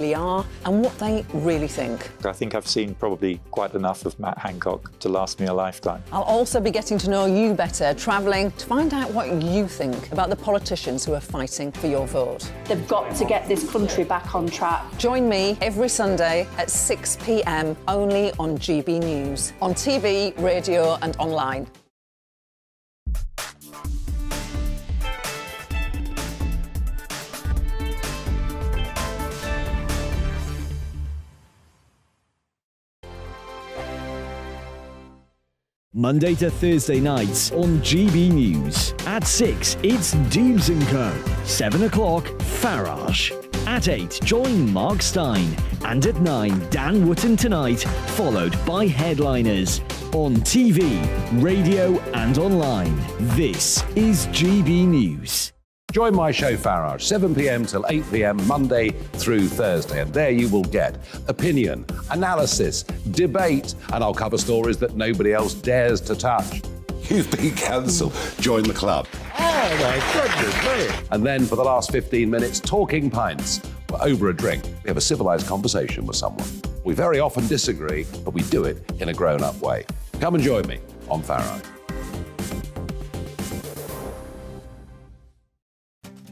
are and what they really think. I think I've seen probably quite enough of Matt Hancock to last me a lifetime. I'll also be getting to know you better, travelling to find out what you think about the politicians who are fighting for your vote. They've got to get this country back on track. Join me every Sunday at 6 p.m. only on GB News, on TV, radio and online. Monday to Thursday nights on GB News. At 6, it's Dubes & Co. 7 o'clock, Farage. At 8, join Mark Stein. And at 9, Dan Wootton Tonight, followed by Headliners. On TV, radio and online. This is GB News. Join my show Farage, 7 p.m. till 8 p.m. Monday through Thursday, and there you will get opinion, analysis, debate, and I'll cover stories that nobody else dares to touch. You've been cancelled. Join the club. Oh my goodness me. And then for the last 15 minutes, talking pints. We're over a drink. We have a civilised conversation with someone. We very often disagree, but we do it in a grown-up way. Come and join me on Farage.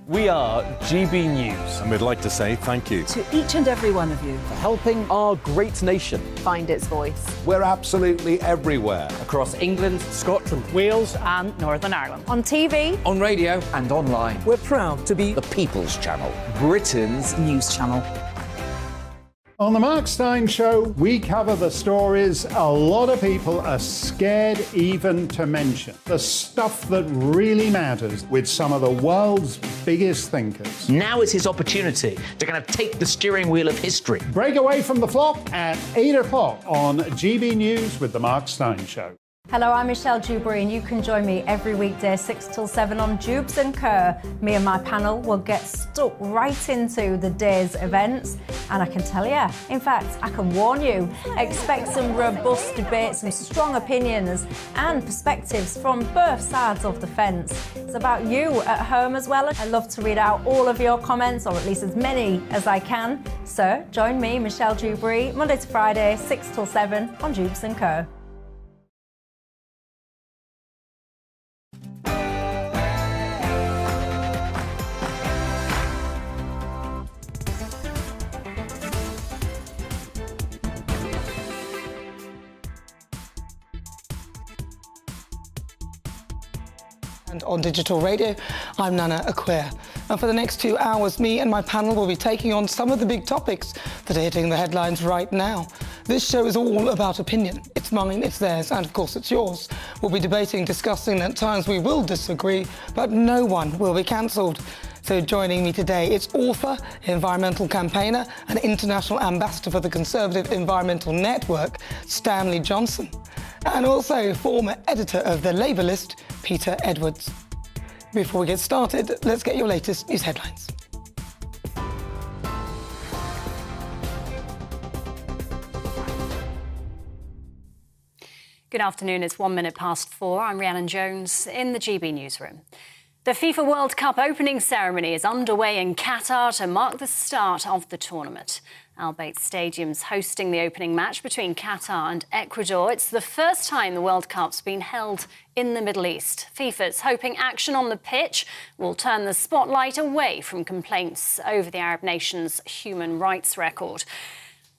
We are GB News. And we'd like to say thank you To each and every one of you. For helping our great nation Find its voice. We're absolutely everywhere. across England, Scotland, Wales and Northern Ireland. On TV. on radio and online. We're proud to be the People's Channel, Britain's News channel. On the Mark Stein Show, we cover the stories a lot of people are scared even to mention. The stuff that really matters with some of the world's biggest thinkers. Now is his opportunity to kind of take the steering wheel of history. Break away from the flop at 8 o'clock on GB News with the Mark Stein Show. Hello, I'm Michelle Dewberry and you can join me every weekday 6 till 7 on Dubes & Kerr. Me and my panel will get stuck right into the day's events and I can tell you, in fact, I can warn you, expect some robust debates, some strong opinions and perspectives from both sides of the fence. It's about you at home as well. I love to read out all of your comments, or at least as many as I can. So join me, Michelle Dewberry, Monday to Friday, 6 till 7 on Dubes & Kerr. And on digital radio, I'm Nana Akua. And for the next 2 hours, me and my panel will be taking on some of the big topics that are hitting the headlines right now. This show is all about opinion. It's mine, it's theirs, and of course it's yours. We'll be debating, discussing, at times we will disagree, but no one will be cancelled. So joining me today, it's author, environmental campaigner, and international ambassador for the Conservative Environmental Network, Stanley Johnson. And also former editor of The Labour List, Peter Edwards. Before we get started, let's get your latest news headlines. Good afternoon, it's 1 minute past 4. I'm Rhiannon Jones in the GB newsroom. The FIFA World Cup opening ceremony is underway in Qatar to mark the start of the tournament. Al Bayt Stadium's hosting the opening match between Qatar and Ecuador. It's the first time the World Cup's been held in the Middle East. FIFA's hoping action on the pitch will turn the spotlight away from complaints over the Arab nation's human rights record.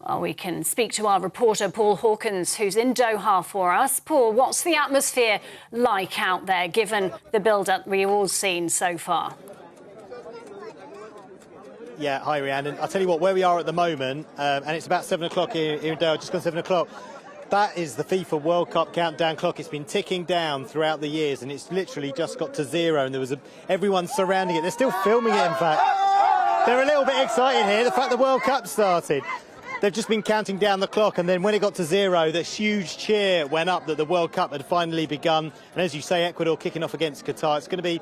Well, we can speak to our reporter, Paul Hawkins, who's in Doha for us. Paul, what's the atmosphere like out there, given the build-up we've all seen so far? Yeah, hi, Rhiannon. I'll tell you what, where we are at the moment, and it's about 7 o'clock here in Doha, just gone 7 o'clock. That is the FIFA World Cup countdown clock. It's been ticking down throughout the years, and it's literally just got to 0, and there was everyone surrounding it. They're still filming it, in fact. They're a little bit excited here, the fact the World Cup started. they've just been counting down the clock, and then when it got to 0, this huge cheer went up that the World Cup had finally begun. And as you say, Ecuador kicking off against Qatar. It's going to be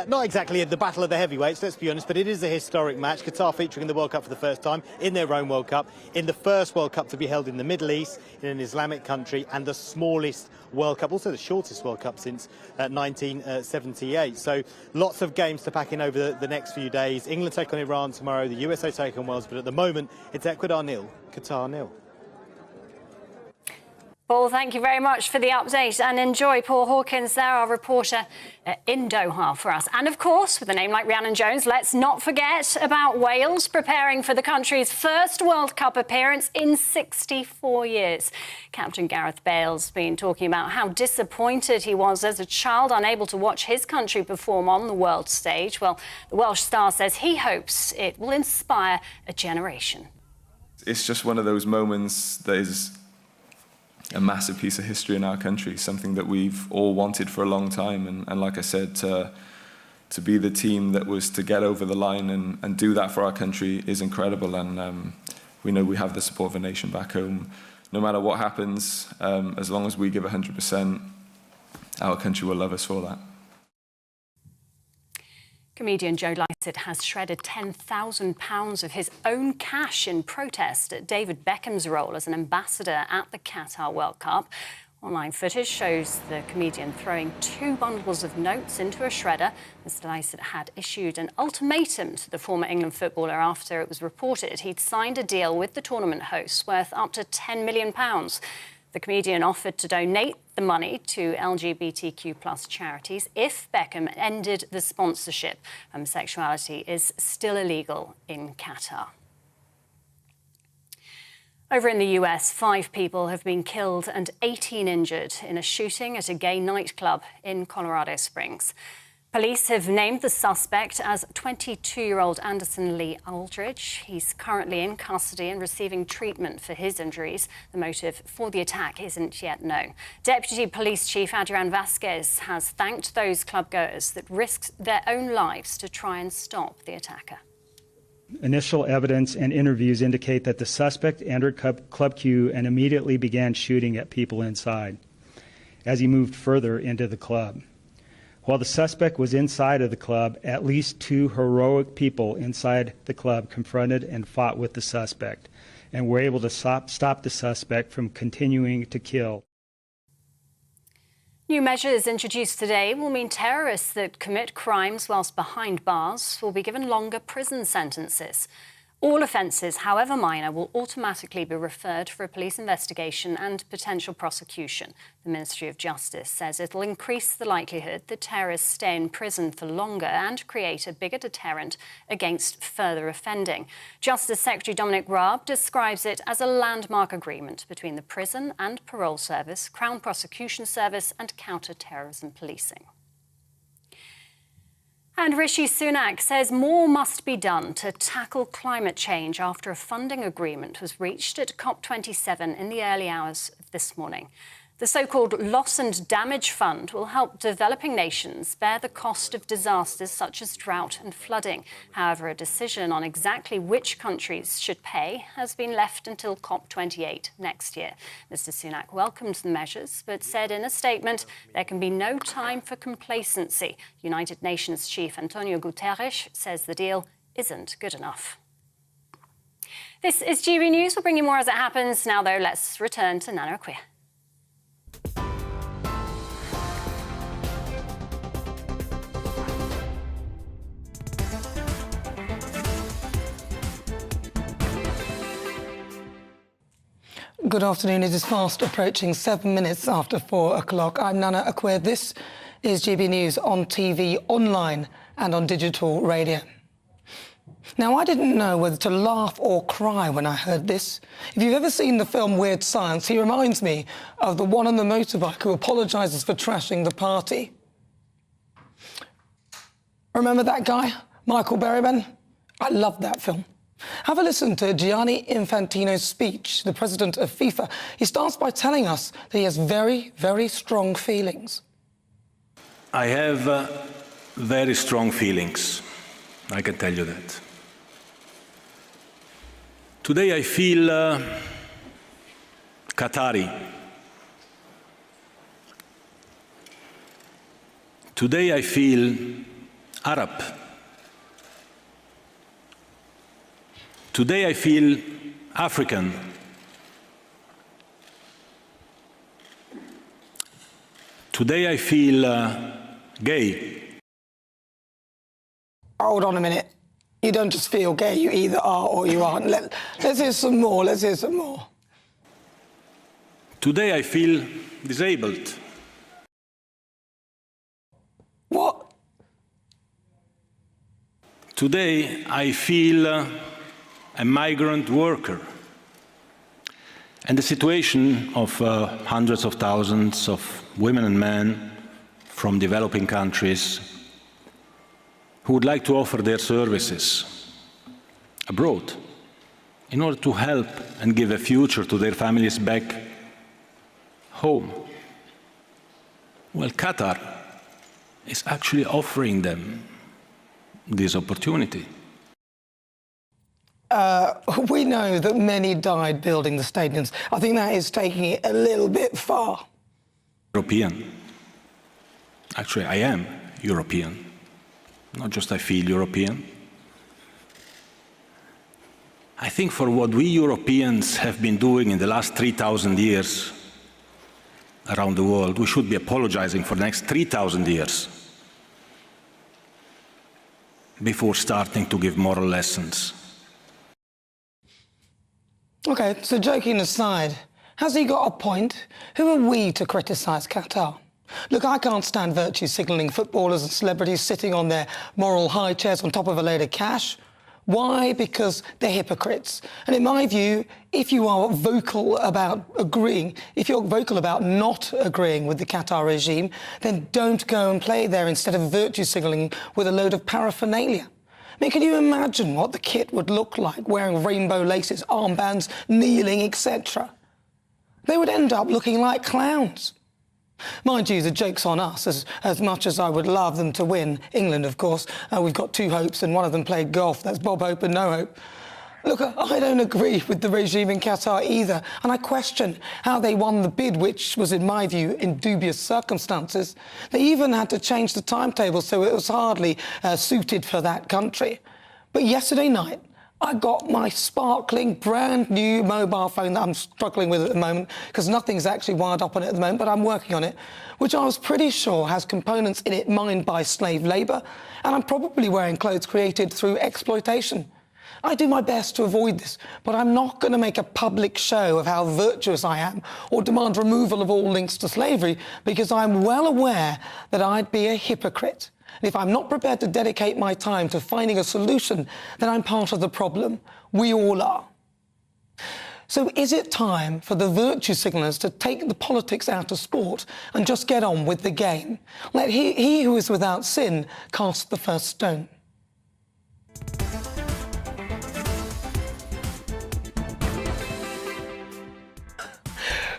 not exactly the battle of the heavyweights, let's be honest, but it is a historic match. Qatar featuring in the World Cup for the first time in their own World Cup, in the first World Cup to be held in the Middle East, in an Islamic country, and the smallest World Cup, also the shortest World Cup since 1978. So lots of games to pack in over the next few days. England take on Iran tomorrow, the USA take on Wales, but at the moment it's Ecuador 0, Qatar 0. Paul, thank you very much for the update, and enjoy Paul Hawkins there, our reporter in Doha for us. And of course, with a name like Rhiannon Jones, let's not forget about Wales preparing for the country's first World Cup appearance in 64 years. Captain Gareth Bale's been talking about how disappointed he was as a child, unable to watch his country perform on the world stage. Well, the Welsh star says he hopes it will inspire a generation. It's just one of those moments that is a massive piece of history in our country, something that we've all wanted for a long time. And like I said, to be the team that was to get over the line and do that for our country is incredible. And we know we have the support of a nation back home. No matter what happens, as long as we give 100%, our country will love us for that. Comedian Joe Lycett has shredded £10,000 of his own cash in protest at David Beckham's role as an ambassador at the Qatar World Cup. Online footage shows the comedian throwing 2 bundles of notes into a shredder. Mr. Lycett had issued an ultimatum to the former England footballer after it was reported he'd signed a deal with the tournament hosts worth up to £10 million. The comedian offered to donate the money to LGBTQ+ charities if Beckham ended the sponsorship. Homosexuality is still illegal in Qatar. Over in the US, 5 people have been killed and 18 injured in a shooting at a gay nightclub in Colorado Springs. Police have named the suspect as 22-year-old Anderson Lee Aldridge. He's currently in custody and receiving treatment for his injuries. The motive for the attack isn't yet known. Deputy Police Chief Adrian Vasquez has thanked those clubgoers that risked their own lives to try and stop the attacker. Initial evidence and interviews indicate that the suspect entered Club Q and immediately began shooting at people inside as he moved further into the club. While the suspect was inside of the club, at least 2 heroic people inside the club confronted and fought with the suspect and were able to stop the suspect from continuing to kill. New measures introduced today will mean terrorists that commit crimes whilst behind bars will be given longer prison sentences. All offences, however minor, will automatically be referred for a police investigation and potential prosecution. The Ministry of Justice says it'll increase the likelihood that terrorists stay in prison for longer and create a bigger deterrent against further offending. Justice Secretary Dominic Raab describes it as a landmark agreement between the Prison and Parole Service, Crown Prosecution Service and counter-terrorism policing. And Rishi Sunak says more must be done to tackle climate change after a funding agreement was reached at COP27 in the early hours of this morning. The so-called Loss and Damage Fund will help developing nations bear the cost of disasters such as drought and flooding. However, a decision on exactly which countries should pay has been left until COP28 next year. Mr. Sunak welcomed the measures, but said in a statement there can be no time for complacency. United Nations Chief Antonio Guterres says the deal isn't good enough. This is GB News. We'll bring you more as it happens. Now, though, let's return to Nana Akua. Good afternoon. It is fast approaching 7 minutes after 4 o'clock. I'm Nana Akua. This is GB News on TV, online and on digital radio. Now, I didn't know whether to laugh or cry when I heard this. If you've ever seen the film Weird Science, he reminds me of the one on the motorbike who apologises for trashing the party. Remember that guy, Michael Berryman? I loved that film. Have a listen to Gianni Infantino's speech, the president of FIFA. He starts by telling us that he has very, very strong feelings. I have very strong feelings. I can tell you that. Today I feel Qatari. Today I feel Arab. Today I feel African. Today I feel gay. Hold on a minute. You don't just feel gay, you either are or you aren't. Let's hear some more, let's hear some more. Today I feel disabled. What? Today I feel a migrant worker. And the situation of hundreds of thousands of women and men from developing countries who would like to offer their services abroad in order to help and give a future to their families back home. Well, Qatar is actually offering them this opportunity. We know that many died building the stadiums. I think that is taking it a little bit far. European. Actually, I am European. Not just I feel European. I think for what we Europeans have been doing in the last 3,000 years around the world, we should be apologizing for the next 3,000 years before starting to give moral lessons. OK, so joking aside, has he got a point? Who are we to criticise Qatar? Look, I can't stand virtue signalling footballers and celebrities sitting on their moral high chairs on top of a load of cash. Why? Because they're hypocrites. And in my view, if you are vocal about agreeing, if you're vocal about not agreeing with the Qatar regime, then don't go and play there instead of virtue signalling with a load of paraphernalia. I mean, can you imagine what the kit would look like, wearing rainbow laces, armbands, kneeling, etc.? They would end up looking like clowns. Mind you, the joke's on us, as much as I would love them to win. England, of course. We've got two hopes, and one of them played golf. That's Bob Hope and No Hope. Look, I don't agree with the regime in Qatar either, and I question how they won the bid, which was, in my view, in dubious circumstances. They even had to change the timetable, so it was hardly suited for that country. But yesterday night, I got my sparkling, brand new mobile phone that I'm struggling with at the moment because nothing's actually wired up on it at the moment, but I'm working on it, which I was pretty sure has components in it mined by slave labour, and I'm probably wearing clothes created through exploitation. I do my best to avoid this, but I'm not going to make a public show of how virtuous I am or demand removal of all links to slavery because I'm well aware that I'd be a hypocrite. And if I'm not prepared to dedicate my time to finding a solution, then I'm part of the problem. We all are. So is it time for the virtue signallers to take the politics out of sport and just get on with the game? Let he who is without sin cast the first stone.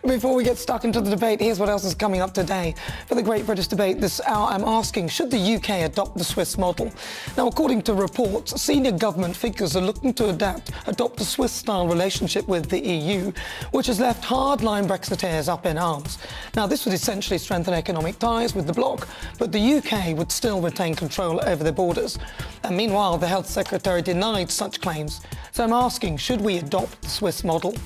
Before we get stuck into the debate, here's what else is coming up today. For the Great British Debate this hour, I'm asking, should the UK adopt the Swiss model? Now, according to reports, senior government figures are looking to adopt a Swiss-style relationship with the EU, which has left hardline Brexiteers up in arms. Now, this would essentially strengthen economic ties with the bloc, but the UK would still retain control over their borders. And meanwhile, the Health Secretary denied such claims. So I'm asking, should we adopt the Swiss model?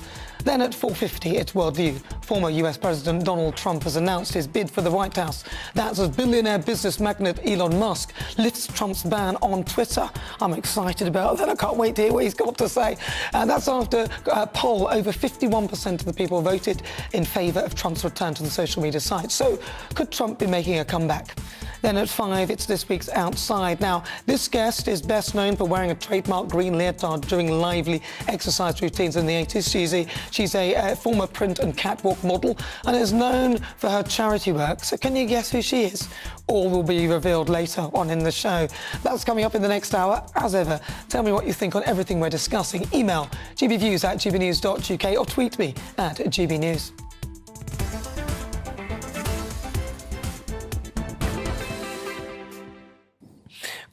Then at 4:50, it's Worldview. Former US President Donald Trump has announced his bid for the White House. That's as billionaire business magnate Elon Musk lifts Trump's ban on Twitter. I'm excited about that. I can't wait to hear what he's got to say. That's after a poll, over 51% of the people voted in favour of Trump's return to the social media site. So could Trump be making a comeback? Then at 5, it's this week's Outside. Now, this guest is best known for wearing a trademark green leotard during lively exercise routines in the 80s. She's a former print and catwalk model and is known for her charity work. So can you guess who she is? All will be revealed later on in the show. That's coming up in the next hour. As ever, tell me what you think on everything we're discussing. Email gbviews@gbnews.uk or tweet me at gbnews.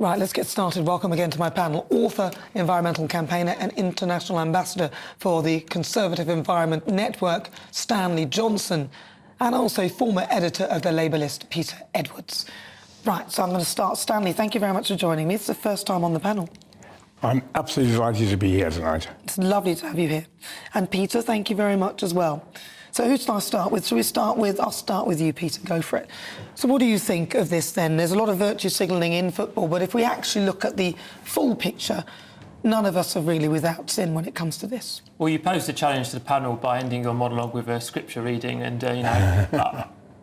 Right, let's get started. Welcome again to my panel. Author, environmental campaigner and international ambassador for the Conservative Environment Network, Stanley Johnson, and also former editor of the Labour List, Peter Edwards. Right, so I'm going to start. Stanley, thank you very much for joining me. It's the first time on the panel. I'm absolutely delighted to be here tonight. It's lovely to have you here. And Peter, thank you very much as well. So who should I start with? Shall we start with... I'll start with you, Peter. Go for it. So what do you think of this, then? There's a lot of virtue signalling in football, but if we actually look at the full picture, none of us are really without sin when it comes to this. Well, you posed a challenge to the panel by ending your monologue with a scripture reading, and,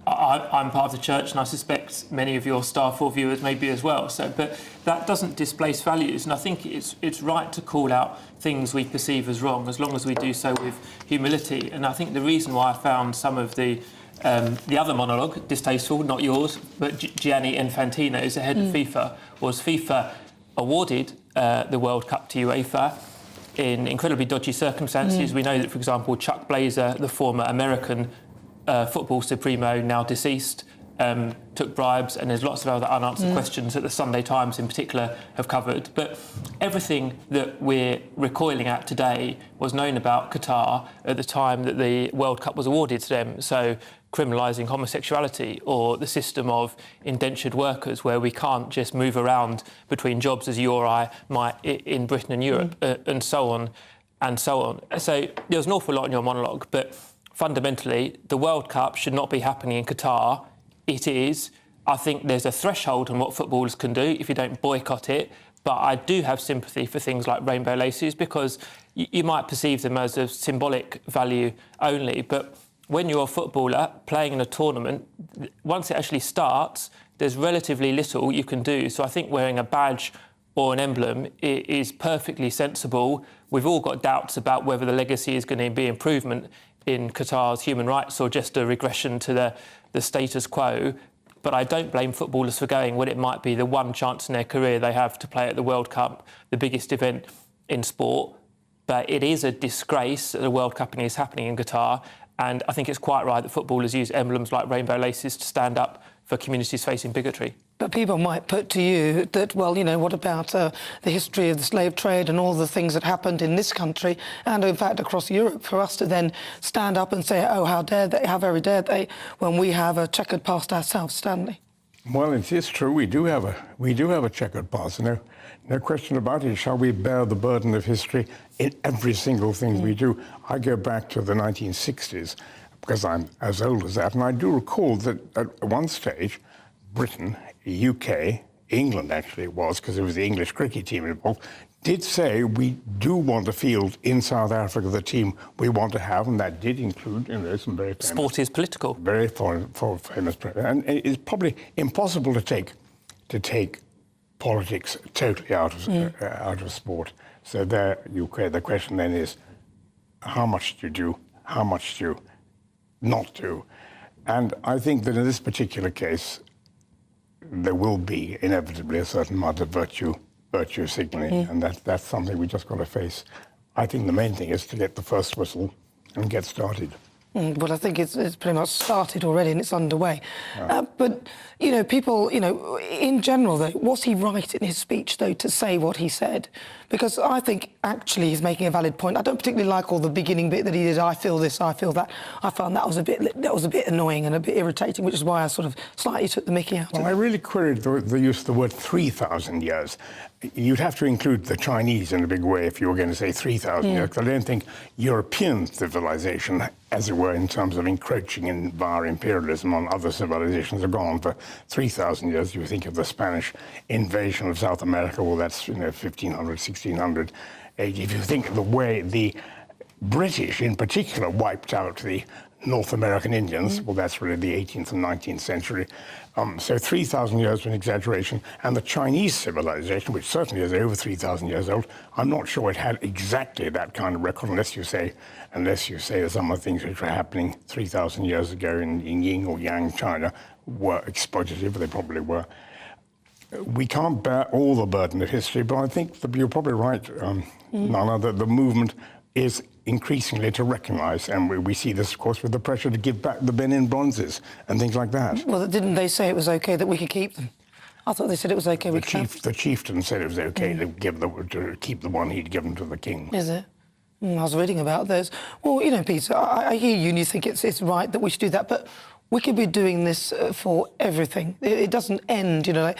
I'm part of the church, and I suspect many of your staff or viewers may be as well. So, but that doesn't displace values, and I think it's right to call out things we perceive as wrong, as long as we do so with humility. And I think the reason why I found some of the other monologue distasteful, not yours, but Gianni Infantino, as the head of FIFA, was FIFA awarded the World Cup to UEFA in incredibly dodgy circumstances. We know that, for example, Chuck Blazer, the former American football supremo, now deceased, took bribes, and there's lots of other unanswered questions that the Sunday Times in particular have covered. But everything that we're recoiling at today was known about Qatar at the time that the World Cup was awarded to them. So criminalising homosexuality, or the system of indentured workers where we can't just move around between jobs as you or I might in Britain and Europe, and so on and so on. So there was an awful lot in your monologue, but fundamentally, the World Cup should not be happening in Qatar. It is. I think there's a threshold on what footballers can do if you don't boycott it. But I do have sympathy for things like rainbow laces, because you might perceive them as of symbolic value only. But when you're a footballer playing in a tournament, once it actually starts, there's relatively little you can do. So I think wearing a badge or an emblem is perfectly sensible. We've all got doubts about whether the legacy is going to be improvement in Qatar's human rights or just a regression to the status quo. But I don't blame footballers for going when it might be the one chance in their career they have to play at the World Cup, the biggest event in sport. But it is a disgrace that the World Cup is happening in Qatar, and I think it's quite right that footballers use emblems like rainbow laces to stand up for communities facing bigotry. But people might put to you that, well, you know, what about the history of the slave trade and all the things that happened in this country and, in fact, across Europe, for us to then stand up and say, oh, how dare they, how very dare they, when we have a checkered past ourselves, Stanley? Well, it is true. We do have a checkered past. No question about it. Shall we bear the burden of history in every single thing we do? I go back to the 1960s because I'm as old as that, and I do recall that at one stage, Britain, UK, England actually it was, because it was the English cricket team involved, did say we do want a field in South Africa, the team we want to have, and that did include, you know, some very famous... Sport is political. Very famous... And it's probably impossible to take politics totally out of sport. So there, the question then is, how much do you do? How much do you not do? And I think that in this particular case, there will be inevitably a certain amount of virtue signalling, and that's something we just got to face. I think the main thing is to get the first whistle and get started. Well, I think it's pretty much started already and it's underway. But, you know, people, you know, in general, though, was he right in his speech, though, to say what he said? Because I think, actually, he's making a valid point. I don't particularly like all the beginning bit that he did, I feel this, I feel that. I found that was a bit annoying and a bit irritating, which is why I sort of slightly took the mickey out of it. I really queried the use of the word 3,000 years. You'd have to include the Chinese in a big way if you were going to say 3,000 years, because I don't think European civilization, as it were, in terms of encroaching in via imperialism on other civilizations, have gone for 3,000 years. You think of the Spanish invasion of South America, well, that's 1500, 1600 AD. If you think of the way the British, in particular, wiped out the North American Indians, well, that's really the 18th and 19th century. So 3,000 years is an exaggeration. And the Chinese civilization, which certainly is over 3,000 years old, I'm not sure it had exactly that kind of record, unless you say that some of the things which were happening 3,000 years ago in Ying or Yang China were exploitative, they probably were. We can't bear all the burden of history, but I think that you're probably right, Nana, that the movement is increasingly to recognise, and we see this, of course, with the pressure to give back the Benin bronzes and things like that. Well, didn't they say it was OK that we could keep them? I thought they said it was okay. The chieftain said it was okay to keep the one he'd given to the king. Is it? I was reading about those. Well, you know, Peter, I hear you and you think it's right that we should do that, but we could be doing this for everything. It doesn't end, you know. Like,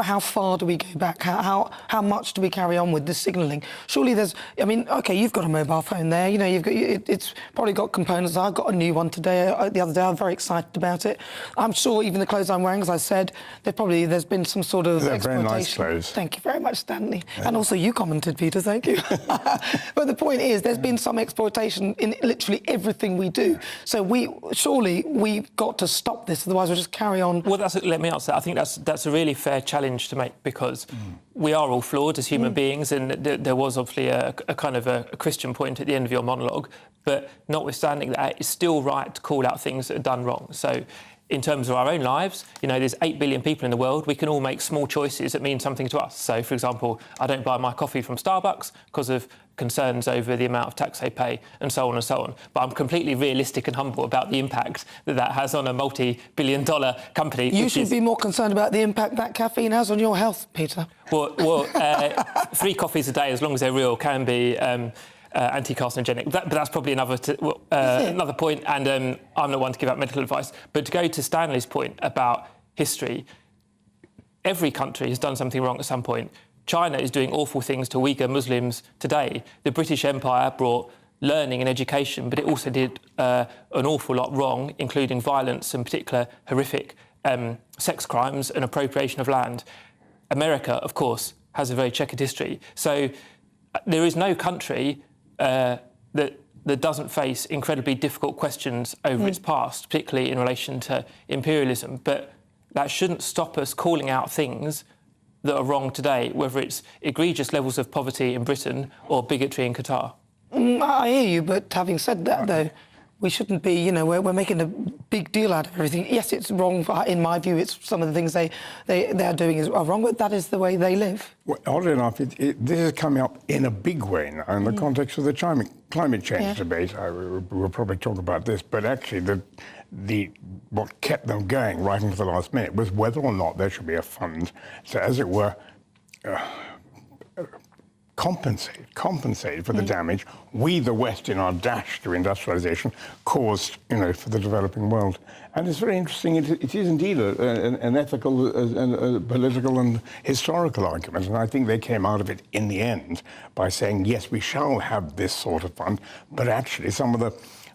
how far do we go back? How much do we carry on with this signalling? Surely there's... I mean, OK, you've got a mobile phone there. You know, it's probably got components. I've got a new one today, the other day. I'm very excited about it. I'm sure even the clothes I'm wearing, as I said, there's been some sort of They're exploitation. very nice clothes. Thank you very much, Stanley. Yeah. And also you commented, Peter, thank you. But the point is, there's been some exploitation in literally everything we do. So we've got to stop this, otherwise we'll just carry on. Well, let me answer that. I think that's a really fair challenge to make, because we are all flawed as human beings, and there was obviously a kind of a Christian point at the end of your monologue, but notwithstanding that, it's still right to call out things that are done wrong. So in terms of our own lives, you know, there's 8 billion people in the world. We can all make small choices that mean something to us. So, for example, I don't buy my coffee from Starbucks because of concerns over the amount of tax they pay, and so on and so on. But I'm completely realistic and humble about the impact that has on a multi-billion-dollar company. You should be more concerned about the impact that caffeine has on your health, Peter. Well, 3 coffees a day, as long as they're real, can be anti-carcinogenic. But that's probably another point, and I'm not one to give out medical advice. But to go to Stanley's point about history, every country has done something wrong at some point. China is doing awful things to Uyghur Muslims today. The British Empire brought learning and education, but it also did an awful lot wrong, including violence and particular horrific sex crimes and appropriation of land. America, of course, has a very checkered history. So there is no country that doesn't face incredibly difficult questions over its past, particularly in relation to imperialism. But that shouldn't stop us calling out things that are wrong today, whether it's egregious levels of poverty in Britain or bigotry in Qatar. I hear you, but having said that, though, we shouldn't be, you know, we're making a big deal out of everything. Yes, it's wrong. In my view, it's some of the things they're doing are wrong, but that is the way they live. Well, oddly enough, this is coming up in a big way now in the context of the climate change debate. We'll probably talk about this, but actually what kept them going right into the last minute was whether or not there should be a fund to, as it were, compensate for the damage we, the West, in our dash to industrialization, caused, you know, for the developing world. And it's very interesting. It is indeed an ethical, political and historical argument. And I think they came out of it in the end by saying, yes, we shall have this sort of fund, but actually some of the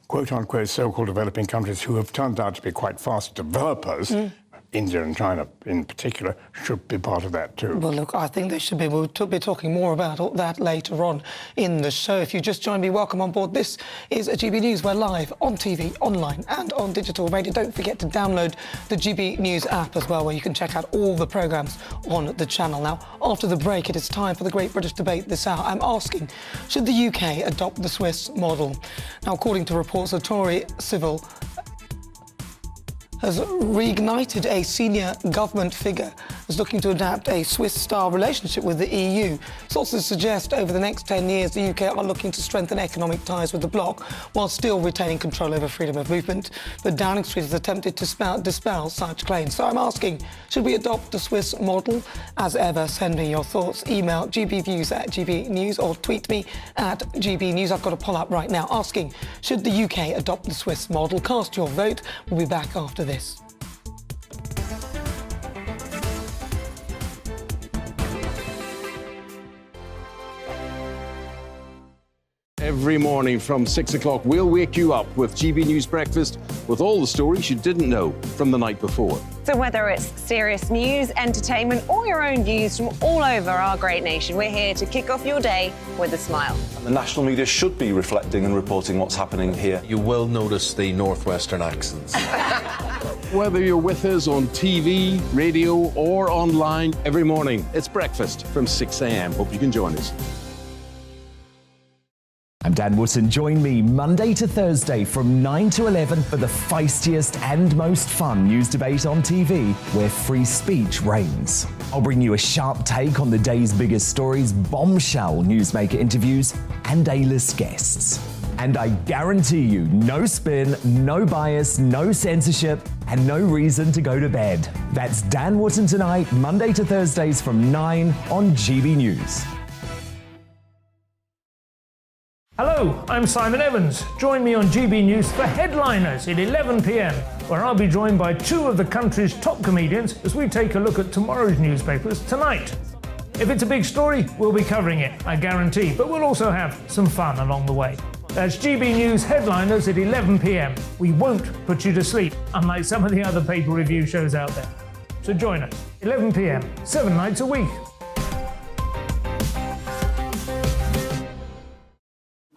quote-unquote so-called developing countries who have turned out to be quite fast developers, India and China in particular, should be part of that too. Well, look, I think they should be. We'll be talking more about that later on in the show. If you just joined me, welcome on board. This is GB News. We're live on TV, online and on digital radio. Don't forget to download the GB News app as well, where you can check out all the programmes on the channel. Now, after the break, it is time for the Great British Debate this hour. I'm asking, should the UK adopt the Swiss model? Now, according to reports, the Tory Civil has reignited a senior government figure who's looking to adapt a Swiss-style relationship with the EU. Sources suggest over the next 10 years the UK are looking to strengthen economic ties with the bloc while still retaining control over freedom of movement. But Downing Street has attempted to dispel such claims. So I'm asking, should we adopt the Swiss model? As ever, send me your thoughts. Email gbviews@gbnews or tweet me at gbnews. I've got a poll up right now asking, should the UK adopt the Swiss model? Cast your vote. We'll be back after this. Every morning from 6 o'clock, we'll wake you up with GB News Breakfast with all the stories you didn't know from the night before. So whether it's serious news, entertainment, or your own views from all over our great nation, we're here to kick off your day with a smile. The national media should be reflecting and reporting what's happening here. You will notice the northwestern accents. Whether you're with us on TV, radio, or online, every morning, it's breakfast from 6 a.m. Hope you can join us. I'm Dan Wootton. Join me Monday to Thursday from 9 to 11 for the feistiest and most fun news debate on TV, where free speech reigns. I'll bring you a sharp take on the day's biggest stories, bombshell newsmaker interviews, and A-list guests. And I guarantee you, no spin, no bias, no censorship, and no reason to go to bed. That's Dan Wootton Tonight, Monday to Thursdays from 9 on GB News. Hello, I'm Simon Evans. Join me on GB News for Headliners at 11 p.m, where I'll be joined by two of the country's top comedians as we take a look at tomorrow's newspapers tonight. If it's a big story, we'll be covering it, I guarantee, but we'll also have some fun along the way. That's GB News Headliners at 11 p.m. We won't put you to sleep, unlike some of the other paper review shows out there. So join us, 11 p.m, 7 nights a week.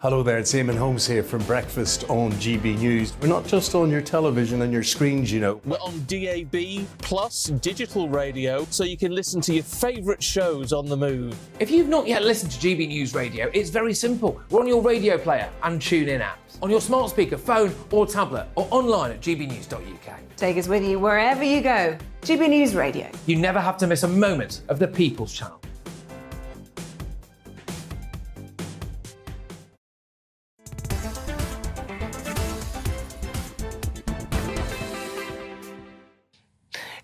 Hello there, it's Eamon Holmes here from Breakfast on GB News. We're not just on your television and your screens, you know. We're on DAB plus digital radio, so you can listen to your favourite shows on the move. If you've not yet listened to GB News Radio, it's very simple. We're on your radio player and TuneIn apps, on your smart speaker, phone or tablet, or online at gbnews.uk. Take us with you wherever you go. GB News Radio. You never have to miss a moment of the People's Channel.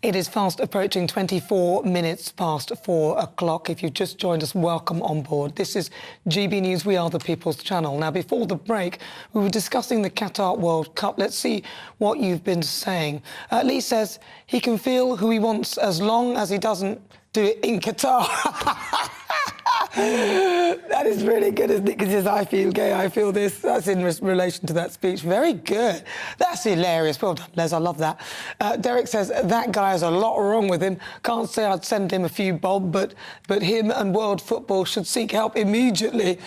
It is fast approaching 24 minutes past 4 o'clock. If you've just joined us, welcome on board. This is GB News, we are the People's Channel. Now, before the break, we were discussing the Qatar World Cup. Let's see what you've been saying. Lee says he can feel who he wants as long as he doesn't do it in Qatar. That is really good, isn't it? Because he says, I feel gay, I feel this. That's in relation to that speech. Very good. That's hilarious. Well done, Les. I love that. Derek says, that guy has a lot wrong with him. Can't say I'd send him a few bob, but him and world football should seek help immediately.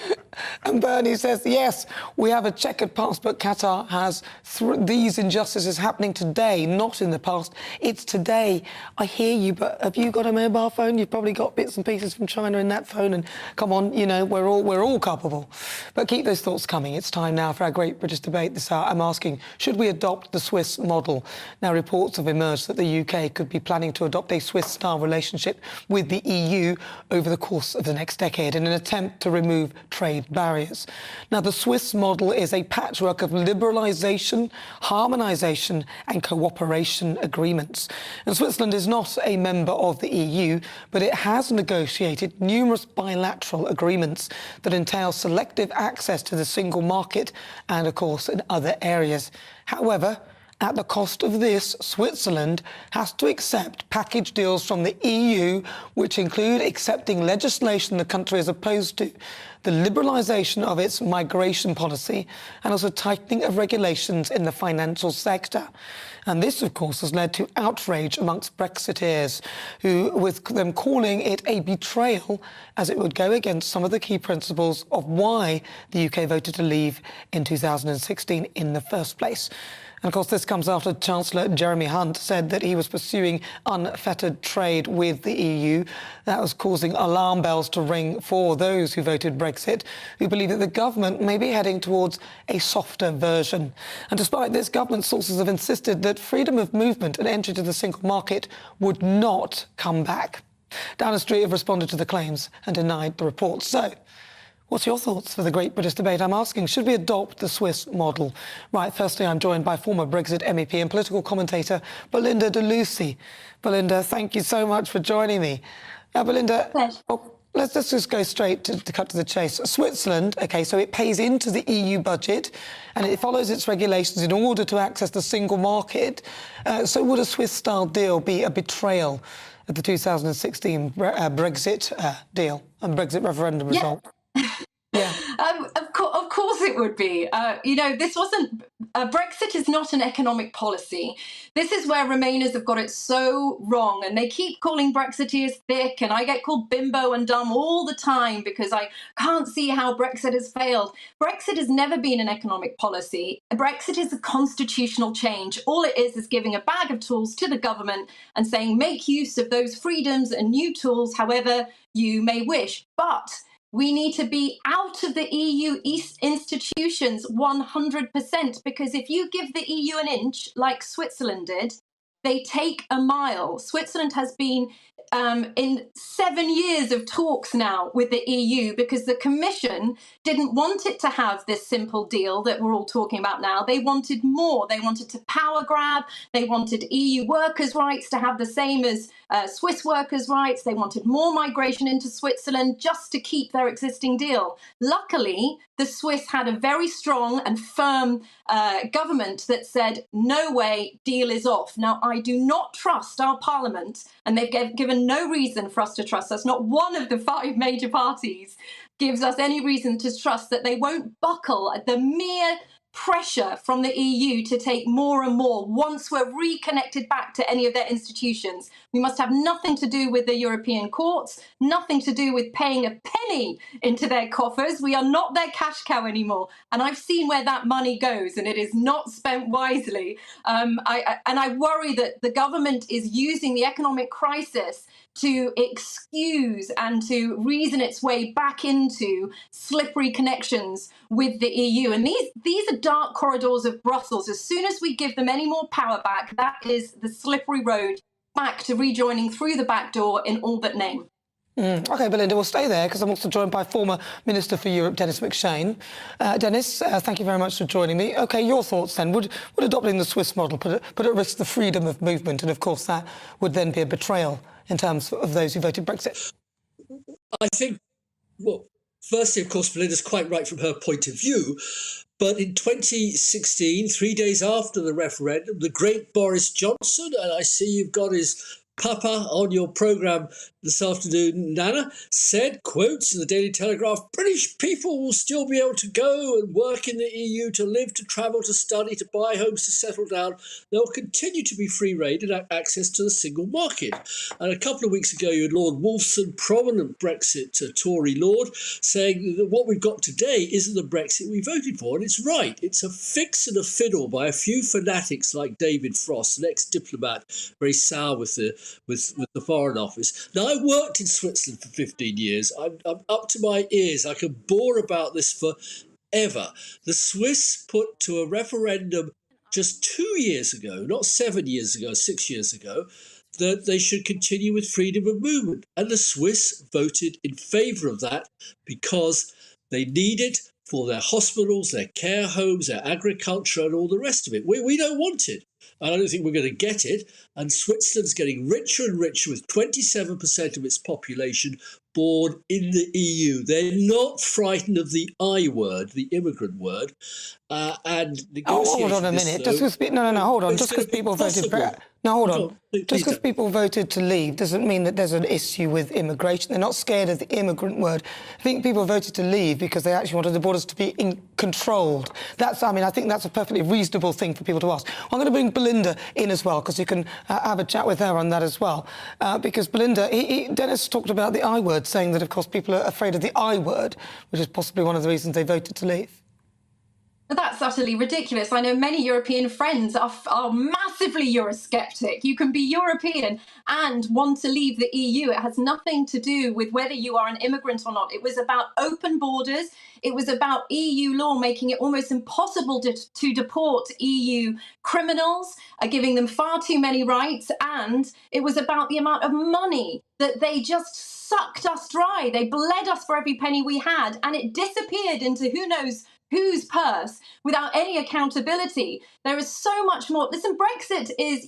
And Bernie says, yes, we have a checkered past, but Qatar has these injustices happening today, not in the past. It's today. I hear you, but have you got a mobile phone? You've probably got bits and pieces from China in that phone, and come on, you know, we're all culpable. But keep those thoughts coming. It's time now for our great British debate this hour. I'm asking, should we adopt the Swiss model? Now, reports have emerged that the UK could be planning to adopt a Swiss-style relationship with the EU over the course of the next decade in an attempt to remove trade barriers. Now, the Swiss model is a patchwork of liberalisation, harmonisation and cooperation agreements. And Switzerland is not a member of the EU, but it has negotiated numerous bilateral agreements that entail selective access to the single market and, of course, in other areas. However, at the cost of this, Switzerland has to accept package deals from the EU, which include accepting legislation the country is opposed to, the liberalisation of its migration policy, and also tightening of regulations in the financial sector. And this, of course, has led to outrage amongst Brexiteers, who, with them calling it a betrayal, as it would go against some of the key principles of why the UK voted to leave in 2016 in the first place. And of course, this comes after Chancellor Jeremy Hunt said that he was pursuing unfettered trade with the EU. That was causing alarm bells to ring for those who voted Brexit, who believe that the government may be heading towards a softer version. And despite this, government sources have insisted that freedom of movement and entry to the single market would not come back. Downing Street have responded to the claims and denied the report. So, what's your thoughts for the great British debate? I'm asking, should we adopt the Swiss model? Right, firstly, I'm joined by former Brexit MEP and political commentator Belinda de Lucy. Belinda, thank you so much for joining me. Now, Belinda, let's just go straight to cut to the chase. Switzerland, OK, so it pays into the EU budget and it follows its regulations in order to access the single market. So would a Swiss-style deal be a betrayal of the 2016 Brexit deal and Brexit referendum result? Yeah. Of course it would be. You know, this wasn't... Brexit is not an economic policy. This is where Remainers have got it so wrong, and they keep calling Brexiteers thick, and I get called bimbo and dumb all the time because I can't see how Brexit has failed. Brexit has never been an economic policy. Brexit is a constitutional change. All it is giving a bag of tools to the government and saying, make use of those freedoms and new tools however you may wish. But we need to be out of the EU institutions 100%, because if you give the EU an inch, like Switzerland did, they take a mile. Switzerland has been in 7 years of talks now with the EU, because the Commission didn't want it to have this simple deal that we're all talking about now. They wanted more. They wanted to power grab. They wanted EU workers' rights to have the same as Swiss workers' rights. They wanted more migration into Switzerland just to keep their existing deal. Luckily, the Swiss had a very strong and firm government that said, no way, deal is off. Now, I do not trust our parliament, and they've given no reason for us to trust us. Not one of the 5 major parties gives us any reason to trust that they won't buckle at the mere pressure from the EU to take more and more once we're reconnected back to any of their institutions. We must have nothing to do with the European courts, nothing to do with paying a penny into their coffers. We are not their cash cow anymore. And I've seen where that money goes, and it is not spent wisely. I worry that the government is using the economic crisis to excuse and to reason its way back into slippery connections with the EU. And these are dark corridors of Brussels. As soon as we give them any more power back, that is the slippery road back to rejoining through the back door in all but name. OK, Belinda, we'll stay there because I'm also joined by former Minister for Europe, Dennis McShane. Dennis, thank you very much for joining me. OK, your thoughts then. Would adopting the Swiss model put at risk the freedom of movement? And, of course, that would then be a betrayal in terms of those who voted Brexit? I think, well, firstly, of course, Belinda's quite right from her point of view. But in 2016, 3 days after the referendum, the great Boris Johnson, and I see you've got his papa on your programme this afternoon, Nana, said, quotes in the Daily Telegraph, British people will still be able to go and work in the EU, to live, to travel, to study, to buy homes, to settle down. There will continue to be free rein and access to the single market. And a couple of weeks ago, you had Lord Wolfson, prominent Brexit Tory Lord, saying that what we've got today isn't the Brexit we voted for. And it's right. It's a fix and a fiddle by a few fanatics like David Frost, an ex-diplomat, very sour with the Foreign Office. Now, I worked in Switzerland for 15 years. I'm up to my ears. I can bore about this forever. The Swiss put to a referendum just 2 years ago, not 7 years ago, 6 years ago, that they should continue with freedom of movement. And the Swiss voted in favour of that because they need it for their hospitals, their care homes, their agriculture and all the rest of it. We don't want it. And I don't think we're going to get it. And Switzerland's getting richer and richer with 27% of its population born in the EU. They're not frightened of the I word, the immigrant word. And hold on a minute. Hold on. Just because people voted Just because people voted to leave doesn't mean that there's an issue with immigration. They're not scared of the immigrant word. I think people voted to leave because they actually wanted the borders to be controlled. I think that's a perfectly reasonable thing for people to ask. I'm going to bring Belinda in as well, because you can have a chat with her on that as well. Because Belinda, Dennis talked about the I word, saying that, of course, people are afraid of the I word, which is possibly one of the reasons they voted to leave. That's utterly ridiculous. I know many European friends are massively Eurosceptic. You can be European and want to leave the EU. It has nothing to do with whether you are an immigrant or not. It was about open borders. It was about EU law making it almost impossible to deport EU criminals, giving them far too many rights. And it was about the amount of money that they just sucked us dry. They bled us for every penny we had, and it disappeared into who knows whose purse without any accountability. There is so much more. Listen, Brexit is,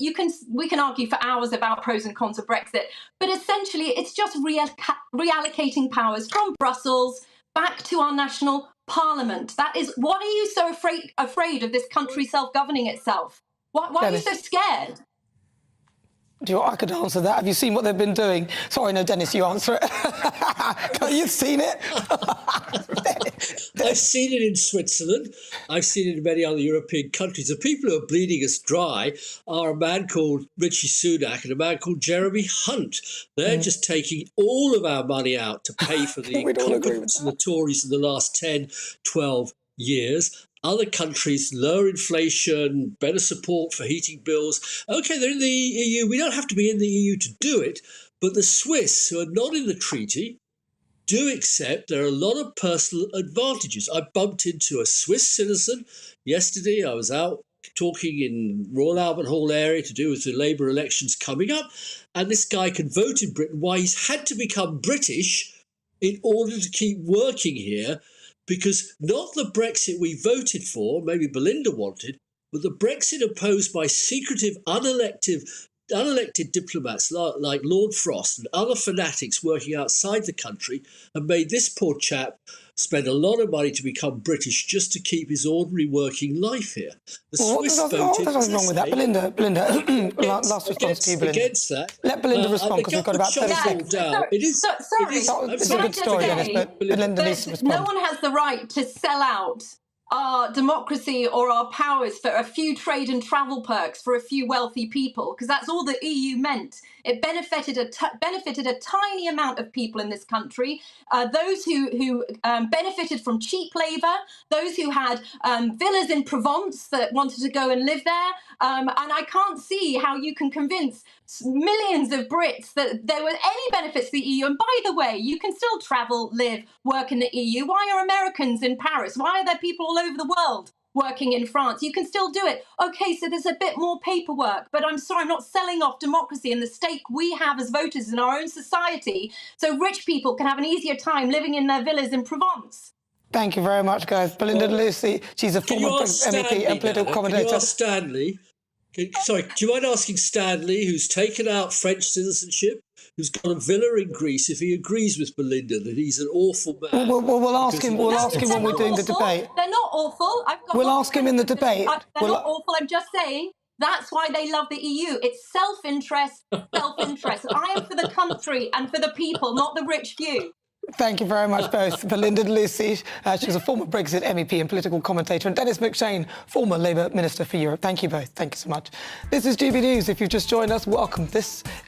we can argue for hours about pros and cons of Brexit, but essentially it's just reallocating powers from Brussels back to our national parliament. That is, what are you so afraid of this country self-governing itself? Why are you so scared? Do you know what, I could answer that. Have you seen what they've been doing? Sorry, no, Dennis, you answer it. You've seen it? I've seen it in Switzerland. I've seen it in many other European countries. The people who are bleeding us dry are a man called Richie Sunak and a man called Jeremy Hunt. They're just taking all of our money out to pay for the incompetence of the Tories in the last 10, 12 years. Other countries, lower inflation, better support for heating bills. OK, they're in the EU. We don't have to be in the EU to do it. But the Swiss, who are not in the treaty, do accept there are a lot of personal advantages. I bumped into a Swiss citizen yesterday. I was out talking in Royal Albert Hall area to do with the Labour elections coming up. And this guy can vote in Britain. Why he's had to become British in order to keep working here, because not the Brexit we voted for, maybe Belinda wanted, but the Brexit opposed by secretive, unelected diplomats like Lord Frost and other fanatics working outside the country have made this poor chap spend a lot of money to become British just to keep his ordinary working life here. The Swiss voted... What's wrong with that? Belinda, last response to you, Belinda. Against that. Let Belinda respond, because we've got about 30 seconds. Sorry, It's a good story, Dennis, but Belinda needs to respond. No one has the right to sell out our democracy or our powers for a few trade and travel perks for a few wealthy people, because that's all the EU meant. It benefited a tiny amount of people in this country, those who benefited from cheap labour, those who had villas in Provence that wanted to go and live there, and I can't see how you can convince millions of Brits that there were any benefits to the EU. And by the way, you can still travel, live, work in the EU. Why are Americans in Paris? Why are there people all over the world working in France? You can still do it. Okay, so there's a bit more paperwork, but I'm sorry, I'm not selling off democracy and the stake we have as voters in our own society so rich people can have an easier time living in their villas in Provence. Thank you very much, guys. Belinda Lucy, she's a former MEP and political commentator. Can you ask Stanley? Sorry, do you mind asking Stanley, who's taken out French citizenship, who's got a villa in Greece, if he agrees with Belinda that he's an awful man? We'll ask him. We'll ask him when we're doing the debate. They're not awful. We'll ask him in the debate. They're not awful. I'm just saying that's why they love the EU. It's self-interest, self-interest. I am for the country and for the people, not the rich few. Thank you very much, both. Belinda Lucy, she's a former Brexit MEP and political commentator, and Dennis McShane, former Labour Minister for Europe. Thank you both. Thank you so much. This is GB News. If you've just joined us, welcome.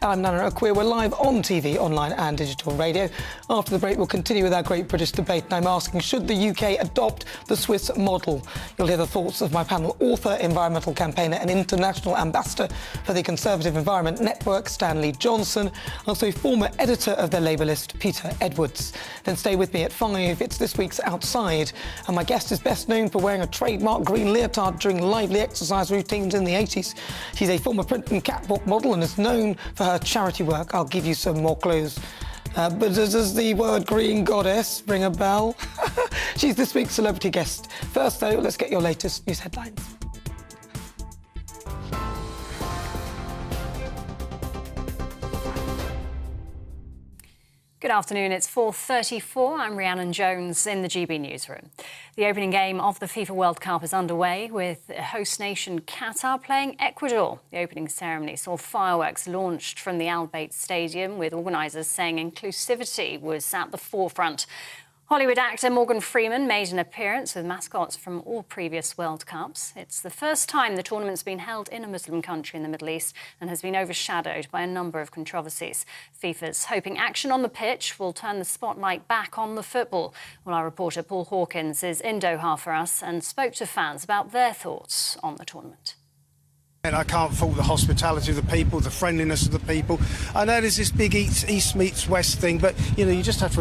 I'm Nana Akua. We're live on TV, online and digital radio. After the break, we'll continue with our Great British Debate, and I'm asking, should the UK adopt the Swiss model? You'll hear the thoughts of my panel, author, environmental campaigner and international ambassador for the Conservative Environment Network, Stanley Johnson, also former editor of the Labour list, Peter Edwards. Then stay with me at 5. It's this week's Outside, and my guest is best known for wearing a trademark green leotard during lively exercise routines in the 80s. She's a former print and catwalk model and is known for her charity work. I'll give you some more clues. But does the word green goddess ring a bell? She's this week's celebrity guest. First, though, let's get your latest news headlines. Good afternoon, it's 4:34. I'm Rhiannon Jones in the GB newsroom. The opening game of the FIFA World Cup is underway, with host nation Qatar playing Ecuador. The opening ceremony saw fireworks launched from the Al Bayt Stadium, with organisers saying inclusivity was at the forefront. Hollywood actor Morgan Freeman made an appearance with mascots from all previous World Cups. It's the first time the tournament's been held in a Muslim country in the Middle East and has been overshadowed by a number of controversies. FIFA's hoping action on the pitch will turn the spotlight back on the football. Well, our reporter Paul Hawkins is in Doha for us and spoke to fans about their thoughts on the tournament. And I can't fault the hospitality of the people, the friendliness of the people. I know there's this big East meets West thing, but, you know, you just have to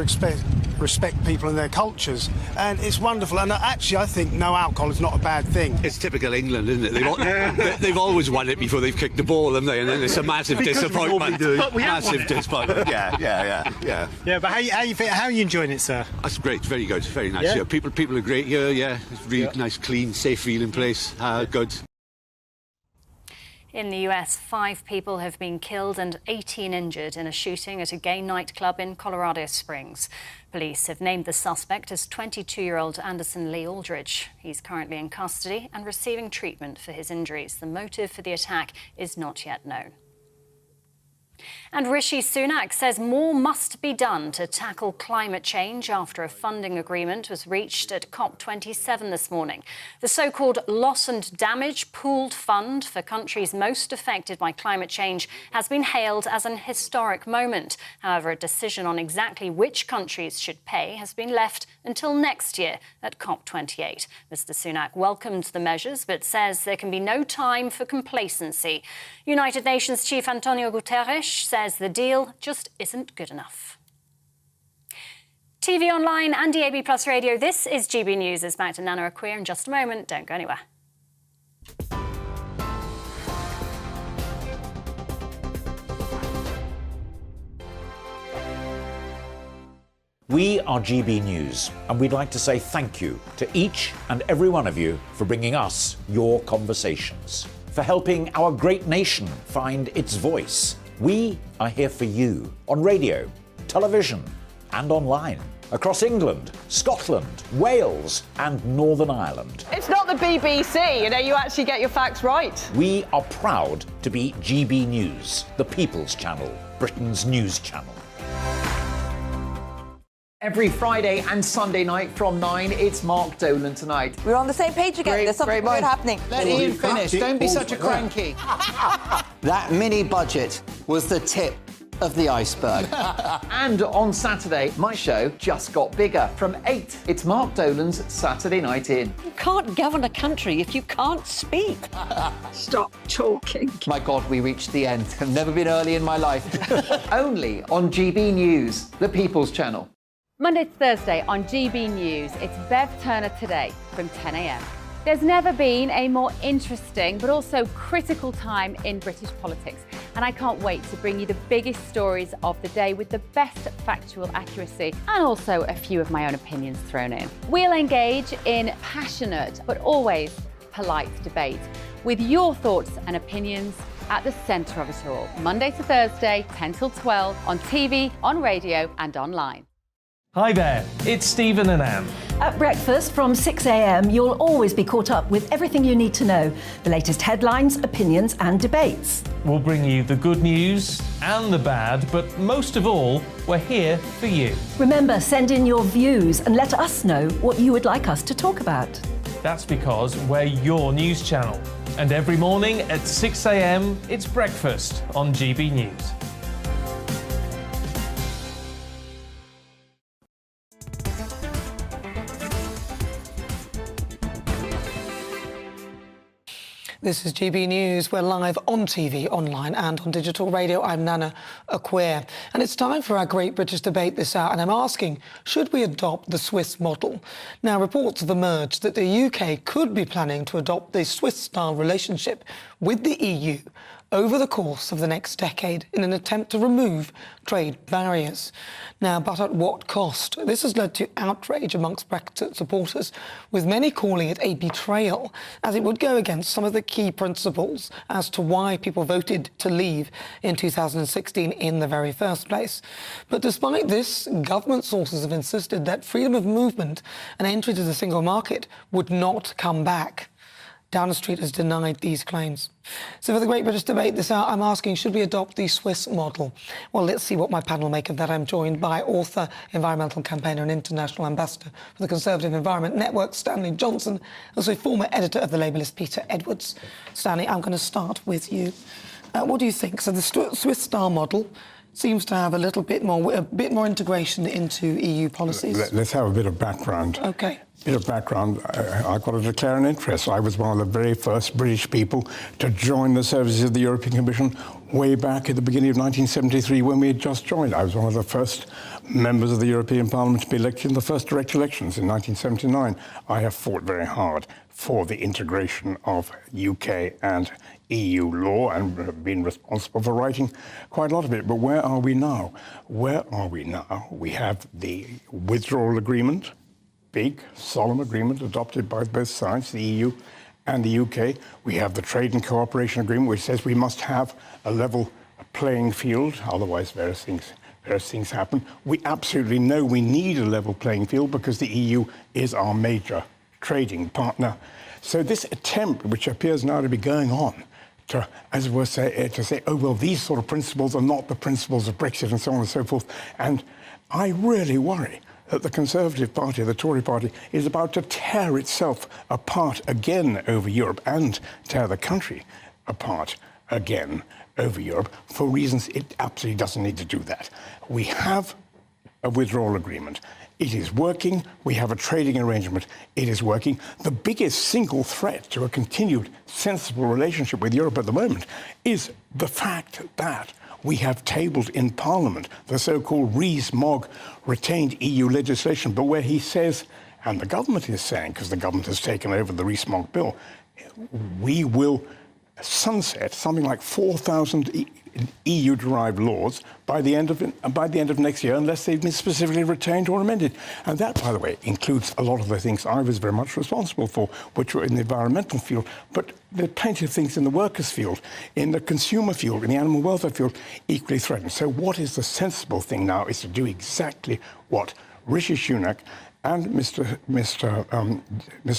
respect people and their cultures. And it's wonderful. And actually, I think no alcohol is not a bad thing. It's typical England, isn't it? They've always won it before they've kicked the ball, haven't they? And then it's a massive disappointment. Massive disappointment. Yeah. Yeah, but how are you enjoying it, sir? That's great. Very good. Very nice. Yeah? Yeah, people are great here. Yeah, it's really nice, clean, safe feeling place. Good. In the US, 5 people have been killed and 18 injured in a shooting at a gay nightclub in Colorado Springs. Police have named the suspect as 22-year-old Anderson Lee Aldridge. He's currently in custody and receiving treatment for his injuries. The motive for the attack is not yet known. And Rishi Sunak says more must be done to tackle climate change after a funding agreement was reached at COP27 this morning. The so-called loss and damage pooled fund for countries most affected by climate change has been hailed as an historic moment. However, a decision on exactly which countries should pay has been left until next year at COP28. Mr. Sunak welcomed the measures but says there can be no time for complacency. United Nations Chief Antonio Guterres says the deal just isn't good enough. TV online and DAB Plus Radio, this is GB News. It's back to Nana Akua in just a moment. Don't go anywhere. We are GB News, and we'd like to say thank you to each and every one of you for bringing us your conversations, for helping our great nation find its voice. We are here for you on radio, television, and online, across England, Scotland, Wales, and Northern Ireland. It's not the BBC, you actually get your facts right. We are proud to be GB News, the People's Channel, Britain's news channel. Every Friday and Sunday night from 9, it's Mark Dolan Tonight. We're on the same page again. There's something weird happening. Let Ian finish. Don't be such a cranky. That mini budget was the tip of the iceberg. And on Saturday, my show just got bigger. From 8, it's Mark Dolan's Saturday Night In. You can't govern a country if you can't speak. Stop talking. My God, we reached the end. I've never been early in my life. Only on GB News, the People's Channel. Monday to Thursday on GB News, it's Bev Turner Today from 10 a.m. There's never been a more interesting but also critical time in British politics, and I can't wait to bring you the biggest stories of the day with the best factual accuracy and also a few of my own opinions thrown in. We'll engage in passionate but always polite debate with your thoughts and opinions at the centre of it all. Monday to Thursday, 10 till 12 on TV, on radio and online. Hi there, it's Stephen and Anne. At breakfast from 6 a.m, you'll always be caught up with everything you need to know, the latest headlines, opinions and debates. We'll bring you the good news and the bad, but most of all, we're here for you. Remember, send in your views and let us know what you would like us to talk about. That's because we're your news channel. And every morning at 6 a.m, it's breakfast on GB News. This is GB News. We're live on TV, online and on digital radio. I'm Nana Akua. And it's time for our Great British Debate this hour. And I'm asking, should we adopt the Swiss model? Now, reports have emerged that the UK could be planning to adopt the Swiss-style relationship with the EU over the course of the next decade in an attempt to remove trade barriers. Now, but at what cost? This has led to outrage amongst Brexit supporters, with many calling it a betrayal, as it would go against some of the key principles as to why people voted to leave in 2016 in the very first place. But despite this, government sources have insisted that freedom of movement and entry to the single market would not come back. Downing Street has denied these claims. So for the Great British Debate this hour, I'm asking, should we adopt the Swiss model? Well, let's see what my panel make of that. I'm joined by author, environmental campaigner and international ambassador for the Conservative Environment Network, Stanley Johnson, also former editor of The Labellist, Peter Edwards. Stanley, I'm going to start with you. What do you think? So the Swiss-style model seems to have a bit more integration into EU policies. Let's have a bit of background. OK. Bit of background. I've got to declare an interest. I was one of the very first British people to join the services of the European Commission way back at the beginning of 1973 when we had just joined. I was one of the first members of the European Parliament to be elected in the first direct elections in 1979. I have fought very hard for the integration of UK and EU law and have been responsible for writing quite a lot of it. But where are we now? Where are we now? We have the withdrawal agreement, big, solemn agreement adopted by both sides, the EU and the UK. We have the trade and cooperation agreement, which says we must have a level playing field, otherwise various things happen. We absolutely know we need a level playing field because the EU is our major trading partner. So this attempt, which appears now to be going on, to say, oh, well, these sort of principles are not the principles of Brexit and so on and so forth. And I really worry that the Conservative Party, the Tory Party, is about to tear itself apart again over Europe and tear the country apart again over Europe for reasons it absolutely doesn't need to do that. We have a withdrawal agreement. It is working. We have a trading arrangement. It is working. The biggest single threat to a continued sensible relationship with Europe at the moment is the fact that we have tabled in Parliament the so-called Rees-Mogg retained EU legislation, but where he says, and the government is saying, because the government has taken over the Rees-Mogg bill, we will sunset something like 4,000 EU-derived laws by the end of next year, unless they've been specifically retained or amended. And that, by the way, includes a lot of the things I was very much responsible for, which were in the environmental field. But there are plenty of things in the workers' field, in the consumer field, in the animal welfare field, equally threatened. So what is the sensible thing now is to do exactly what Rishi Sunak and Mr.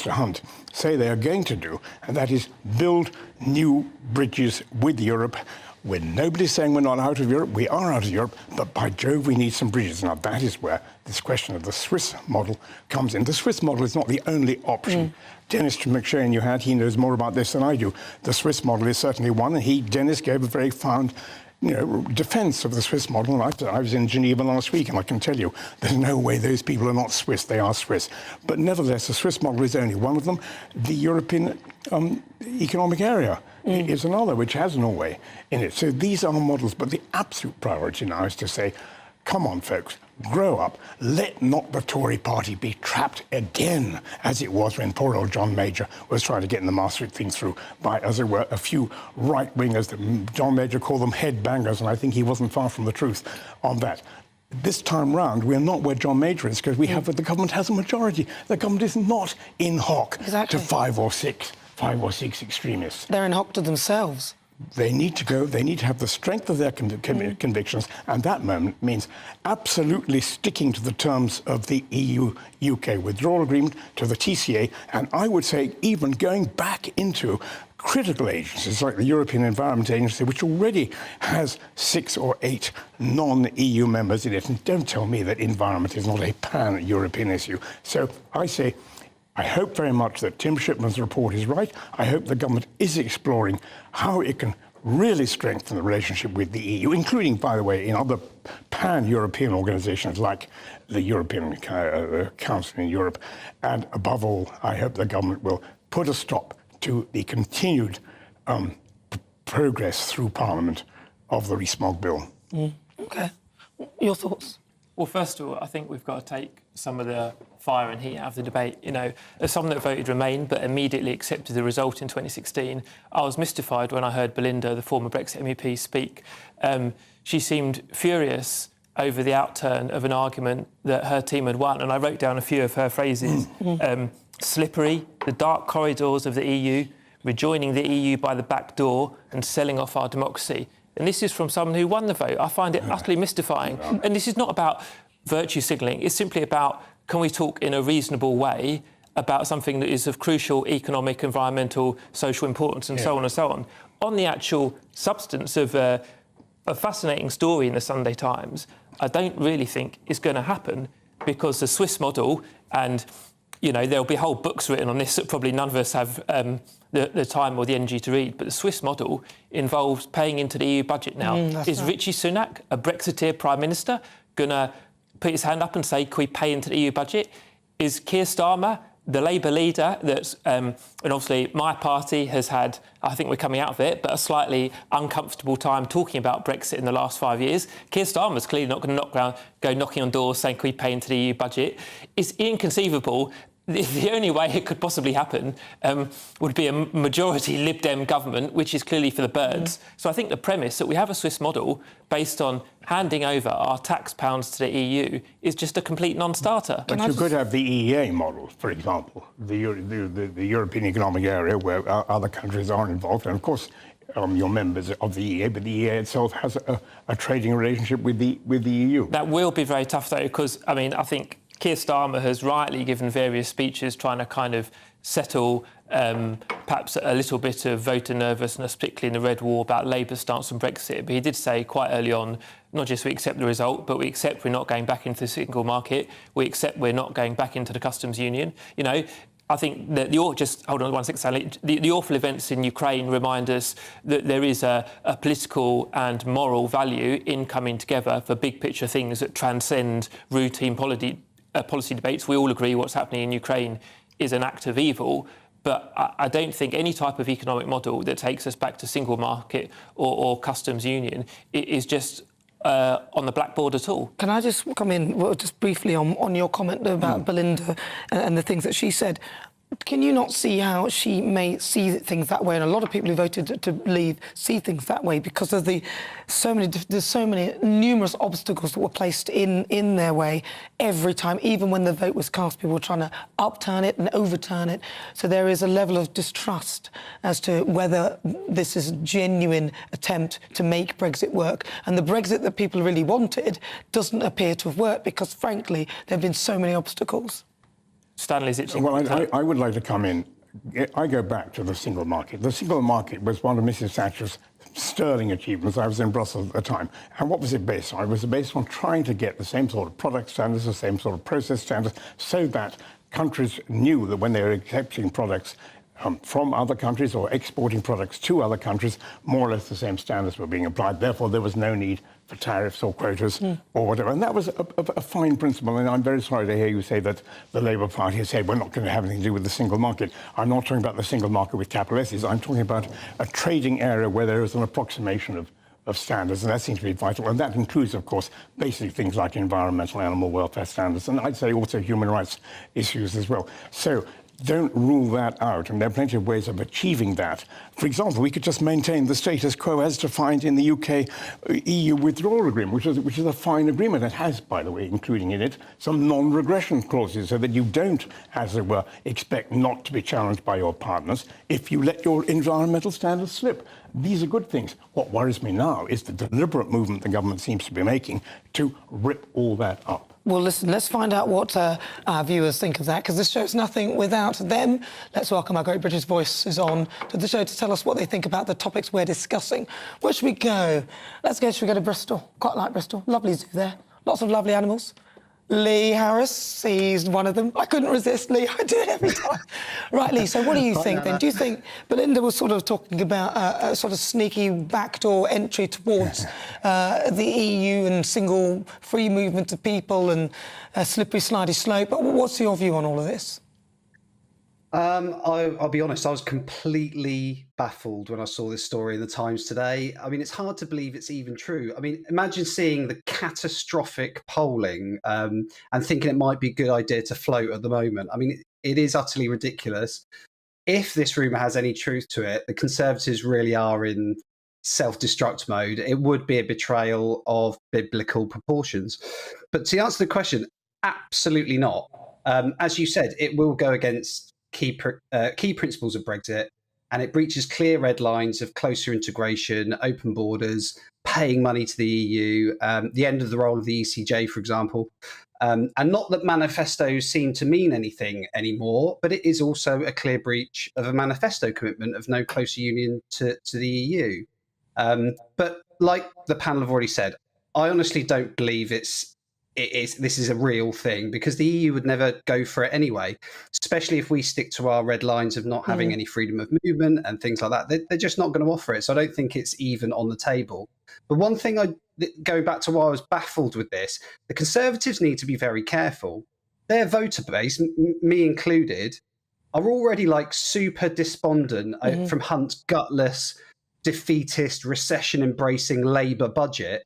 Hunt say they are going to do, and that is build new bridges with Europe. When nobody's saying we're not out of Europe, we are out of Europe, but by Jove, we need some bridges. Now, that is where this question of the Swiss model comes in. The Swiss model is not the only option. Dennis McShane you had, he knows more about this than I do. The Swiss model is certainly one, and Dennis gave a very found defence of the Swiss model. And I was in Geneva last week, and I can tell you, there's no way those people are not Swiss. They are Swiss. But nevertheless, the Swiss model is only one of them. The European Economic Area is another, which has Norway in it. So these are models, but the absolute priority now is to say, come on, folks, grow up. Let not the Tory party be trapped again, as it was when poor old John Major was trying to get in the Maastricht thing through by, as it were, a few right-wingers. John Major called them headbangers, and I think he wasn't far from the truth on that. This time round, we're not where John Major is, because the government has a majority. The government is not in hock to five or six extremists. They're in hock to themselves. They need to go, they need to have the strength of their convictions, and that moment means absolutely sticking to the terms of the EU-UK withdrawal agreement, to the TCA, and I would say even going back into critical agencies like the European Environment Agency, which already has 6 or 8 non-EU members in it. And don't tell me that environment is not a pan-European issue. So I say, I hope very much that Tim Shipman's report is right. I hope the government is exploring how it can really strengthen the relationship with the EU, including, by the way, in other pan-European organisations like the European Council in Europe. And above all, I hope the government will put a stop to the continued progress through Parliament of the Rees-Mogg bill. OK. Your thoughts? Well, first of all, I think we've got to take some of the fire and heat out of the debate. You know, as someone that voted Remain but immediately accepted the result in 2016, I was mystified when I heard Belinda, the former Brexit MEP, speak. She seemed furious over the outturn of an argument that her team had won, and I wrote down a few of her phrases. Slippery, the dark corridors of the EU, rejoining the EU by the back door and selling off our democracy. And this is from someone who won the vote. I find it utterly mystifying. And this is not about virtue signalling. It's simply about, can we talk in a reasonable way about something that is of crucial economic, environmental, social importance, and so on and so on. On the actual substance of a fascinating story in the Sunday Times, I don't really think is going to happen, because the Swiss model, and you know, there'll be whole books written on this that probably none of us have the time or the energy to read, but the Swiss model involves paying into the EU budget now. Is Rishi Sunak, a Brexiteer Prime Minister, going to put his hand up and say, can we pay into the EU budget? Is Keir Starmer, the Labour leader, that's, and obviously my party has had, I think we're coming out of it, but a slightly uncomfortable time talking about Brexit in the last 5 years. Keir Starmer's clearly not going to go knocking on doors saying, can we pay into the EU budget? It's inconceivable. The only way it could possibly happen would be a majority Lib Dem government, which is clearly for the birds. So I think the premise that we have a Swiss model based on handing over our tax pounds to the EU is just a complete non-starter. But you could have the EEA model, for example, the European Economic Area, where other countries are involved. And of course, you're members of the EEA, but the EEA itself has a trading relationship with the EU. That will be very tough, though, because, I mean, I think Keir Starmer has rightly given various speeches trying to kind of settle perhaps a little bit of voter nervousness, particularly in the Red War, about Labour's stance on Brexit. But he did say quite early on, not just we accept the result, but we accept we're not going back into the single market. We accept we're not going back into the customs union. You know, I think that just hold on 1 second, Sally. The awful events in Ukraine remind us that there is a political and moral value in coming together for big picture things that transcend routine policy debates. We all agree what's happening in Ukraine is an act of evil, but I don't think any type of economic model that takes us back to single market or customs union is just on the blackboard at all. Can I just come in just briefly on your comment about Belinda and the things that she said? can you not see how she may see things that way? And a lot of people who voted to leave see things that way because of there's so many numerous obstacles that were placed in their way every time. Even when the vote was cast, people were trying to upturn it and overturn it. So there is a level of distrust as to whether this is a genuine attempt to make Brexit work. And the Brexit that people really wanted doesn't appear to have worked because, frankly, there have been so many obstacles. Stanley's itching. Well, I would like to come in. I go back to the single market. The single market was one of Mrs. Thatcher's sterling achievements. I was in Brussels at the time. And what was it based on? It was based on trying to get the same sort of product standards, the same sort of process standards, so that countries knew that when they were accepting products from other countries or exporting products to other countries, more or less the same standards were being applied. Therefore, there was no need for tariffs or quotas or whatever. And that was a fine principle. And I'm very sorry to hear you say that the Labour Party has said we're not going to have anything to do with the single market. I'm not talking about the single market with capital S's. I'm talking about a trading area where there is an approximation of standards, and that seems to be vital. And that includes, of course, basic things like environmental animal welfare standards, and I'd say also human rights issues as well. So don't rule that out, and there are plenty of ways of achieving that. For example, we could just maintain the status quo as defined in the UK EU withdrawal agreement, which is a fine agreement. It has, by the way, including in it some non-regression clauses, so that you don't, as it were, expect not to be challenged by your partners if you let your environmental standards slip. These are good things. What worries me now is the deliberate movement the government seems to be making to rip all that up. Well, listen, let's find out what our viewers think of that, because this show's nothing without them. Let's welcome our great British voices on to the show to tell us what they think about the topics we're discussing. Where should we go? Should we go to Bristol? Quite like Bristol. Lovely zoo there. Lots of lovely animals. Lee Harris, he's one of them. I couldn't resist, Lee. I do it every time. Right, Lee, so what do you think then? Do you think Belinda was sort of talking about a sort of sneaky backdoor entry towards the EU and single free movement of people and a slippery, slidey slope? What's your view on all of this? I'll be honest, I was completely baffled when I saw this story in the Times today. I mean, it's hard to believe it's even true. I mean, imagine seeing the catastrophic polling and thinking it might be a good idea to float at the moment. I mean, it is utterly ridiculous. If this rumour has any truth to it, the Conservatives really are in self-destruct mode. It would be a betrayal of biblical proportions. But to answer the question, absolutely not. As you said, it will go against key principles of Brexit, and it breaches clear red lines of closer integration, open borders, paying money to the EU, the end of the role of the ECJ, for example. And not that manifestos seem to mean anything anymore, but it is also a clear breach of a manifesto commitment of no closer union to the EU. But like the panel have already said, I honestly don't believe this is a real thing, because the EU would never go for it anyway, especially if we stick to our red lines of not having any freedom of movement and things like that. They're just not going to offer it. So I don't think it's even on the table. But one thing, going back to why I was baffled with this, the Conservatives need to be very careful. Their voter base, me included, are already like super despondent from Hunt's gutless, defeatist, recession-embracing Labour budget.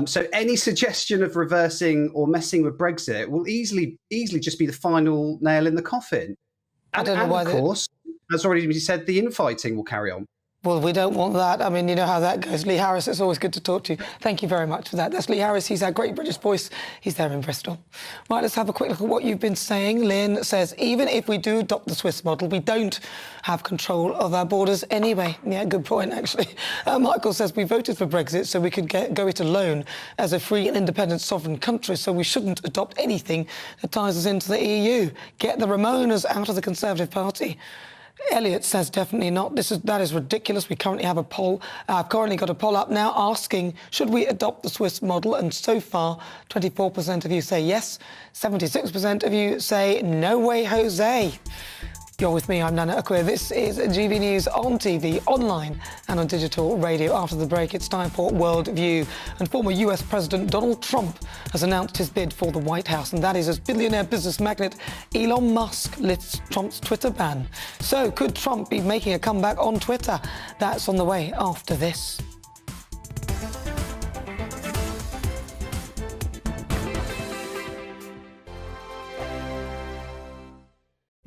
So any suggestion of reversing or messing with Brexit will easily just be the final nail in the coffin. And of course, as already been said, the infighting will carry on. Well, we don't want that. I mean, you know how that goes. Lee Harris, it's always good to talk to you. Thank you very much for that. That's Lee Harris. He's our great British voice. He's there in Bristol. Right, let's have a quick look at what you've been saying. Lynn says, even if we do adopt the Swiss model, we don't have control of our borders anyway. Yeah, good point, actually. Michael says, we voted for Brexit so we could go it alone as a free and independent sovereign country, so we shouldn't adopt anything that ties us into the EU. Get the Ramonas out of the Conservative Party. Elliot says definitely not. That is ridiculous. We currently have a poll. I've currently got a poll up now asking, should we adopt the Swiss model? And so far, 24% of you say yes. 76% of you say no way, Jose. You're with me, I'm Nana Akua. This is GB News on TV, online and on digital radio. After the break, it's time for World View. And former US President Donald Trump has announced his bid for the White House, and that is as billionaire business magnate Elon Musk lifts Trump's Twitter ban. So could Trump be making a comeback on Twitter? That's on the way after this.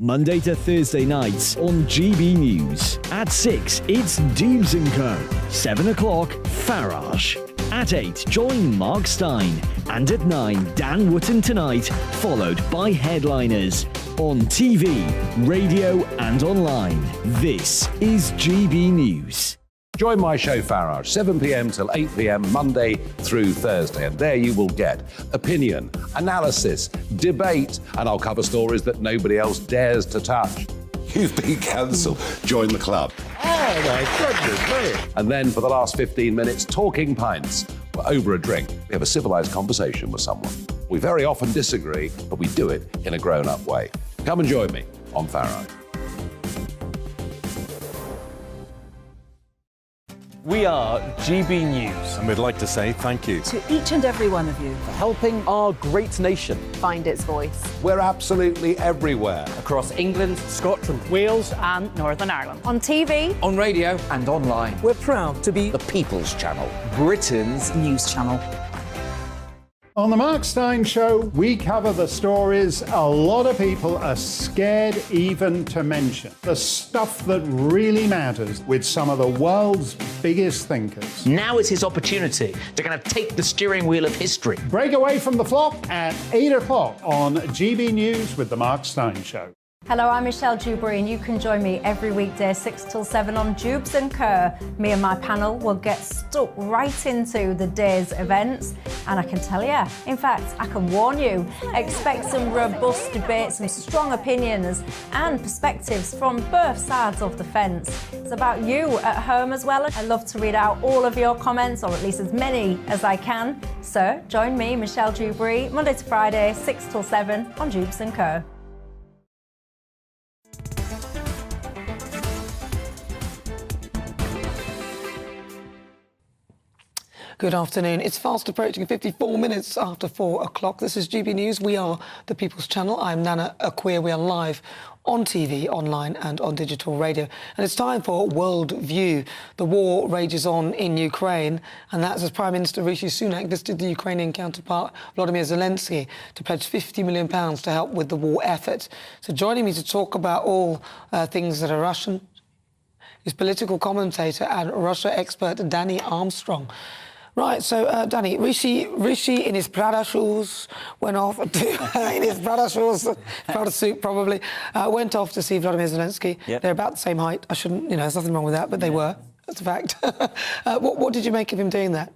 Monday to Thursday nights on GB News. At 6, it's Deebs & Co. 7 o'clock, Farage. At 8, join Mark Stein. And at 9, Dan Wootton Tonight, followed by Headliners. On TV, radio and online. This is GB News. Join my show Farage, 7 p.m. till 8 p.m. Monday through Thursday. And there you will get opinion, analysis, debate, and I'll cover stories that nobody else dares to touch. You've been cancelled. Join the club. Oh, my goodness me. And then for the last 15 minutes, talking pints. We're over a drink. We have a civilised conversation with someone. We very often disagree, but we do it in a grown-up way. Come and join me on Farage. We are GB News. And we'd like to say thank you To each and every one of you. for helping our great nation Find its voice. We're absolutely everywhere. across England, Scotland, Wales and Northern Ireland. On TV, On radio, And online. we're proud to be The People's Channel. Britain's news channel. On the Mark Stein Show, we cover the stories a lot of people are scared even to mention. The stuff that really matters with some of the world's biggest thinkers. Now is his opportunity to kind of take the steering wheel of history. Break away from the flop at 8 o'clock on GB News with the Mark Stein Show. hello, I'm Michelle Dewberry, and you can join me every weekday 6 till 7 on Jubes & Kerr. Me and my panel will get stuck right into the day's events, and I can tell you, in fact, I can warn you, expect some robust debates, some strong opinions and perspectives from both sides of the fence. It's about you at home as well. I love to read out all of your comments, or at least as many as I can. So join me, Michelle Dewberry, Monday to Friday, 6 till 7 on Jubes & Kerr. Good afternoon. It's fast approaching 54 minutes after 4 o'clock. This is GB News. We are the People's Channel. I'm Nana Akua. We are live on TV, online and on digital radio. And it's time for World View. The war rages on in Ukraine, and that's as Prime Minister Rishi Sunak visited the Ukrainian counterpart Volodymyr Zelensky to pledge £50 million to help with the war effort. So joining me to talk about all things that are Russian is political commentator and Russia expert Danny Armstrong. Right, so Danny, Rishi in his Prada shoes went off to, in his Prada shoes, Prada suit probably, went off to see Volodymyr Zelensky. Yep. They're about the same height. I shouldn't, there's nothing wrong with that, but they were. That's a fact. What did you make of him doing that?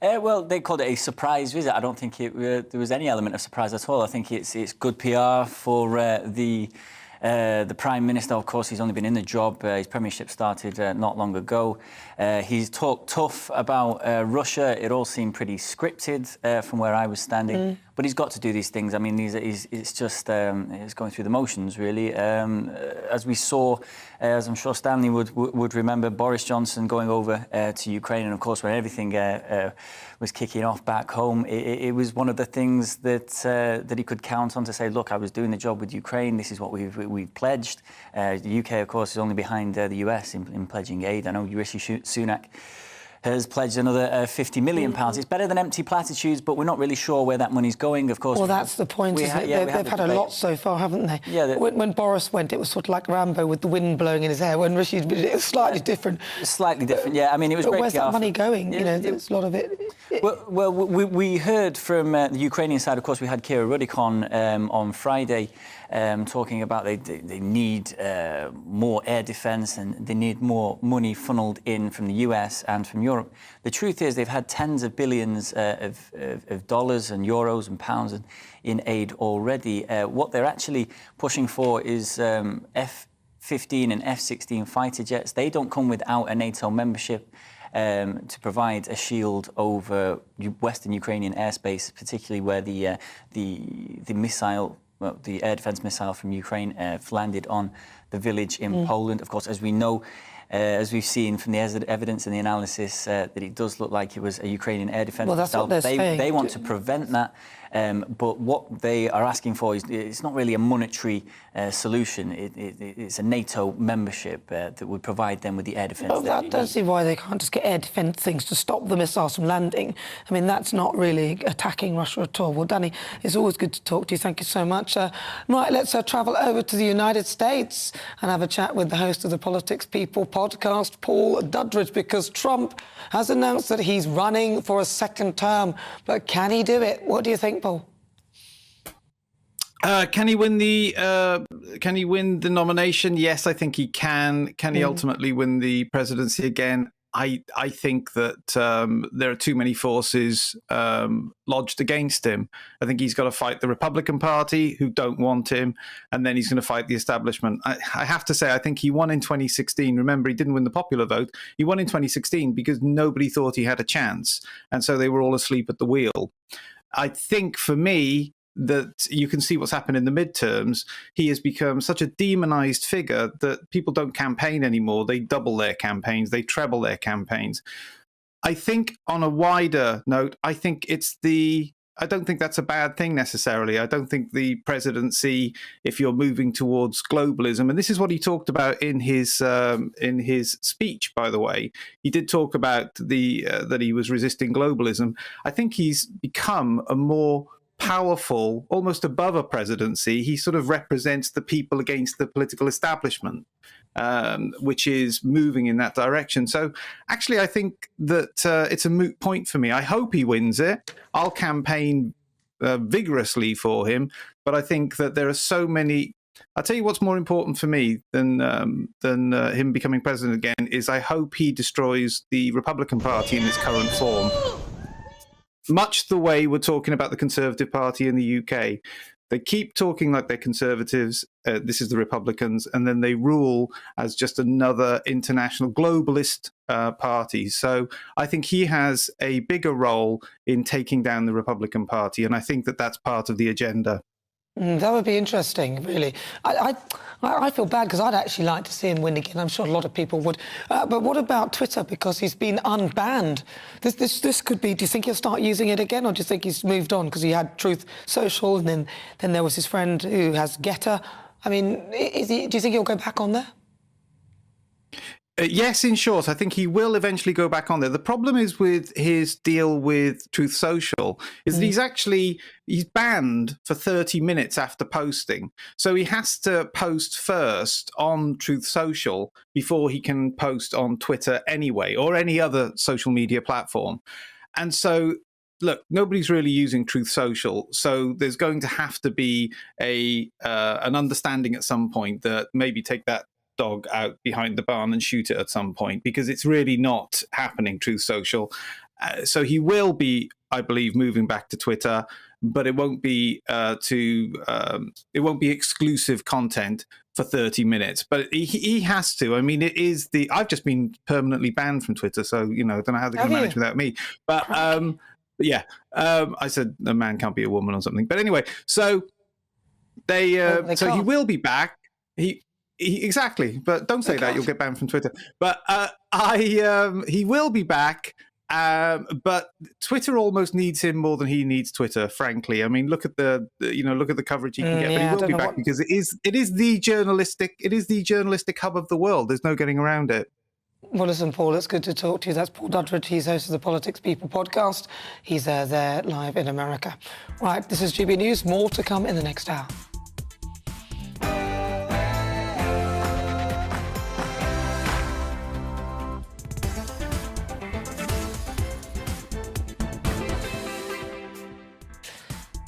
Well, they called it a surprise visit. I don't think there was any element of surprise at all. I think it's good PR for the Prime Minister. Of course, he's only been in the job. His premiership started not long ago. He's talked tough about Russia. It all seemed pretty scripted from where I was standing. But he's got to do these things. I mean, it's just it's going through the motions, really. As we saw, as I'm sure Stanley would remember, Boris Johnson going over to Ukraine, and of course, when everything was kicking off back home, it was one of the things that he could count on to say, look, I was doing the job with Ukraine. This is what we've pledged. The UK, of course, is only behind the US in pledging aid. I know Rishi Sunak has pledged another £50 million. It's better than empty platitudes, but we're not really sure where that money's going, of course. Well, that's the point, isn't it? They've had a lot so far, haven't they? Yeah. When Boris went, it was sort of like Rambo with the wind blowing in his hair. When Rishi did it was slightly different. Slightly different, yeah. I mean, it was great. Where's that money going? There's a lot of it. Well, we heard from the Ukrainian side, of course, we had Kira Rudik on Friday, talking about they need more air defence and they need more money funnelled in from the US and from Europe. The truth is they've had tens of billions of dollars and euros and pounds in aid already. What they're actually pushing for is F-15 and F-16 fighter jets. They don't come without a NATO membership. To provide a shield over Western Ukrainian airspace, particularly where the missile, well, the air defence missile from Ukraine landed on the village in Poland. Of course, as we know, as we've seen from the evidence and the analysis, that it does look like it was a Ukrainian air defence. Well, that's what they're saying. They want to prevent that, but what they are asking for is it's not really a monetary solution. It's a NATO membership that would provide them with the air defence. Well, I don't see why they can't just get air defence things to stop the missiles from landing. I mean, that's not really attacking Russia at all. Well, Danny, it's always good to talk to you. Thank you so much. Right, let's travel over to the United States and have a chat with the host of the Politics People podcast, Paul Duddridge, because Trump has announced that he's running for a second term. But can he do it? What do you think, Paul? Can he win the nomination? Yes, I think he can. Can he ultimately win the presidency again? I think that there are too many forces lodged against him. I think he's got to fight the Republican Party, who don't want him, and then he's going to fight the establishment. I have to say, I think he won in 2016. Remember, he didn't win the popular vote. He won in 2016 because nobody thought he had a chance, and so they were all asleep at the wheel. I think, for me, that you can see what's happened in the midterms. He has become such a demonized figure that people don't campaign anymore. They double their campaigns. They treble their campaigns. I think on a wider note, I don't think that's a bad thing necessarily. I don't think the presidency, if you're moving towards globalism, and this is what he talked about in his speech, by the way, he did talk about that he was resisting globalism. I think he's become a more powerful, almost above a presidency. He sort of represents the people against the political establishment, which is moving in that direction. So actually, I think that it's a moot point for me. I hope he wins it. I'll campaign vigorously for him, but I think that there are so many. I'll tell you what's more important for me than him becoming president again is I hope he destroys the Republican Party in its current form. Much the way we're talking about the Conservative Party in the UK. They keep talking like they're conservatives. This is the Republicans, and then they rule as just another international globalist party. So I think he has a bigger role in taking down the Republican Party, and I think that that's part of the agenda. That would be interesting, really. I feel bad because I'd actually like to see him win again. I'm sure a lot of people would. But what about Twitter? Because he's been unbanned. This could be. Do you think he'll start using it again, or do you think he's moved on because he had Truth Social, and then there was his friend who has Getter? I mean, do you think he'll go back on there? Yes, in short, I think he will eventually go back on there. The problem is with his deal with Truth Social is that he's banned for 30 minutes after posting. So he has to post first on Truth Social before he can post on Twitter anyway, or any other social media platform. And so, look, nobody's really using Truth Social, so there's going to have to be an understanding at some point that maybe take that dog out behind the barn and shoot it at some point, because it's really not happening, Truth Social. So he will be, I believe, moving back to Twitter, but it won't be it won't be exclusive content for 30 minutes. But he has to. I mean, I've just been permanently banned from Twitter, so I don't know how they can manage without me. But yeah, I said a man can't be a woman or something. But anyway, so so he will be back. Exactly, but don't say that, you'll get banned from Twitter. But he will be back, but Twitter almost needs him more than he needs Twitter, frankly. I mean, look at the coverage he can get. But he will be back because it is the journalistic hub of the world. There's no getting around it. Well, listen, Paul, it's good to talk to you. That's Paul Duddridge. He's host of the Politics People podcast. He's there live in America. Right, this is GB News. More to come in the next hour.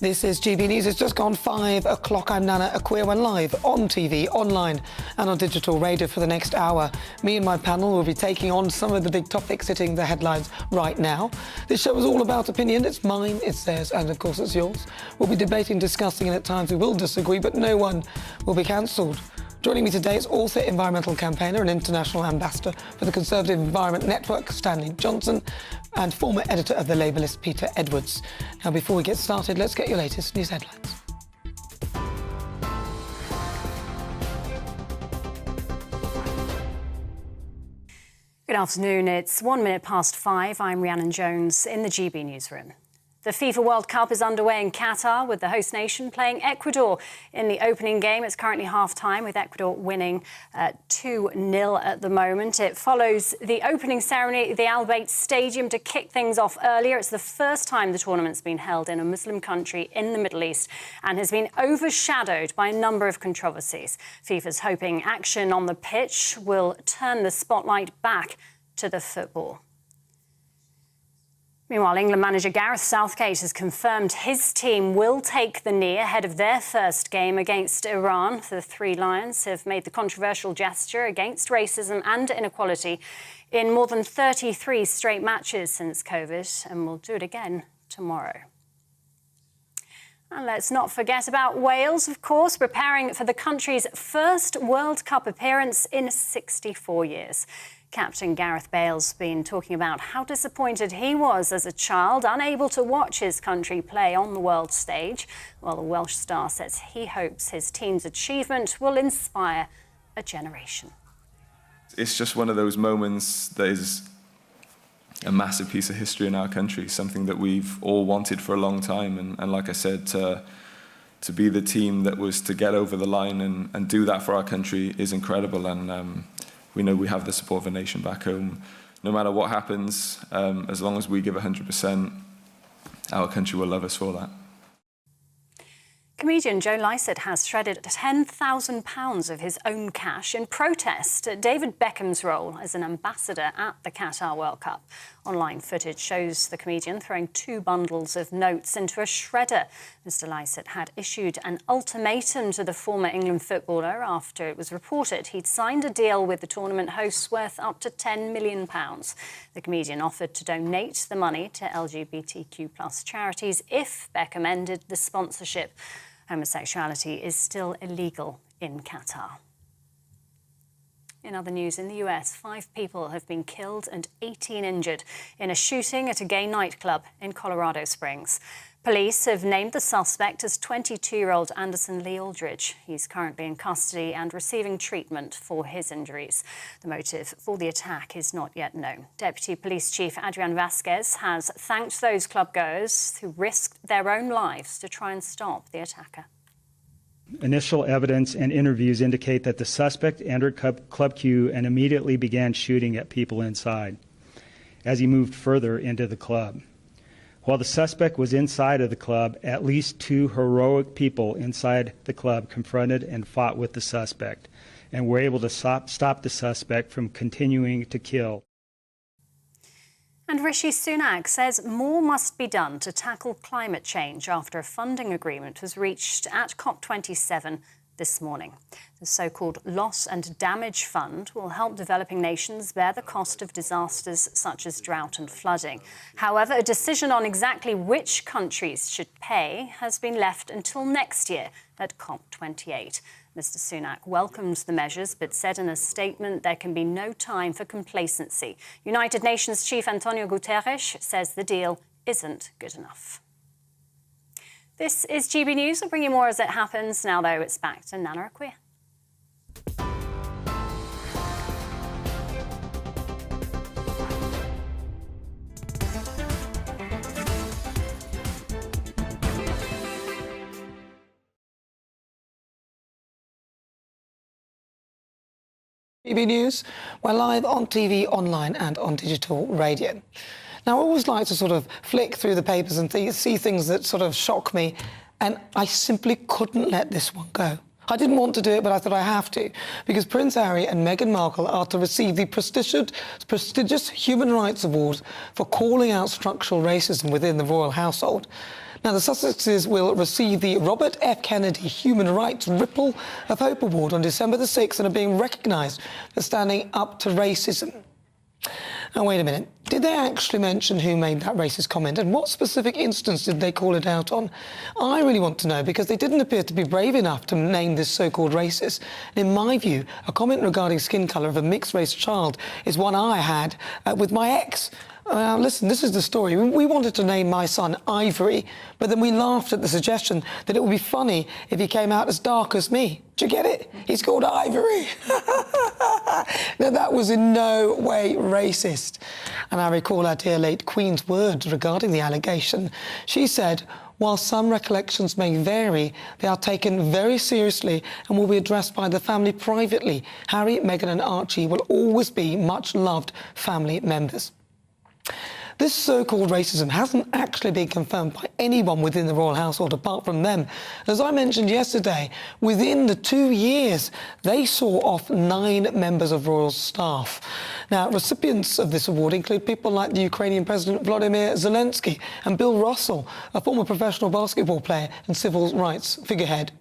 This is GB News. It's just gone 5 o'clock. I'm Nana Akua. We're live on TV, online and on digital radio for the next hour. Me and my panel will be taking on some of the big topics hitting the headlines right now. This show is all about opinion. It's mine, it's theirs, and of course it's yours. We'll be debating, discussing, and at times we will disagree, but no one will be cancelled. Joining me today is author, environmental campaigner and international ambassador for the Conservative Environment Network, Stanley Johnson, and former editor of The Labelist, Peter Edwards. Now, before we get started, let's get your latest news headlines. Good afternoon. It's 1 minute past 5. I'm Rhiannon Jones in the GB newsroom. The FIFA World Cup is underway in Qatar, with the host nation playing Ecuador in the opening game. It's currently half-time, with Ecuador winning 2-0 at the moment. It follows the opening ceremony at the Al Bayt Stadium to kick things off earlier. It's the first time the tournament's been held in a Muslim country in the Middle East and has been overshadowed by a number of controversies. FIFA's hoping action on the pitch will turn the spotlight back to the football. Meanwhile, England manager Gareth Southgate has confirmed his team will take the knee ahead of their first game against Iran. The Three Lions have made the controversial gesture against racism and inequality in more than 33 straight matches since COVID, and will do it again tomorrow. And let's not forget about Wales, of course, preparing for the country's first World Cup appearance in 64 years. Captain Gareth Bale's been talking about how disappointed he was as a child, unable to watch his country play on the world stage. Well, the Welsh star says he hopes his team's achievement will inspire a generation. It's just one of those moments that is a massive piece of history in our country, something that we've all wanted for a long time. And like I said, to be the team that was to get over the line and do that for our country is incredible. And we know we have the support of a nation back home. No matter what happens, as long as we give 100%, our country will love us for that. Comedian Joe Lycett has shredded £10,000 of his own cash in protest at David Beckham's role as an ambassador at the Qatar World Cup. Online footage shows the comedian throwing 2 bundles of notes into a shredder. Mr. Lycett had issued an ultimatum to the former England footballer after it was reported he'd signed a deal with the tournament hosts worth up to £10 million. The comedian offered to donate the money to LGBTQ+ charities if Beckham ended the sponsorship. Homosexuality is still illegal in Qatar. In other news, in the US, 5 people have been killed and 18 injured in a shooting at a gay nightclub in Colorado Springs. Police have named the suspect as 22-year-old Anderson Lee Aldridge. He's currently in custody and receiving treatment for his injuries. The motive for the attack is not yet known. Deputy Police Chief Adrian Vasquez has thanked those clubgoers who risked their own lives to try and stop the attacker. Initial evidence and interviews indicate that the suspect entered Club Q and immediately began shooting at people inside as he moved further into the club. While the suspect was inside of the club, at least 2 heroic people inside the club confronted and fought with the suspect and were able to stop the suspect from continuing to kill. And Rishi Sunak says more must be done to tackle climate change after a funding agreement was reached at COP27 this morning. The so-called Loss and Damage Fund will help developing nations bear the cost of disasters such as drought and flooding. However, a decision on exactly which countries should pay has been left until next year at COP28. Mr. Sunak welcomed the measures but said in a statement there can be no time for complacency. United Nations Chief Antonio Guterres says the deal isn't good enough. This is GB News. I'll bring you more as it happens. Now, though, it's back to Nana Akua. GB News, we're live on TV, online and on digital radio. Now, I always like to sort of flick through the papers and see things that sort of shock me, and I simply couldn't let this one go. I didn't want to do it, but I thought I have to, because Prince Harry and Meghan Markle are to receive the prestigious Human Rights Award for calling out structural racism within the royal household. Now, the Sussexes will receive the Robert F. Kennedy Human Rights Ripple of Hope Award on December the 6th and are being recognised for standing up to racism. Now, wait a minute. Did they actually mention who made that racist comment, and what specific instance did they call it out on? I really want to know, because they didn't appear to be brave enough to name this so-called racist. In my view, a comment regarding skin colour of a mixed-race child is one I had with my ex. Listen, this is the story. We wanted to name my son Ivory, but then we laughed at the suggestion that it would be funny if he came out as dark as me. Do you get it? He's called Ivory. Now, that was in no way racist. And I recall our dear late Queen's words regarding the allegation. She said, while some recollections may vary, they are taken very seriously and will be addressed by the family privately. Harry, Meghan and Archie will always be much loved family members. This so-called racism hasn't actually been confirmed by anyone within the royal household apart from them. As I mentioned yesterday, within the 2 years, they saw off 9 members of royal staff. Now, recipients of this award include people like the Ukrainian President Volodymyr Zelensky and Bill Russell, a former professional basketball player and civil rights figurehead.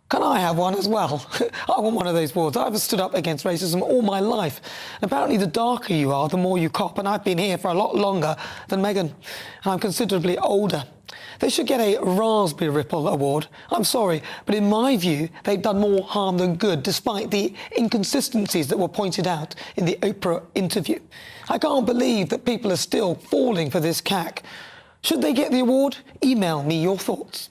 Can I have one as well? I want one of those awards. I've stood up against racism all my life. Apparently, the darker you are, the more you cop, and I've been here for a lot longer than Meghan, and I'm considerably older. They should get a Raspberry Ripple Award. I'm sorry, but in my view, they've done more harm than good, despite the inconsistencies that were pointed out in the Oprah interview. I can't believe that people are still falling for this cack. Should they get the award? Email me your thoughts.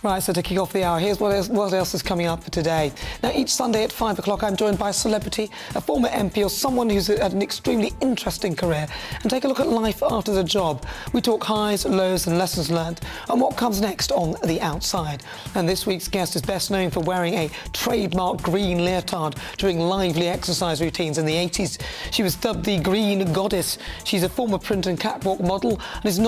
Right, so to kick off the hour, here's what else is coming up for today. Now, each Sunday at 5 o'clock, I'm joined by a celebrity, a former MP or someone who's had an extremely interesting career, and take a look at life after the job. We talk highs, lows and lessons learned, and what comes next on the outside. And this week's guest is best known for wearing a trademark green leotard during lively exercise routines in the 80s. She was dubbed the Green Goddess. She's a former print and catwalk model and is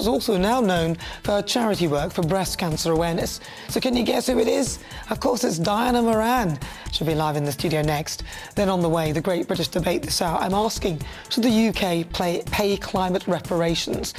also now known for her charity work for breast cancer awareness. So can you guess who it is? Of course, it's Diana Moran. She'll be live in the studio next. Then on the way, the Great British Debate this hour. I'm asking, should the UK pay climate reparations?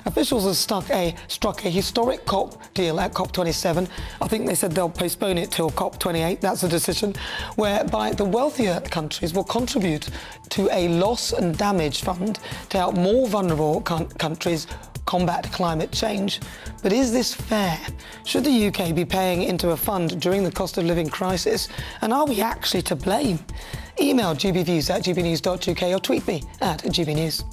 Officials have struck a historic COP deal at COP27. I think they said they'll postpone it till COP28. That's a decision whereby the wealthier countries will contribute to a loss and damage fund to help more vulnerable countries combat climate change. But is this fair? Should the UK be paying into a fund during the cost of living crisis? And are we actually to blame? Email gbviews@gbnews.uk or tweet me at gbnews.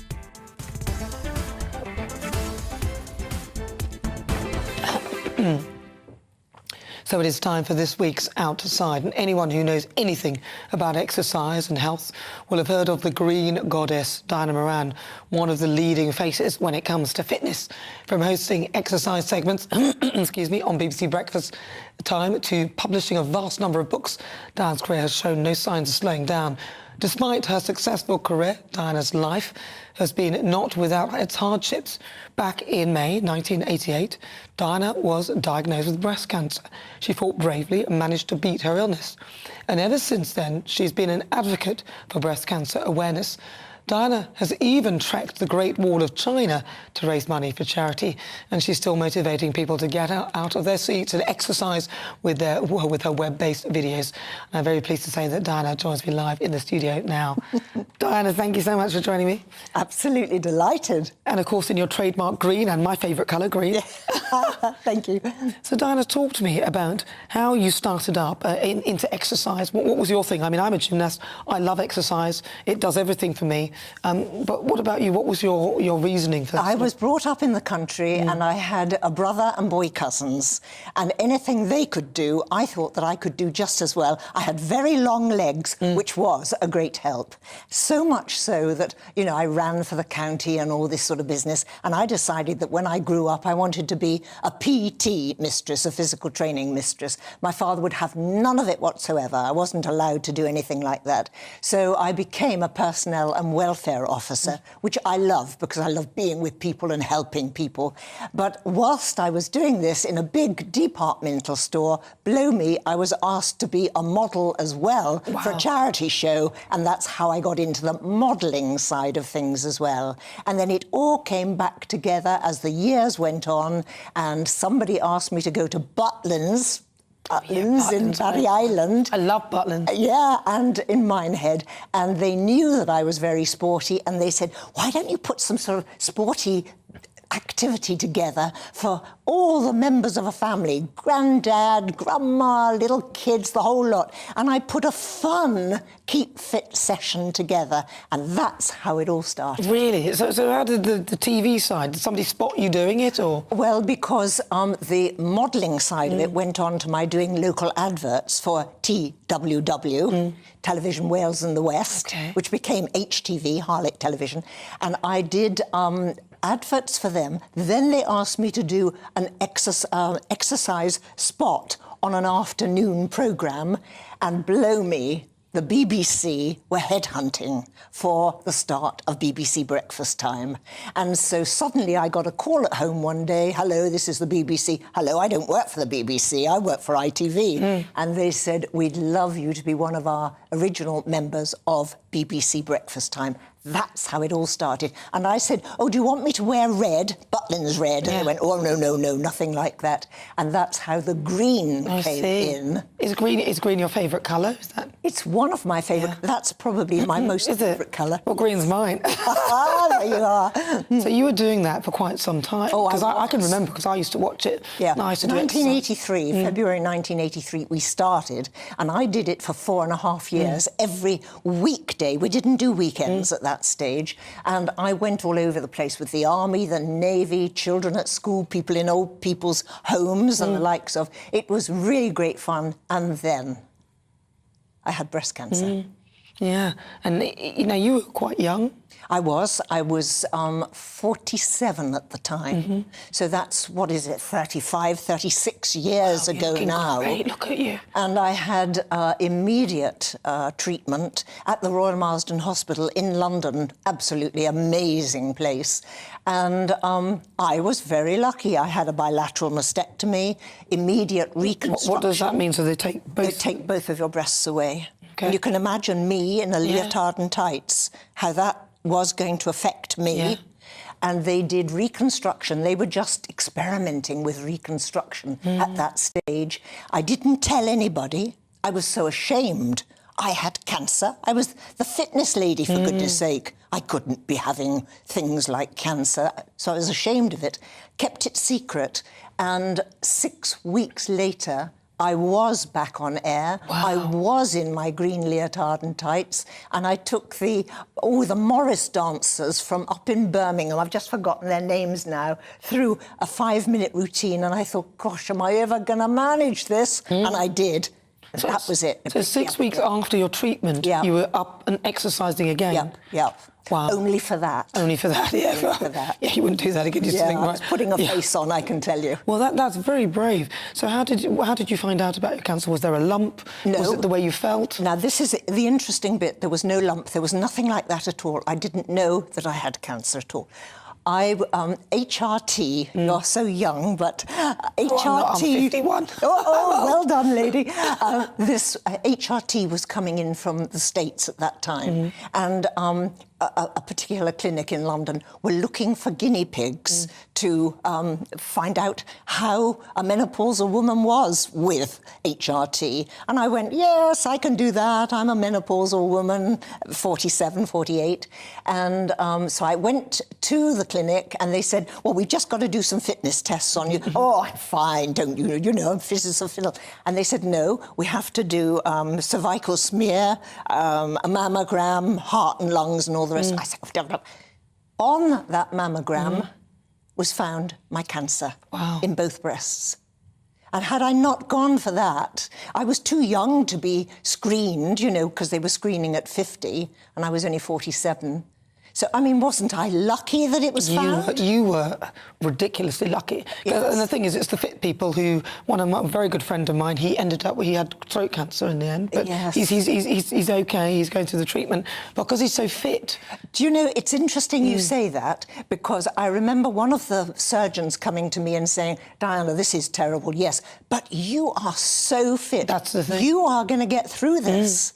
So it is time for this week's Outside, and anyone who knows anything about exercise and health will have heard of the Green Goddess, Diana Moran, one of the leading faces when it comes to fitness. From hosting exercise segments excuse me, on BBC Breakfast Time to publishing a vast number of books, Diana's career has shown no signs of slowing down. Despite her successful career, Diana's life has been not without its hardships. Back in May 1988, Diana was diagnosed with breast cancer. She fought bravely and managed to beat her illness. And ever since then, she's been an advocate for breast cancer awareness. Diana has even trekked the Great Wall of China to raise money for charity, and she's still motivating people to get out of their seats and exercise with her web-based videos. And I'm very pleased to say that Diana joins me live in the studio now. Diana, thank you so much for joining me. Absolutely delighted. And of course in your trademark green, and my favourite colour, green. Thank you. So Diana, talk to me about how you started up into exercise. What was your thing? I mean, I'm a gymnast. I love exercise. It does everything for me. But what about you? What was your reasoning for that? I was brought up in the country and I had a brother and boy cousins, and anything they could do, I thought that I could do just as well. I had very long legs, which was a great help. So much so that, you know, I ran for the county and all this sort of business, and I decided that when I grew up, I wanted to be a PT mistress, a physical training mistress. My father would have none of it whatsoever. I wasn't allowed to do anything like that. So I became a personnel and welfare officer, which I love because I love being with people and helping people. But whilst I was doing this in a big departmental store, below me, I was asked to be a model as well for a charity show, and that's how I got into the modelling side of things as well. And then it all came back together as the years went on, and somebody asked me to go to Butlins in Barry Island. I love Butlins. Yeah, and in Minehead. And they knew that I was very sporty, and they said, why don't you put some sort of sporty activity together for all the members of a family, granddad, grandma, little kids, the whole lot. And I put a fun Keep Fit session together, and that's how it all started. Really? So how did the TV side, did somebody spot you doing it, or? Well, because the modelling side of it went on to my doing local adverts for TWW, Television Wales and the West, which became HTV, Harlech Television, and I did adverts for them. Then they asked me to do an exercise spot on an afternoon programme, and blow me, the BBC were headhunting for the start of BBC Breakfast Time. And so suddenly I got a call at home one day, hello, this is the BBC. Hello, I don't work for the BBC, I work for ITV. And they said, we'd love you to be one of our original members of BBC Breakfast Time. That's how it all started. And I said, oh, do you want me to wear red? Butlins red. And they went, oh, no, nothing like that. And that's how the green came in. Is green your favourite colour? Is that? It's one of my favourite. That's probably my most favourite colour. Well, green's mine. There you are. So you were doing that for quite some time. Oh, because I can remember, because I used to watch it. Yeah. And I used to do 1983, February 1983, we started, and I did it for 4.5 years, every weekday. We didn't do weekends at that stage, and I went all over the place with the Army, the Navy, children at school, people in old people's homes and the likes of. It was really great fun, and then I had breast cancer. Yeah, and you know, you were quite young. I was 47 at the time. So that's, what is it, 35, 36 years ago now. Great, look at you. And I had immediate treatment at the Royal Marsden Hospital in London. Absolutely amazing place. And I was very lucky. I had a bilateral mastectomy, immediate reconstruction. What does that mean? So they take both? They take both of your breasts away. Okay. And you can imagine me in a leotard and tights, how that was going to affect me. And they did reconstruction. They were just experimenting with reconstruction at that stage. I didn't tell anybody. I was so ashamed. I had cancer. I was the fitness lady, for goodness sake. I couldn't be having things like cancer. So I was ashamed of it, kept it secret. And 6 weeks later, I was back on air. Wow. I was in my green leotard and tights, and I took the Morris dancers from up in Birmingham, I've just forgotten their names now, through a 5-minute routine, and I thought, gosh, am I ever going to manage this? And I did. So that was it. So 6 weeks after your treatment, you were up and exercising again? Yeah. Wow. Only for that. Only for that, yeah. Only for that. Yeah, you wouldn't do that again. I was putting a face on, I can tell you. Well, that's very brave. So how did you find out about your cancer? Was there a lump? No. Was it the way you felt? Now, this is the interesting bit. There was no lump. There was nothing like that at all. I didn't know that I had cancer at all. HRT, you're so young, but HRT... I'm 51. Oh, well done, lady. This HRT was coming in from the States at that time, and a particular clinic in London were looking for guinea pigs to find out how a menopausal woman was with HRT. And I went, yes, I can do that. I'm a menopausal woman, 47, 48. And so I went to the clinic and they said, well, we've just got to do some fitness tests on you. Oh, I'm fine, don't you? You know, I'm fit as a fiddle. And they said, no, we have to do cervical smear, a mammogram, heart and lungs and all the rest. I said, on that mammogram was found my cancer in both breasts. And had I not gone for that, I was too young to be screened, you know, because they were screening at 50 and I was only 47. So, I mean, wasn't I lucky that it was found? You were ridiculously lucky. Yes. And the thing is, it's the fit people who... a very good friend of mine, he had throat cancer in the end. But he's OK, he's going through the treatment because he's so fit. Do you know, it's interesting you say that, because I remember one of the surgeons coming to me and saying, Diana, this is terrible, yes, but you are so fit. That's the thing. You are going to get through this.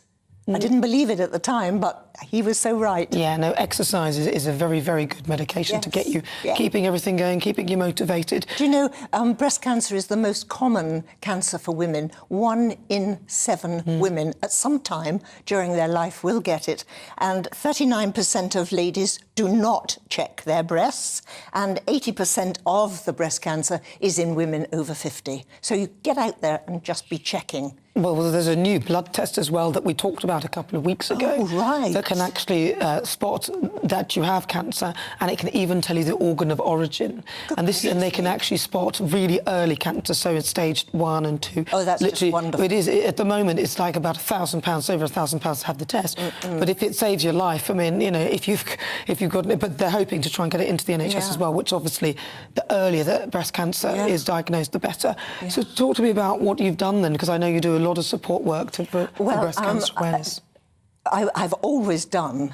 I didn't believe it at the time, but he was so right. Yeah, no, exercise is a very, very good medication to get you keeping everything going, keeping you motivated. Do you know, breast cancer is the most common cancer for women. 1 in 7 women at some time during their life will get it. And 39% of ladies do not check their breasts, and 80% of the breast cancer is in women over 50. So you get out there and just be checking. Well, there's a new blood test as well that we talked about a couple of weeks ago. Oh, right. That can actually spot that you have cancer, and it can even tell you the organ of origin. And they can actually spot really early cancer, so in stage 1 and 2. Oh, that's just wonderful. It is. At the moment, it's like about £1,000, over £1,000 to have the test. But if it saves your life, I mean, you know, if you've got it, but they're hoping to try and get it into the NHS as well, which obviously the earlier that breast cancer is diagnosed, the better. So talk to me about what you've done then, because I know you do a lot of support work for breast cancer awareness. I've always done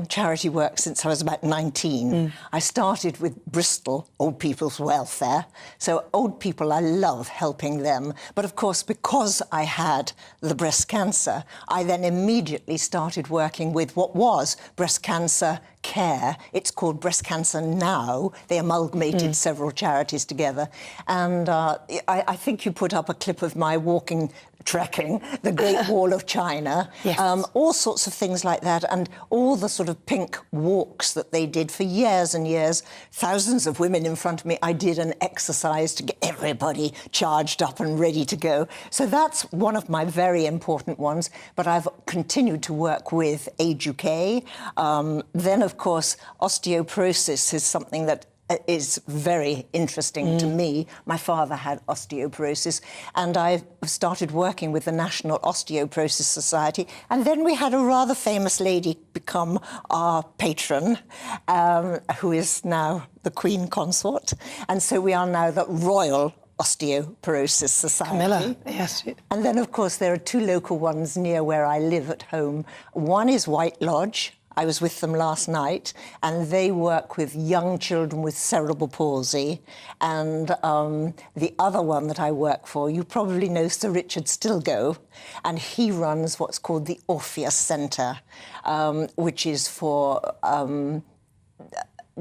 charity work since I was about 19. I started with Bristol Old People's Welfare. So old people, I love helping them. But of course, because I had the breast cancer, I then immediately started working with what was breast cancer care. It's called Breast Cancer Now. They amalgamated several charities together. And I think you put up a clip of my trekking the Great Wall of China, all sorts of things like that, and all the sort of pink walks that they did for years and years. Thousands of women in front of me. I did an exercise to get everybody charged up and ready to go. So that's one of my very important ones, but I've continued to work with Age UK. Then, of course, osteoporosis is something that is very interesting to me. My father had osteoporosis, and I started working with the National Osteoporosis Society. And then we had a rather famous lady become our patron, who is now the Queen Consort. And so we are now the Royal Osteoporosis Society. Camilla, yes. And then, of course, there are 2 local ones near where I live at home. One is White Lodge. I was with them last night, and they work with young children with cerebral palsy. And the other one that I work for, you probably know Sir Richard Stilgoe, and he runs what's called the Orpheus Centre, which is for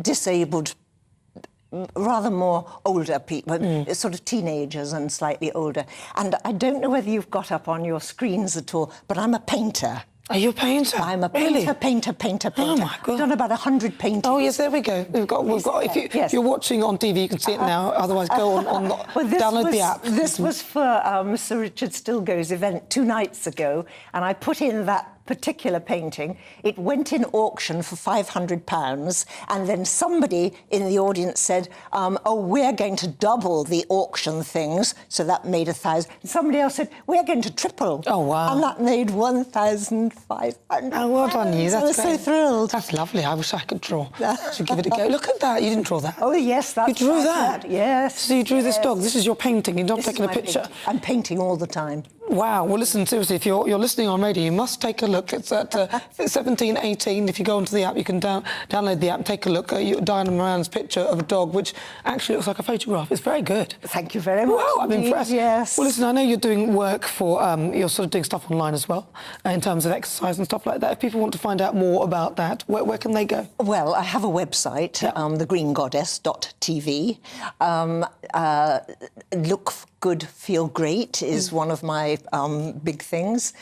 disabled, rather more older people, sort of teenagers and slightly older. And I don't know whether you've got up on your screens at all, but I'm a painter. Are you a painter? I'm a painter. Oh my God! I've done about 100 paintings. Oh yes, there we go. We've got. If you're watching on TV, you can see it now. Otherwise, go on download the app. This was for Sir Richard Stilgoe's event 2 nights ago, and I put in that particular painting. It went in auction for £500, and then somebody in the audience said, oh, we're going to double the auction things, so that made 1,000. Somebody else said, we're going to triple. Oh, wow. And that made 1,500. Oh, well done you. That's I was great. so thrilled. That's lovely. I wish I could draw. Should give it a go. Look at that. You didn't draw that. Oh, yes, that's You drew that? Yes. So you drew this dog. This is your painting. You're not taking a picture. I'm painting all the time. Wow. Well, listen, seriously, if you're listening on radio, you must take a look. It's at 1718. If you go onto the app, you can download the app and take a look at Diana Moran's picture of a dog, which actually looks like a photograph. It's very good. Thank you very much. Wow, I'm impressed. Yes. Well, listen, I know you're doing work for, you're sort of doing stuff online as well, in terms of exercise and stuff like that. If people want to find out more about that, where can they go? Well, I have a website, thegreengoddess.tv. Look Good, Feel Great is one of my big things.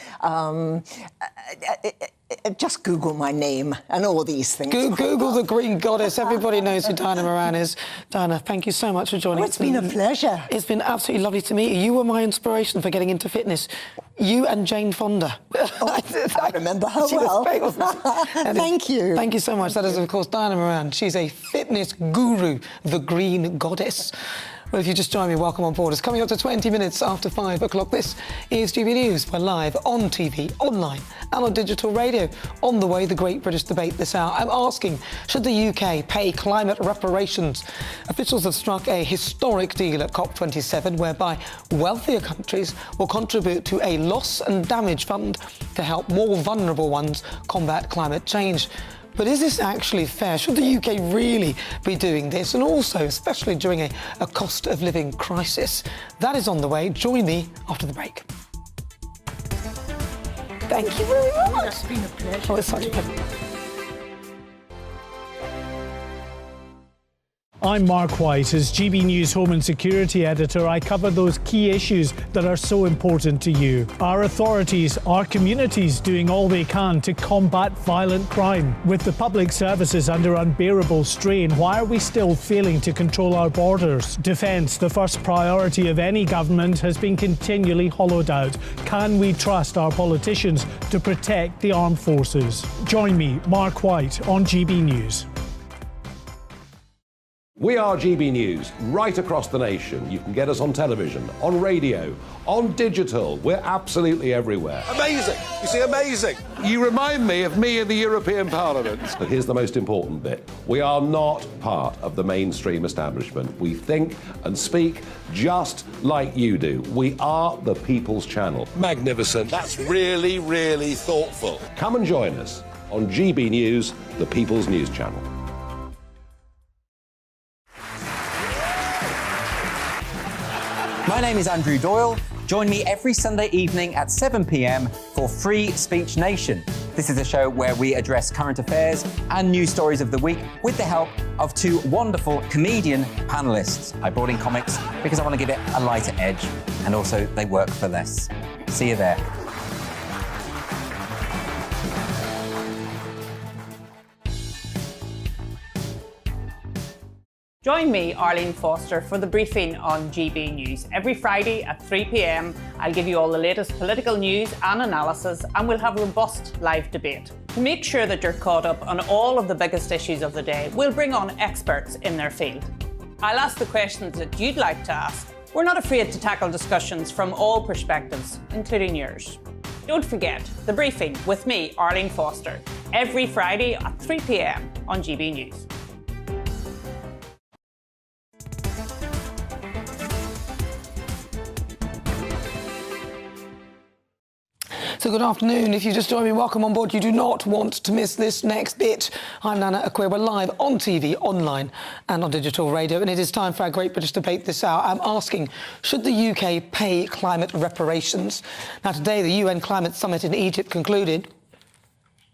Just Google my name and all these things. Google the Green Goddess. Everybody knows who Diana Moran is. Diana, thank you so much for joining us. It's been a pleasure. It's been absolutely lovely to meet you. You were my inspiration for getting into fitness. You and Jane Fonda. I remember her she well. Was great, wasn't she? Thank you. Thank you so much. That is, of course, Diana Moran. She's a fitness guru, the Green Goddess. Well, if you just joined me, welcome on board. It's coming up to 20 minutes after 5 o'clock. This is GBNews. We're live on TV, online and on digital radio. On the way, the Great British Debate this hour. I'm asking, should the UK pay climate reparations? Officials have struck a historic deal at COP27 whereby wealthier countries will contribute to a loss and damage fund to help more vulnerable ones combat climate change. But is this actually fair? Should the UK really be doing this? And also, especially during a cost of living crisis? That is on the way. Join me after the break. Thank you very much. It's been a pleasure. Oh, it's such a pleasure. I'm Mark White. As GB News Home and Security Editor, I cover those key issues that are so important to you. Our authorities, our communities doing all they can to combat violent crime. With the public services under unbearable strain, why are we still failing to control our borders? Defence, the first priority of any government, has been continually hollowed out. Can we trust our politicians to protect the armed forces? Join me, Mark White, on GB News. We are GB News, right across the nation. You can get us on television, on radio, on digital. We're absolutely everywhere. Amazing. You see, amazing. You remind me of me in the European Parliament. But here's the most important bit. We are not part of the mainstream establishment. We think and speak just like you do. We are the People's Channel. Magnificent. That's really, really thoughtful. Come and join us on GB News, the People's News Channel. My name is Andrew Doyle. Join me every Sunday evening at 7 p.m. for Free Speech Nation. This is a show where we address current affairs and news stories of the week with the help of two wonderful comedian panellists. I brought in comics because I want to give it a lighter edge, and also they work for less. See you there. Join me, Arlene Foster, for the briefing on GB News. Every Friday at 3 p.m, I'll give you all the latest political news and analysis, and we'll have robust live debate. To make sure that you're caught up on all of the biggest issues of the day, we'll bring on experts in their field. I'll ask the questions that you'd like to ask. We're not afraid to tackle discussions from all perspectives, including yours. Don't forget, the briefing with me, Arlene Foster, every Friday at 3 p.m. on GB News. So good afternoon. If you just joined me, welcome on board. You do not want to miss this next bit. I'm Nana Akua. We're live on TV, online and on digital radio. And it is time for our Great British Debate this hour. I'm asking, should the UK pay climate reparations? Now, today, the UN Climate Summit in Egypt concluded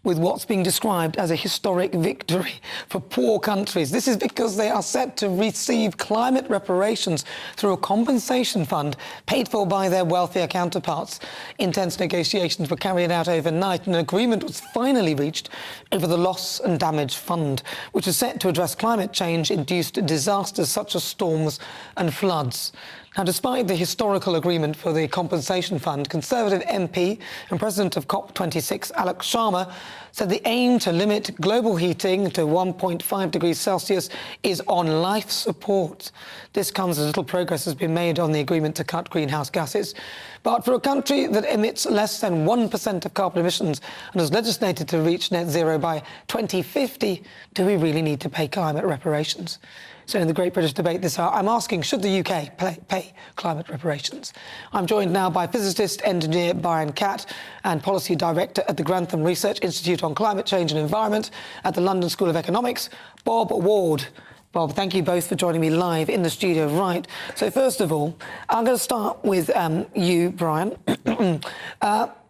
with what's being described as a historic victory for poor countries. This is because they are set to receive climate reparations through a compensation fund paid for by their wealthier counterparts. Intense negotiations were carried out overnight, and an agreement was finally reached over the Loss and Damage Fund, which is set to address climate change-induced disasters such as storms and floods. Now, despite the historical agreement for the compensation fund, Conservative MP and President of COP26, Alex Sharma, said the aim to limit global heating to 1.5 degrees Celsius is on life support. This comes as little progress has been made on the agreement to cut greenhouse gases. But for a country that emits less than 1% of carbon emissions and has legislated to reach net zero by 2050, do we really need to pay climate reparations? So in the Great British Debate this hour, I'm asking, should the UK pay climate reparations? I'm joined now by physicist, engineer Byron Catt and Policy Director at the Grantham Research Institute on Climate Change and Environment at the London School of Economics, Bob Ward. Bob, thank you both for joining me live in the studio. Right, so first of all, I'm going to start with you, Brian.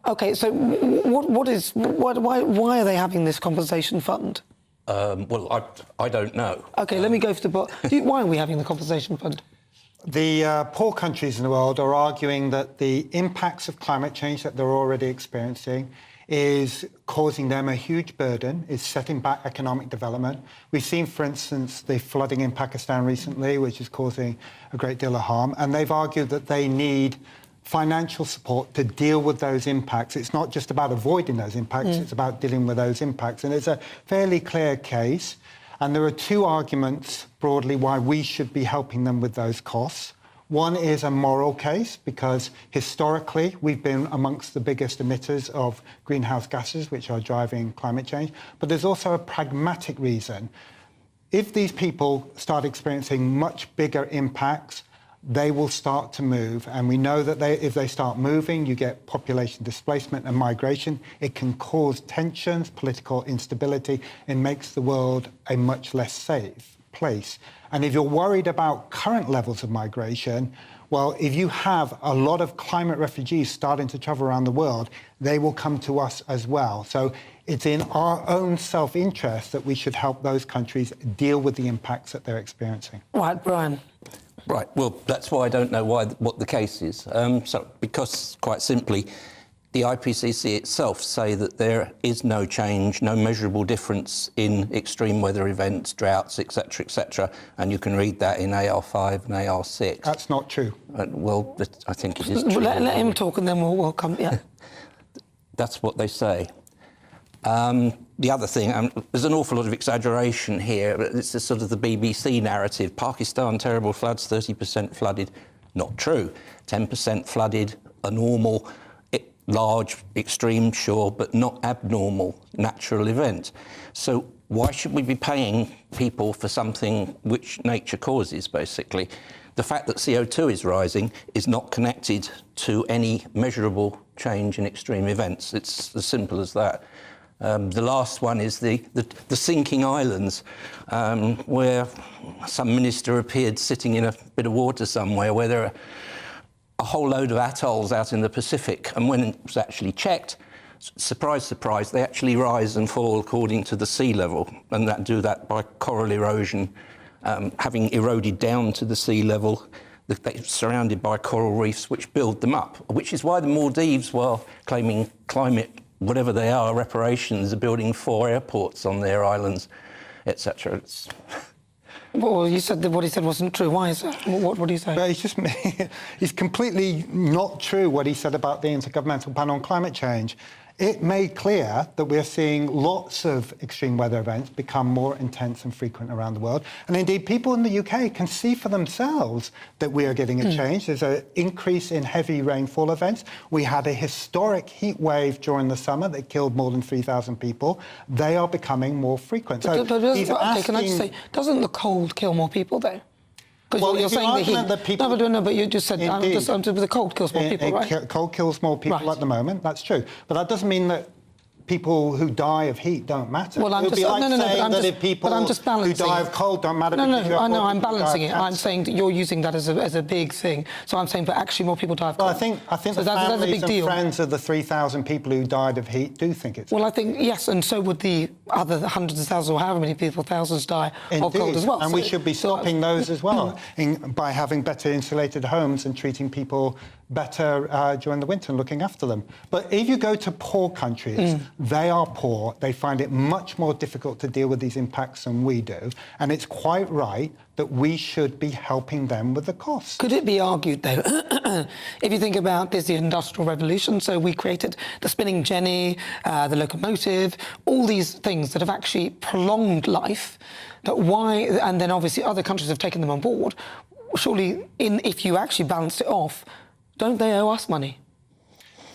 OK, so why are they having this compensation fund? Well, I don't know. OK, let me go for the bot. Why are we having the compensation fund? The poor countries in the world are arguing that the impacts of climate change that they're already experiencing is causing them a huge burden, is setting back economic development. We've seen, for instance, the flooding in Pakistan recently, which is causing a great deal of harm. And they've argued that they need financial support to deal with those impacts. It's not just about avoiding those impacts, it's about dealing with those impacts. And it's a fairly clear case. And there are two arguments broadly why we should be helping them with those costs. One is a moral case, because historically we've been amongst the biggest emitters of greenhouse gases, which are driving climate change. But there's also a pragmatic reason. If these people start experiencing much bigger impacts, they will start to move. And we know that if they start moving, you get population displacement and migration. It can cause tensions, political instability. It makes the world a much less safe place. And if you're worried about current levels of migration, Well, if you have a lot of climate refugees starting to travel around the world, they will come to us as well. So it's in our own self-interest that we should help those countries deal with the impacts that they're experiencing. Right, Brian. Right, well, that's why I don't know what the case is. Because, quite simply, the IPCC itself say that there is no change, no measurable difference in extreme weather events, droughts, etc., and you can read that in AR5 and AR6. That's not true. Well, I think it is true. Let him talk and then we'll come, yeah. That's what they say. The other thing, there's an awful lot of exaggeration here. It's sort of the BBC narrative. Pakistan, terrible floods, 30% flooded. Not true. 10% flooded, a normal, large, extreme, sure, but not abnormal natural event. So why should we be paying people for something which nature causes, basically? The fact that CO2 is rising is not connected to any measurable change in extreme events. It's as simple as that. The last one is the sinking islands, where some minister appeared sitting in a bit of water somewhere where there are a whole load of atolls out in the Pacific, and when it was actually checked, surprise, surprise, they actually rise and fall according to the sea level, and do that by coral erosion, having eroded down to the sea level. They're surrounded by coral reefs which build them up, which is why the Maldives, while claiming climate, whatever they are, reparations, are building 4 airports on their islands, etc. Well, you said that what he said wasn't true. Why is that? What do you say? Well, it's completely not true what he said about the Intergovernmental Panel on Climate Change. It made clear that we're seeing lots of extreme weather events become more intense and frequent around the world. And indeed, people in the UK can see for themselves that we are getting a change. There's an increase in heavy rainfall events. We had a historic heat wave during the summer that killed more than 3,000 people. They are becoming more frequent. Can I just say, doesn't the cold kill more people, though? Because you're saying the heat. No, but you just said the cold kills more people, right? Cold kills more people at the moment. That's true, but that doesn't mean that people who die of heat don't matter. Well, I'm just if people who die of cold don't matter. I'm balancing it. I'm saying that you're using that as a big thing. So I'm saying, but actually, more people die of cold. Well, I think so the families and friends of the 3,000 people who died of heat do think it's. Well, I think yes, and so would the other hundreds of thousands, or however many people, thousands die of cold as well. And we should be stopping those as well by having better insulated homes and treating people better during the winter and looking after them. But if you go to poor countries, they are poor. They find it much more difficult to deal with these impacts than we do. And it's quite right that we should be helping them with the costs. Could it be argued, though, if you think about this, the Industrial Revolution, so we created the spinning jenny, the locomotive, all these things that have actually prolonged life, and then obviously other countries have taken them on board. Surely, if you actually balanced it off, don't they owe us money?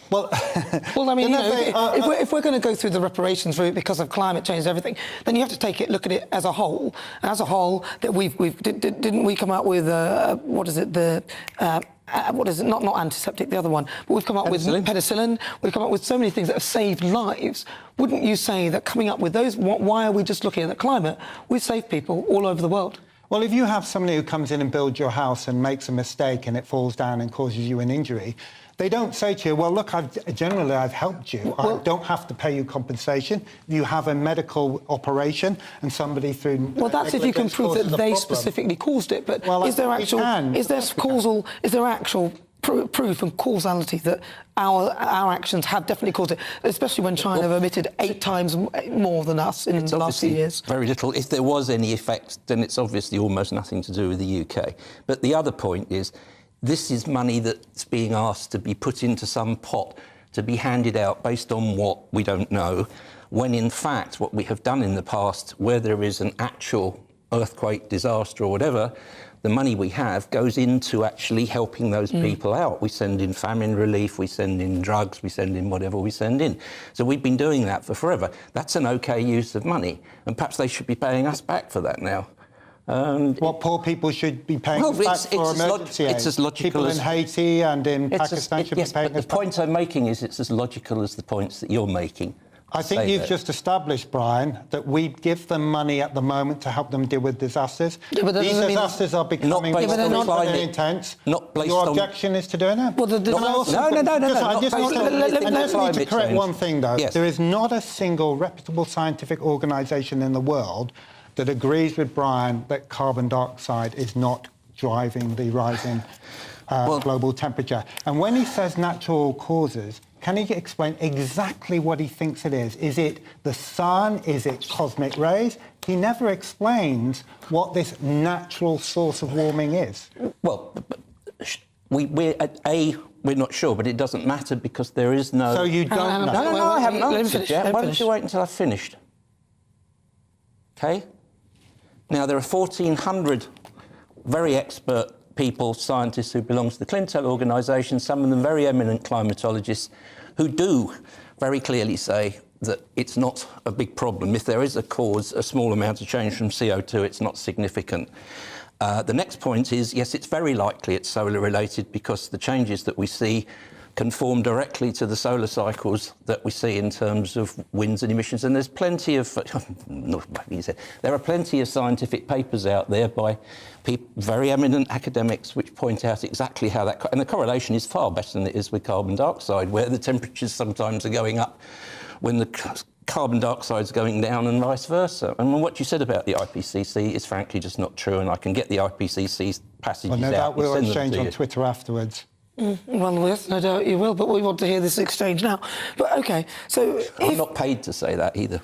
Well, I mean, if we're going to go through the reparations route because of climate change and everything, then you have to look at it as a whole. As a whole, that didn't we come out with what is it? Not antiseptic, the other one. But we've come up with penicillin. We've come up with so many things that have saved lives. Wouldn't you say that coming up with those? Why are we just looking at the climate? We've saved people all over the world. Well, if you have somebody who comes in and builds your house and makes a mistake and it falls down and causes you an injury, they don't say to you, well, look, I've helped you. I don't have to pay you compensation. You have a medical operation and somebody through... Well, that's if you can prove that they specifically caused it. But is there actual proof and causality that our actions have definitely caused it, especially when China have emitted 8 times more than us in the last few years? Very little. If there was any effect, then it's obviously almost nothing to do with the UK. But the other point is, this is money that's being asked to be put into some pot to be handed out based on what we don't know, when in fact what we have done in the past, where there is an actual earthquake, disaster or whatever, the money we have goes into actually helping those people out. We send in famine relief, we send in drugs, we send in whatever we send in. So we've been doing that for forever. That's an OK use of money, and perhaps they should be paying us back for that now. What poor people should be paying back for emergency aid. It's as logical people in Haiti and in Pakistan should be paying us back. The point I'm making is it's as logical as the points that you're making. I think you've just established, Brian, that we give them money at the moment to help them deal with disasters. Yeah, but these disasters are becoming more intense. Your objection is to doing it? Well, I just need to correct one thing, though. Yes. There is not a single reputable scientific organisation in the world that agrees with Brian that carbon dioxide is not driving the rising global temperature. And when he says natural causes, can he explain exactly what he thinks it is? Is it the sun? Is it cosmic rays? He never explains what this natural source of warming is. Well, we're not sure, but it doesn't matter because there is no... So you don't know? No, I haven't answered yet. Why don't you wait until I've finished? OK? Now, there are 1,400 very expert people, scientists who belong to the Clintel organisation, some of them very eminent climatologists, who do very clearly say that it's not a big problem. If there is a cause, a small amount of change from CO2, it's not significant. The next point is, yes, it's very likely it's solar-related because the changes that we see conform directly to the solar cycles that we see in terms of winds and emissions. And there's plenty of... there are plenty of scientific papers out there by very eminent academics which point out exactly how that... And the correlation is far better than it is with carbon dioxide, where the temperatures sometimes are going up when the carbon dioxide's going down and vice versa. And what you said about the IPCC is frankly just not true, and I can get the IPCC's passages out. Well, no doubt we'll exchange on Twitter afterwards. Well, yes, no doubt you will, but we want to hear this exchange now. But, OK, so... I'm not paid to say that either.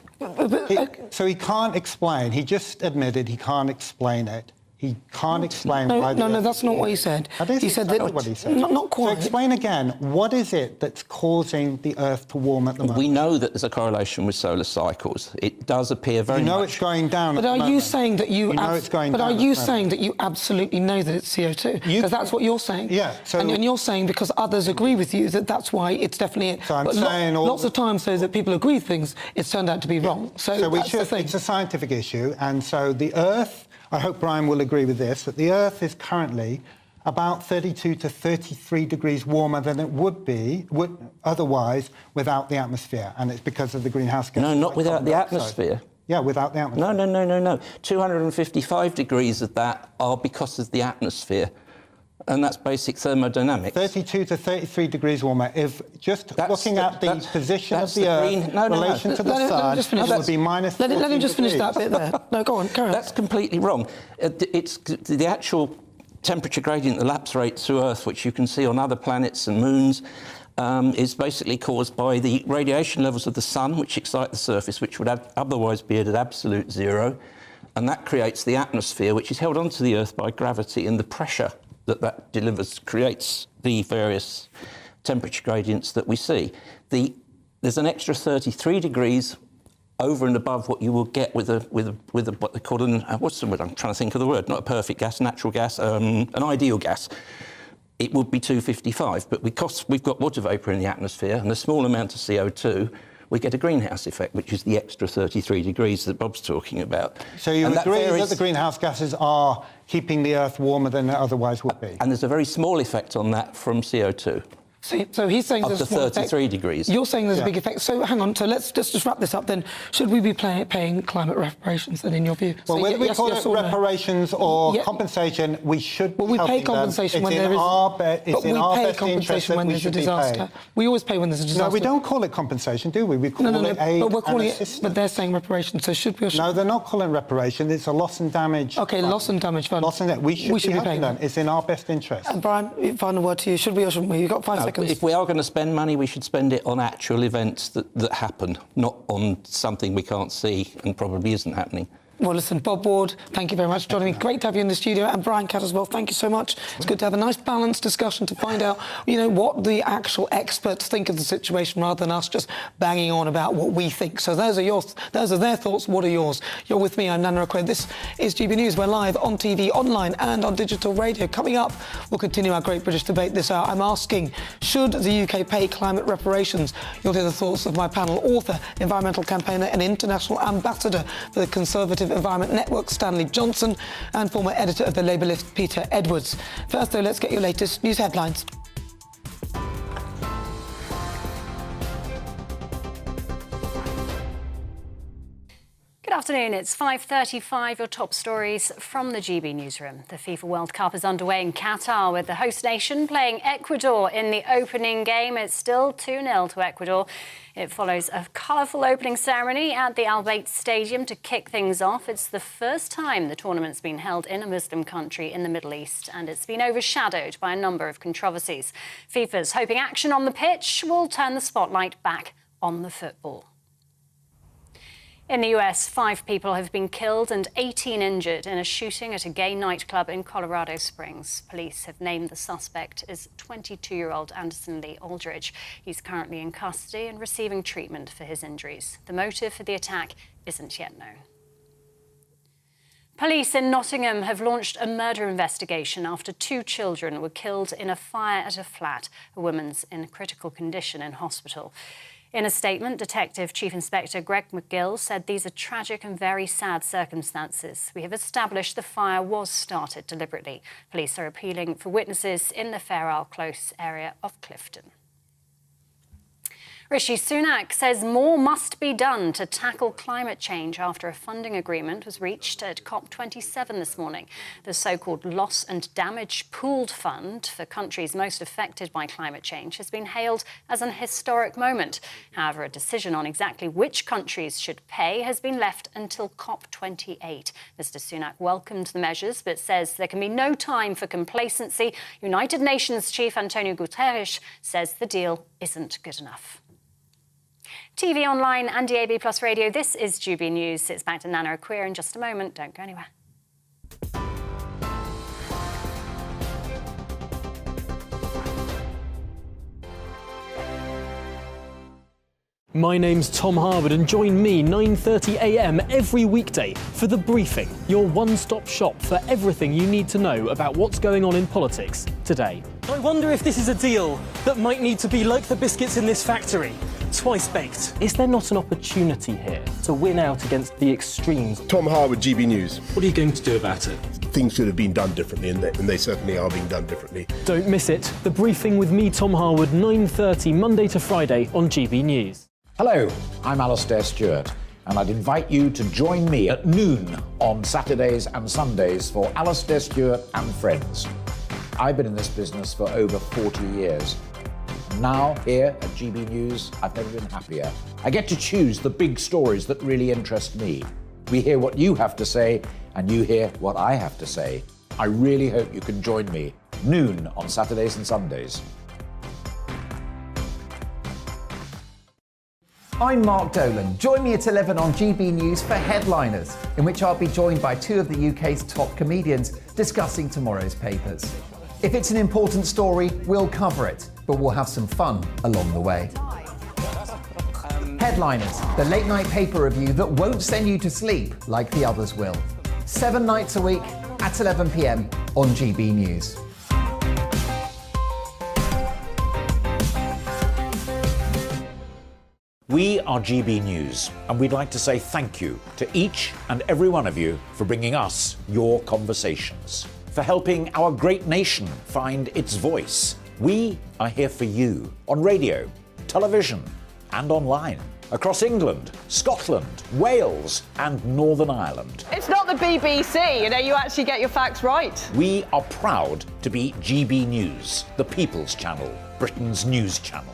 So he can't explain. He just admitted he can't explain it. He can't explain why... No, that's not what he said. That is exactly what he said. Not quite. So explain again, what is it that's causing the Earth to warm at the moment? We know that there's a corration with solar cycles. It does appear very much... it's going down But are you saying that you... it's going down. But are you saying that you absolutely know that it's CO2? Because that's what you're saying. Yeah, so... And you're saying because others agree with you that that's why it's definitely it. So I'm but saying... Lots of times, so that people agree with things, it's turned out to be wrong. So that's the thing. It's a scientific issue, and so the Earth... I hope Brian will agree with this, that the Earth is currently about 32 to 33 degrees warmer than it would otherwise without the atmosphere, and it's because of the greenhouse gas. No, not without the atmosphere. Yeah, without the atmosphere. No. 255 degrees of that are because of the atmosphere, and that's basic thermodynamics. 32 to 33 degrees warmer. If looking at the position of the Earth in relation to the sun, it would be minus 14 Let him just finish degrees. that bit there. No, go on, carry on. That's completely wrong. It's the actual temperature gradient, the lapse rate through Earth, which you can see on other planets and moons, is basically caused by the radiation levels of the sun, which excite the surface, which would otherwise be at absolute zero. And that creates the atmosphere, which is held onto the Earth by gravity, and the pressure that delivers creates the various temperature gradients that we see. There's an extra 33 degrees over and above what you will get with a what they call what's the word? I'm trying to think of the word. Not a perfect gas, natural gas, an ideal gas. It would be 255, but because we've got water vapour in the atmosphere and a small amount of CO2, we get a greenhouse effect, which is the extra 33 degrees that Bob's talking about. So you agree that the greenhouse gases are keeping the Earth warmer than it otherwise would be? And there's a very small effect on that from CO2. So he's saying there's a small 33 effect. degrees. You're saying there's a big effect. So hang on. So let's just wrap this up then. Should we be paying climate reparations then, in your view? Well, whether we call it reparations or compensation, we should be we pay compensation when there is... It's in our best interest that we should be paying. We always pay when there's a disaster. No, we don't call it compensation, do we? We call it aid but we're calling and assistance. But they're saying reparations. So should we? Or should no, they're not calling reparation. It's a loss and damage. Okay, loss and damage fund. We should be paying them. It's in our best interest. And Brian, final word to you. Should we or shouldn't we? You've got 5 seconds. If we are going to spend money, we should spend it on actual events that happen, not on something we can't see and probably isn't happening. Well, listen, Bob Ward, thank you very much for joining me. Great to have you in the studio. And Brian Catt as well, thank you so much. It's good to have a nice balanced discussion to find out, what the actual experts think of the situation rather than us just banging on about what we think. So those are their thoughts. What are yours? You're with me, I'm Nana Akua. This is GB News. We're live on TV, online and on digital radio. Coming up, we'll continue our Great British Debate this hour. I'm asking, should the UK pay climate reparations? You'll hear the thoughts of my panel, author, environmental campaigner and international ambassador for the Conservative Environment Network, Stanley Johnson, and former editor of the Labour List, Peter Edwards. First, though, let's get your latest news headlines. afternoon, it's 5:35. Your top stories from the GB newsroom. The FIFA World Cup is underway in Qatar with the host nation playing Ecuador in the opening game. It's still 2-0 to Ecuador. It follows a colourful opening ceremony at the Al Bayt Stadium to kick things off. It's the first time the tournament's been held in a Muslim country in the Middle East, and it's been overshadowed by a number of controversies. FIFA's hoping action on the pitch will turn the spotlight back on the football. In the US, 5 people have been killed and 18 injured in a shooting at a gay nightclub in Colorado Springs. Police have named the suspect as 22-year-old Anderson Lee Aldridge. He's currently in custody and receiving treatment for his injuries. The motive for the attack isn't yet known. Police in Nottingham have launched a murder investigation after 2 children were killed in a fire at a flat. A woman's in critical condition in hospital. In a statement, Detective Chief Inspector Greg McGill said these are tragic and very sad circumstances. We have established the fire was started deliberately. Police are appealing for witnesses in the Fair Isle Close area of Clifton. Rishi Sunak says more must be done to tackle climate change after a funding agreement was reached at COP27 this morning. The so-called Loss and Damage Pooled Fund for countries most affected by climate change has been hailed as an historic moment. However, a decision on exactly which countries should pay has been left until COP28. Mr. Sunak welcomed the measures but says there can be no time for complacency. United Nations Chief Antonio Guterres says the deal isn't good enough. TV, online and DAB+ radio, this is GB News. It's back to Nana Akua in just a moment. Don't go anywhere. My name's Tom Harwood and join me 9:30 a.m. every weekday for The Briefing, your one-stop shop for everything you need to know about what's going on in politics today. I wonder if this is a deal that might need to be like the biscuits in this factory, twice baked. Is there not an opportunity here to win out against the extremes? Tom Harwood, GB News. What are you going to do about it? Things should have been done differently, and they certainly are being done differently. Don't miss it. The Briefing with me, Tom Harwood, 9:30 Monday to Friday on GB News. Hello, I'm Alastair Stewart, and I'd invite you to join me at noon on Saturdays and Sundays for Alastair Stewart and Friends. I've been in this business for over 40 years. Now, here at GB News, I've never been happier. I get to choose the big stories that really interest me. We hear what you have to say, and you hear what I have to say. I really hope you can join me. Noon on Saturdays and Sundays. I'm Mark Dolan. Join me at 11 on GB News for Headliners, in which I'll be joined by 2 of the UK's top comedians discussing tomorrow's papers. If it's an important story, we'll cover it, but we'll have some fun along the way. Headliners, the late-night paper review that won't send you to sleep like the others will. 7 nights a week at 11 p.m. on GB News. We are GB News, and we'd like to say thank you to each and every one of you for bringing us your conversations, for helping our great nation find its voice. We are here for you on radio, television, and online, across England, Scotland, Wales, and Northern Ireland. It's not the BBC, you actually get your facts right. We are proud to be GB News, the People's Channel, Britain's news channel.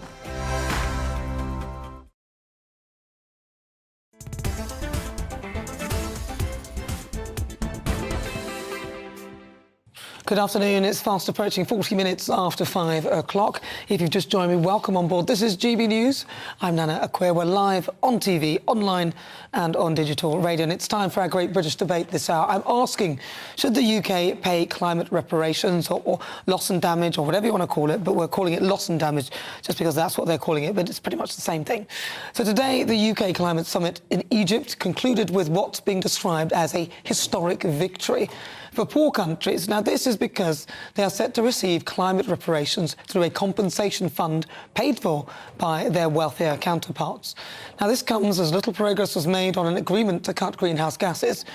Good afternoon. It's fast approaching 40 minutes after 5 o'clock. If you've just joined me, welcome on board. This is GB News. I'm Nana Akua. We're live on TV, online and on digital radio. And it's time for our great British debate this hour. I'm asking, should the UK pay climate reparations or loss and damage or whatever you want to call it, but we're calling it loss and damage just because that's what they're calling it, but it's pretty much the same thing. So today, the UK Climate Summit in Egypt concluded with what's being described as a historic victory for poor countries. Now, this is because they are set to receive climate reparations through a compensation fund paid for by their wealthier counterparts. Now, this comes as little progress was made on an agreement to cut greenhouse gases,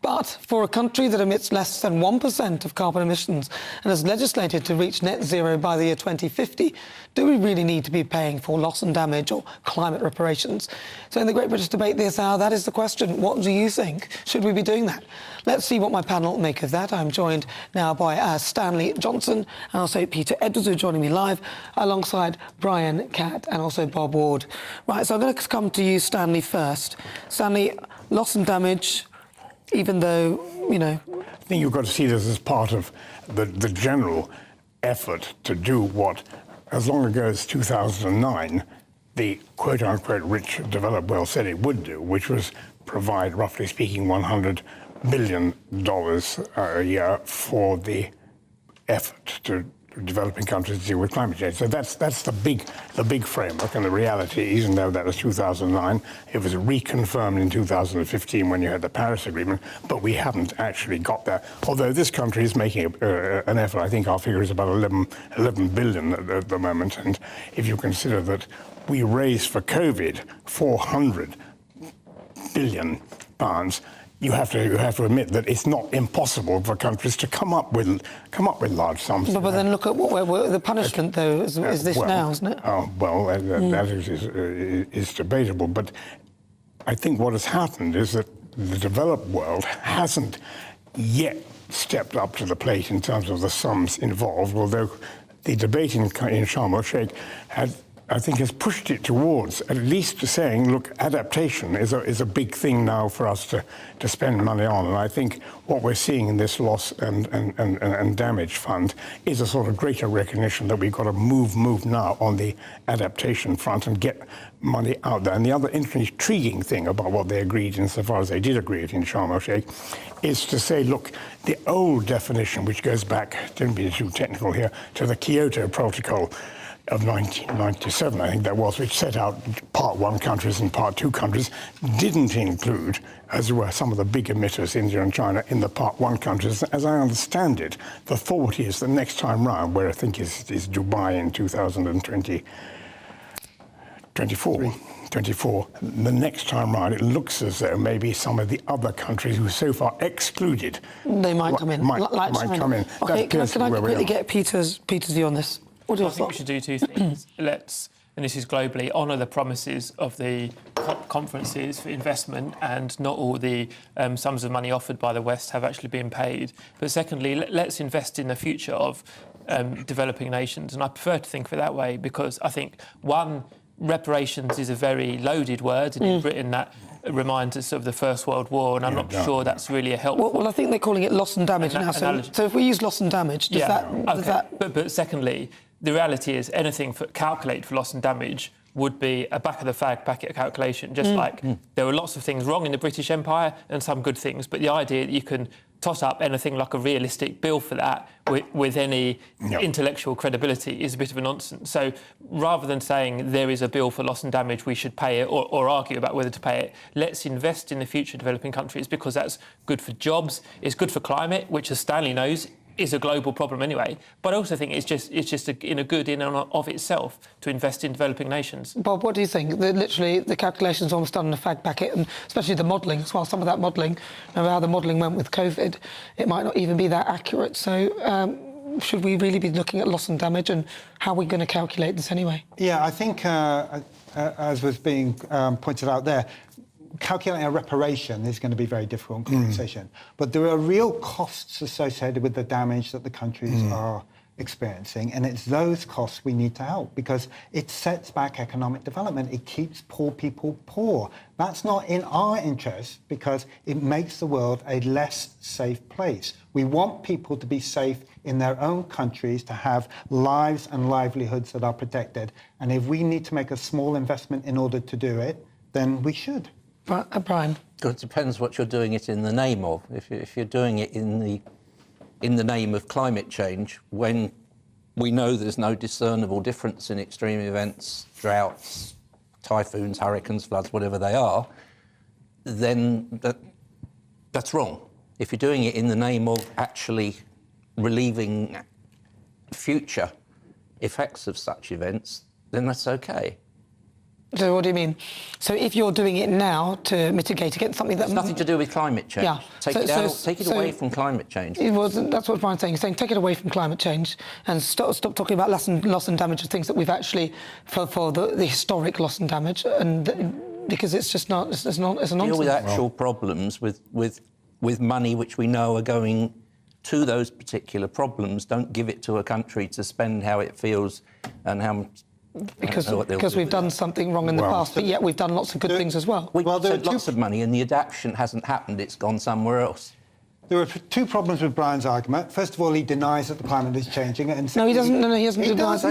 But for a country that emits less than 1% of carbon emissions and has legislated to reach net zero by the year 2050, do we really need to be paying for loss and damage or climate reparations? So in the Great British Debate this hour, that is the question. What do you think? Should we be doing that? Let's see what my panel make of that. I'm joined now by Stanley Johnson and also Peter Edwards, who are joining me live, alongside Brian Catt and also Bob Ward. Right, so I'm going to come to you, Stanley, first. Stanley, loss and damage, even though, you know... I think you've got to see this as part of the general effort to do what, as long ago as 2009, the quote-unquote rich developed world said it would do, which was provide, roughly speaking, $100 billion a year for the effort to developing countries to deal with climate change. So that's the big framework, and the reality, even though that was 2009, it was reconfirmed in 2015 when you had the Paris Agreement, but we haven't actually got there. Although this country is making an effort. I think our figure is about 11 billion at the moment, and if you consider that we raised for COVID 400 billion pounds, you have to admit that it's not impossible for countries to come up with large sums. But then look at what the punishment, though, is this now, isn't it? That is debatable. But I think what has happened is that the developed world hasn't yet stepped up to the plate in terms of the sums involved, although the debate in Sharm el-Sheikh has pushed it towards at least saying, look, adaptation is a big thing now for us to spend money on. And I think what we're seeing in this loss and damage fund is a sort of greater recognition that we've got to move now on the adaptation front and get money out there. And the other intriguing thing about what they agreed, insofar as they did agree it in Sharm el-Sheikh, is to say, look, the old definition, which goes back, don't be too technical here, to the Kyoto Protocol of 1997, I think that was, which set out Part 1 countries and Part 2 countries, didn't include, as were some of the big emitters, India and China, in the Part 1 countries. As I understand it, the thought is the next time round, where I think is Dubai in 2024, the next time round, it looks as though maybe some of the other countries who so far excluded... They might come in. Might come in. OK, can I quickly get Peter's view on this? I think we should do two things. Let's, and this is globally, honour the promises of the conferences for investment, and not all the sums of money offered by the West have actually been paid. But secondly, let's invest in the future of developing nations. And I prefer to think of it that way because I think, one, reparations is a very loaded word, and in Britain that reminds us of the First World War, and I'm not sure that's really a helpful... Well, I think they're calling it loss and damage now. So if we use loss and damage, does that... But secondly, the reality is anything calculated for loss and damage would be a back-of-the-fag packet calculation, just like there were lots of things wrong in the British Empire and some good things, but the idea that you can toss up anything like a realistic bill for that with any intellectual credibility is a bit of a nonsense. So rather than saying there is a bill for loss and damage, we should pay it, or argue about whether to pay it, let's invest in the future developing countries, because that's good for jobs, it's good for climate, which, as Stanley knows, is a global problem anyway. But I also think it's just a good in and of itself to invest in developing nations. Bob, what do you think? Literally, the calculation's almost done in a fag packet, and especially the modelling as well. Some of that modelling, remember how the modelling went with COVID, it might not even be that accurate. So should we really be looking at loss and damage, and how are we going to calculate this anyway? Yeah, I think, as was being pointed out there, calculating a reparation is going to be very difficult conversation. But there are real costs associated with the damage that the countries are experiencing, and it's those costs we need to help, because it sets back economic development. It keeps poor people poor. That's not in our interest, because it makes the world a less safe place. We want people to be safe in their own countries, to have lives and livelihoods that are protected. And if we need to make a small investment in order to do it, then we should. Brian? It depends what you're doing it in the name of. If you're doing it in the name of climate change, when we know there's no discernible difference in extreme events, droughts, typhoons, hurricanes, floods, whatever they are, then that's wrong. If you're doing it in the name of actually relieving future effects of such events, then that's okay. So what do you mean? So if you're doing it now to mitigate against something that... It's nothing to do with climate change. Yeah. Take it away from climate change. That's what Brian's saying. He's saying take it away from climate change and stop talking about loss and damage of things that we've actually, for the historic loss and damage, and because it's just not, it's a nonsense. Deal with actual problems with money which we know are going to those particular problems. Don't give it to a country to spend how it feels and how... Because we've done something wrong in the past, but yet we've done lots of good things as well. We've spent lots of money and the adaptation hasn't happened, it's gone somewhere else. There are two problems with Brian's argument. First of all, he denies that the climate is changing. And No, he doesn't. No, he hasn't denied.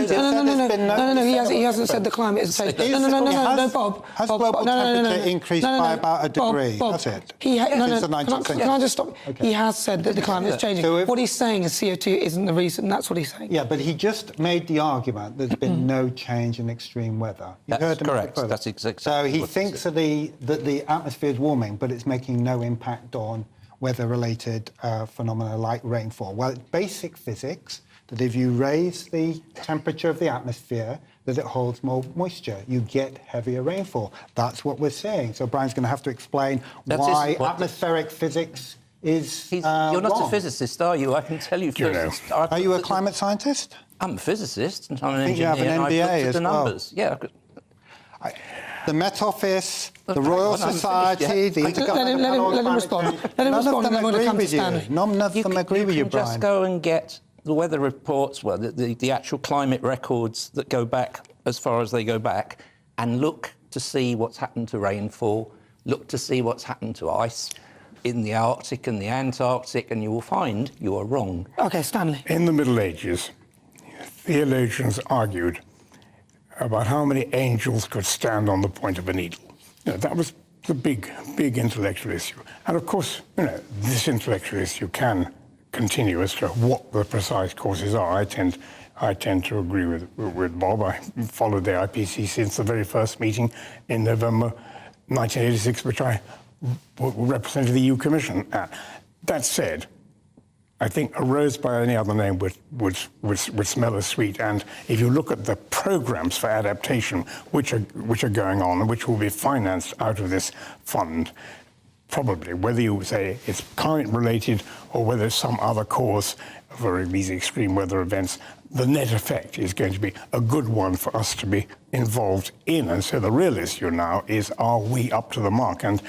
No, he hasn't said the climate is changing. No, Bob. Has global temperature increased by about a degree? Has it? Since the 19th century? Can I just stop? He has said that the climate is changing. What he's saying is CO2 isn't the reason. That's what he's saying. Yeah, but he just made the argument there's been no change in extreme weather. That's correct. That's exactly. So he thinks that the atmosphere is warming, but it's making no impact on weather-related phenomena like rainfall. Well, it's basic physics that if you raise the temperature of the atmosphere, that it holds more moisture. You get heavier rainfall. That's what we're saying. So Brian's going to have to explain why atmospheric physics is You're not wrong. a physicist, are you? I can tell you. Are you a climate scientist? I'm a physicist, and I'm an I think engineer. you have an MBA and I've looked at as the well. numbers. Yeah. The Met Office, the Royal Society, the Intergovernmental Let him respond. Let him respond, and then we'll come to Stanley. None of them agree with you, Brian. Just go and get the weather reports, well, the actual climate records that go back as far as they go back, and look to see what's happened to rainfall, look to see what's happened to ice in the Arctic and the Antarctic, and you will find you are wrong. OK, Stanley. In the Middle Ages, theologians argued about how many angels could stand on the point of a needle. That was the big intellectual issue. And of course, this intellectual issue can continue as to what the precise causes are. I tend to agree with Bob. I followed the IPC since the very first meeting in November 1986, which I represented the EU Commission at. That said, I think a rose by any other name would smell as sweet. And if you look at the programs for adaptation which are going on and which will be financed out of this fund, probably, whether you say it's climate related or whether it's some other cause for these extreme weather events, the net effect is going to be a good one for us to be involved in. And so the real issue now is, are we up to the mark? And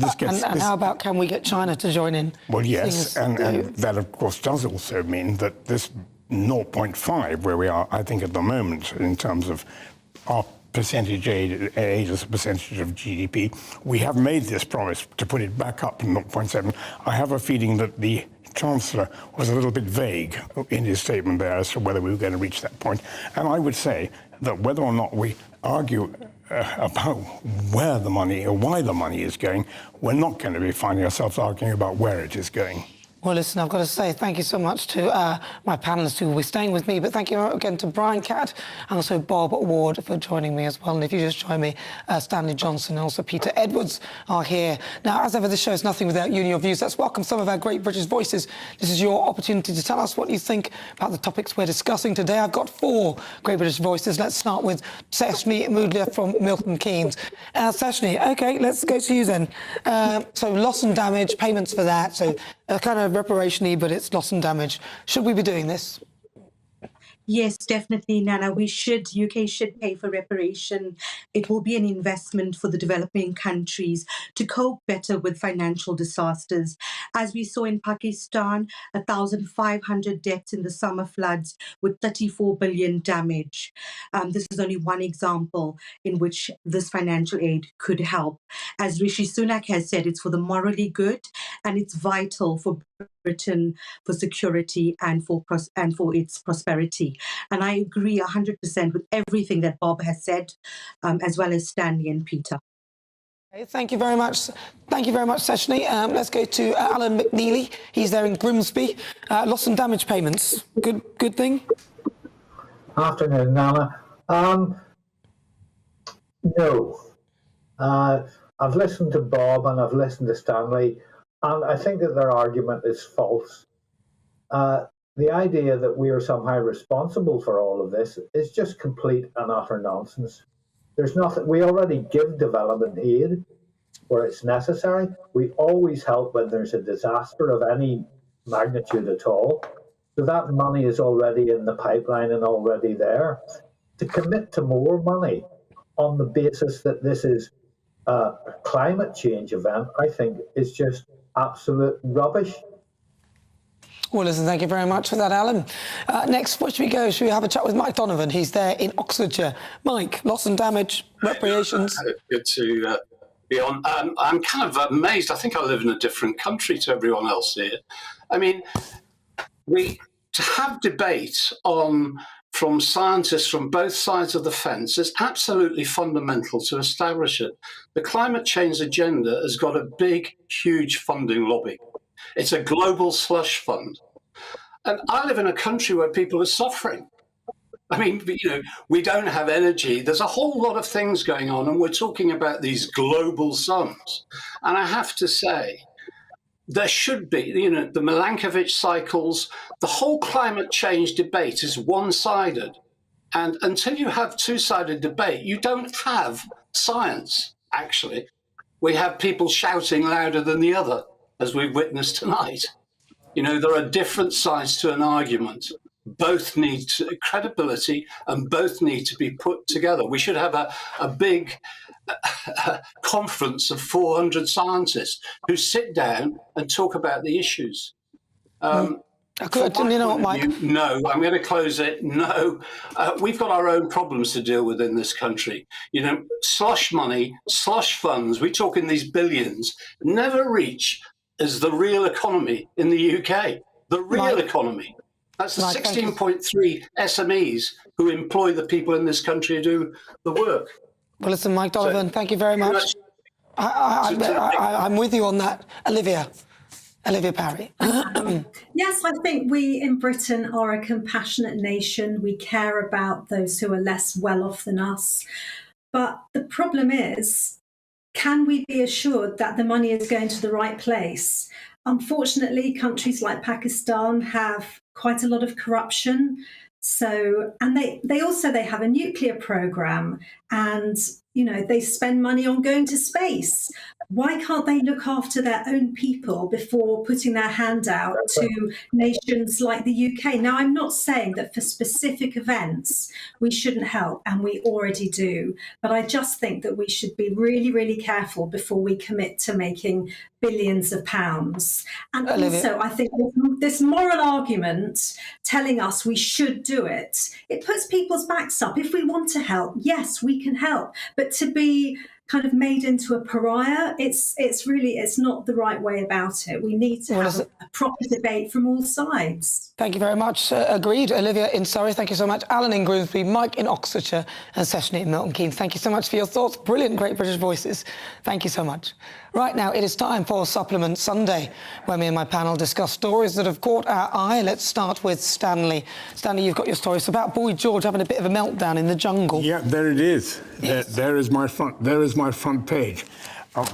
how about, can we get China to join in? Well, yes, and that, of course, does also mean that this 0.5, where we are, I think, at the moment, in terms of our percentage aid as a percentage of GDP, we have made this promise to put it back up to 0.7. I have a feeling that the Chancellor was a little bit vague in his statement there as to whether we were going to reach that point. And I would say that whether or not we argue about where the money or why the money is going, we're not going to be finding ourselves arguing about where it is going. Well, listen, I've got to say thank you so much to my panellists who will be staying with me, but thank you again to Brian Catt and also Bob Ward for joining me as well. And if you just join me, Stanley Johnson and also Peter Edwards are here. Now, as ever, this show is nothing without you and your views. Let's welcome some of our great British voices. This is your opportunity to tell us what you think about the topics we're discussing today. I've got 4 great British voices. Let's start with Seshni Moodlia from Milton Keynes. Seshni, OK, let's go to you then. So loss and damage, payments for that. So kind of reparation-y, but it's loss and damage. Should we be doing this? Yes, definitely, Nana. UK should pay for reparation. It will be an investment for the developing countries to cope better with financial disasters. As we saw in Pakistan, 1,500 deaths in the summer floods with 34 billion damage. This is only one example in which this financial aid could help. As Rishi Sunak has said, it's for the morally good, and it's vital for Britain, for security and for its prosperity. And I agree 100% with everything that Bob has said, as well as Stanley and Peter. Okay, thank you very much. Thank you very much, Seshni. Let's go to Alan McNeely. He's there in Grimsby. Loss and damage payments. Good thing? Afternoon, Nana. No. I've listened to Bob and I've listened to Stanley, and I think that their argument is false. The idea that we are somehow responsible for all of this is just complete and utter nonsense. There's nothing. We already give development aid where it's necessary. We always help when there's a disaster of any magnitude at all. So that money is already in the pipeline and already there. To commit to more money on the basis that this is a climate change event, I think is just absolute rubbish. Well, listen, thank you very much for that, Alan. Next, where should we go? Should we have a chat with Mike Donovan? He's there in Oxfordshire. Mike, loss and damage, reparations. Good to be on. I'm kind of amazed. I think I live in a different country to everyone else here. I mean, to have debate from scientists from both sides of the fence is absolutely fundamental to establish it. The climate change agenda has got a big, huge funding lobby. It's a global slush fund. And I live in a country where people are suffering. I mean, we don't have energy. There's a whole lot of things going on, and we're talking about these global sums. And I have to say, there should be, the Milankovitch cycles, the whole climate change debate is one-sided. And until you have two-sided debate, you don't have science, actually. We have people shouting louder than the other, as we've witnessed tonight. There are different sides to an argument. Both need credibility and both need to be put together. We should have a big conference of 400 scientists who sit down and talk about the issues. No, I'm going to close it. No, we've got our own problems to deal with in this country. Slush money, slush funds, we talk in these billions, never reach as the real economy in the UK. The real economy. That's the 16.3 SMEs who employ the people in this country who do the work. Well, listen, Mike Donovan, thank you very much. I'm with you on that. Olivia Parry. Yes, I think we in Britain are a compassionate nation. We care about those who are less well off than us. But the problem is, can we be assured that the money is going to the right place? Unfortunately, countries like Pakistan have quite a lot of corruption. So, and they also have a nuclear program, and they spend money on going to space. Why can't they look after their own people before putting their hand out to nations like the UK? Now, I'm not saying that for specific events we shouldn't help, and we already do, but I just think that we should be really, really careful before we commit to making billions of pounds. And also, I think this moral argument telling us we should do it, it puts people's backs up. If we want to help, yes, we can help. But to be kind of made into a pariah, it's not the right way about it. We need to have a proper debate from all sides. Thank you very much. Agreed. Olivia in Surrey, thank you so much. Alan in Grimsby, Mike in Oxfordshire, and Seshni in Milton Keynes. Thank you so much for your thoughts. Brilliant, great British voices. Thank you so much. Right now, it is time for Supplement Sunday, where me and my panel discuss stories that have caught our eye. Let's start with Stanley. Stanley, you've got your story. It's about Boy George having a bit of a meltdown in the jungle. Yeah, there it is. Yes. There is my front page.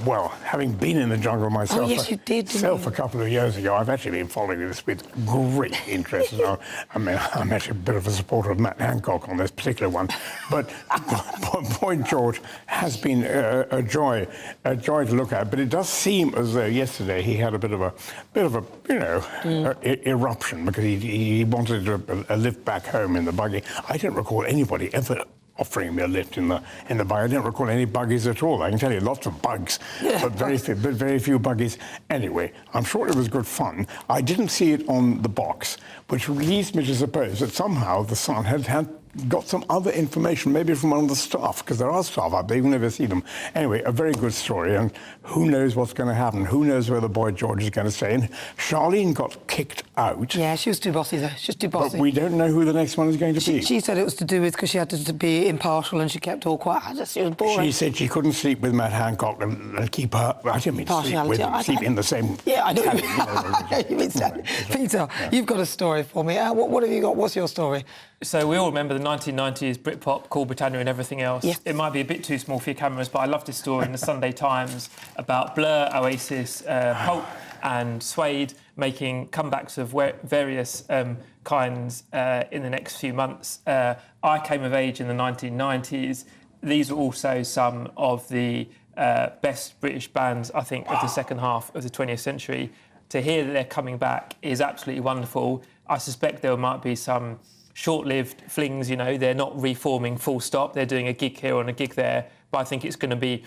Well, having been in the jungle myself, you did, a couple of years ago, I've actually been following this with great interest. I'm actually a bit of a supporter of Matt Hancock on this particular one, but Boy George has been a joy to look at. But it does seem as though yesterday he had a bit of a eruption because he wanted a lift back home in the buggy. I don't recall anybody ever offering me a lift in the buggy. I don't recall any buggies at all. I can tell you lots of bugs, but very few buggies. Anyway, I'm sure it was good fun. I didn't see it on the box, which leads me to suppose that somehow the Sun had got some other information, maybe from one of the staff, because there are staff out there, you'll never see them. Anyway, a very good story, and who knows what's going to happen? Who knows where the Boy George is going to stay? And Charlene got kicked out. Yeah, she was too bossy there. She's too bossy. But we don't know who the next one is going to be. She said it was to do with because she had to be impartial and she kept all quiet. She was boring. She said she couldn't sleep with Matt Hancock and keep her. I didn't mean sleep in the same. Yeah, I know. You mean Peter, you've got a story for me. What have you got? What's your story? So we all remember the 1990s Britpop, Cool Britannia and everything else. Yes. It might be a bit too small for your cameras, but I love this story in the Sunday Times about Blur, Oasis, Pulp and Suede making comebacks of various kinds in the next few months. I came of age in the 1990s. these are also some of the best British bands, I think, of the second half of the 20th century. To hear that they're coming back is absolutely wonderful. I suspect there might be some short-lived flings, you know, they're not reforming full stop, they're doing a gig here and a gig there, but I think it's going to be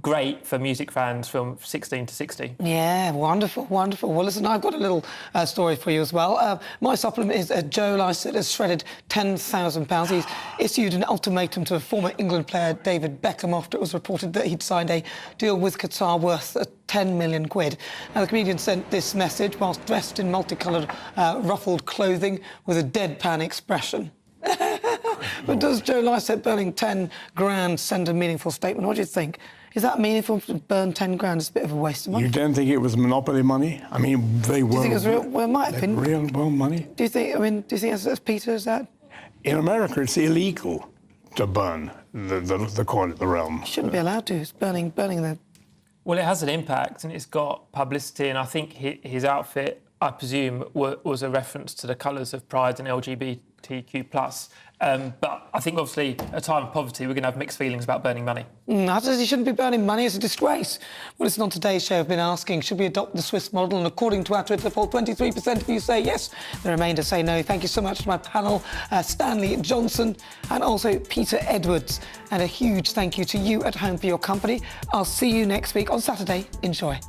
great for music fans from 16 to 60. Yeah, wonderful, wonderful. Well, listen, I've got a little story for you as well. My supplement is Joe Lycett has shredded £10,000. He's issued an ultimatum to former England player David Beckham after it was reported that he'd signed a deal with Qatar worth 10 million quid. Now, the comedian sent this message whilst dressed in multicoloured, ruffled clothing with a deadpan expression. But does Joe Lycett burning 10 grand send a meaningful statement? What do you think? Is that meaningful to burn 10 grand? It's a bit of a waste of money. You don't think it was monopoly money? I mean, they were... Do you think it was real? Well, it might have been. Real world money? Do you think, as Peter, is that? In America, it's illegal to burn the coin at the realm. You shouldn't be allowed to. It's burning the... Well, it has an impact and it's got publicity, and I think his outfit, I presume, was a reference to the colours of Pride and LGBTQ+. But I think, obviously, at a time of poverty, we're going to have mixed feelings about burning money. I said he shouldn't be burning money. It's a disgrace. Well, listen, on today's show, I've been asking, should we adopt the Swiss model? And according to our Twitter poll, 23% of you say yes. The remainder say no. Thank you so much to my panel, Stanley Johnson and also Peter Edwards. And a huge thank you to you at home for your company. I'll see you next week on Saturday. Enjoy.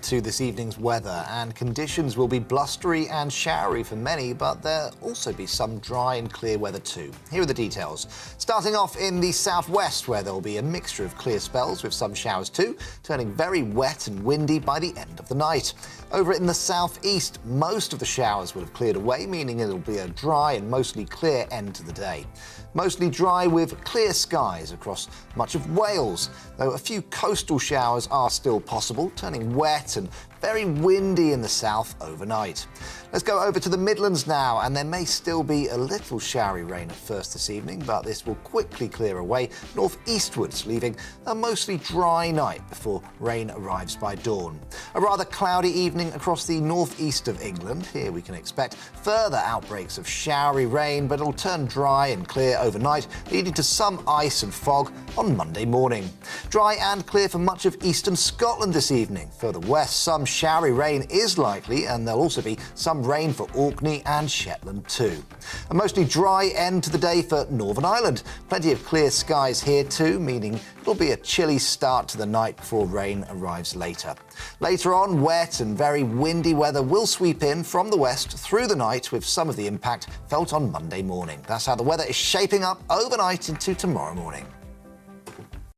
To this evening's weather, and conditions will be blustery and showery for many, but there'll also be some dry and clear weather too. Here are the details. Starting off in the southwest, where there'll be a mixture of clear spells with some showers too, turning very wet and windy by the end of the night. Over in the southeast, most of the showers will have cleared away, meaning it'll be a dry and mostly clear end to the day. Mostly dry with clear skies across much of Wales, though a few coastal showers are still possible, turning wet and very windy in the south overnight. Let's go over to the Midlands now, and there may still be a little showery rain at first this evening, but this will quickly clear away northeastwards, leaving a mostly dry night before rain arrives by dawn. A rather cloudy evening across the northeast of England. Here we can expect further outbreaks of showery rain, but it'll turn dry and clear overnight, leading to some ice and fog on Monday morning. Dry and clear for much of eastern Scotland this evening. Further west, some showery rain is likely, and there'll also be some rain for Orkney and Shetland too. A mostly dry end to the day for Northern Ireland. Plenty of clear skies here too, meaning it'll be a chilly start to the night before rain arrives later. Later on, wet and very windy weather will sweep in from the west through the night, with some of the impact felt on Monday morning. That's how the weather is shaping up overnight into tomorrow morning.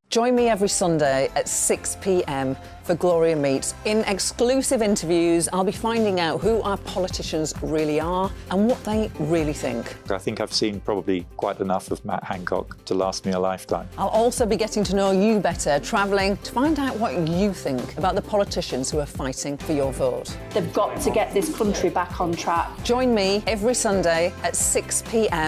Join me every Sunday at 6 p.m. for Gloria Meets. In exclusive interviews, I'll be finding out who our politicians really are and what they really think. I think I've seen probably quite enough of Matt Hancock to last me a lifetime. I'll also be getting to know you better, travelling to find out what you think about the politicians who are fighting for your vote. They've got to get this country back on track. Join me every Sunday at 6 p.m.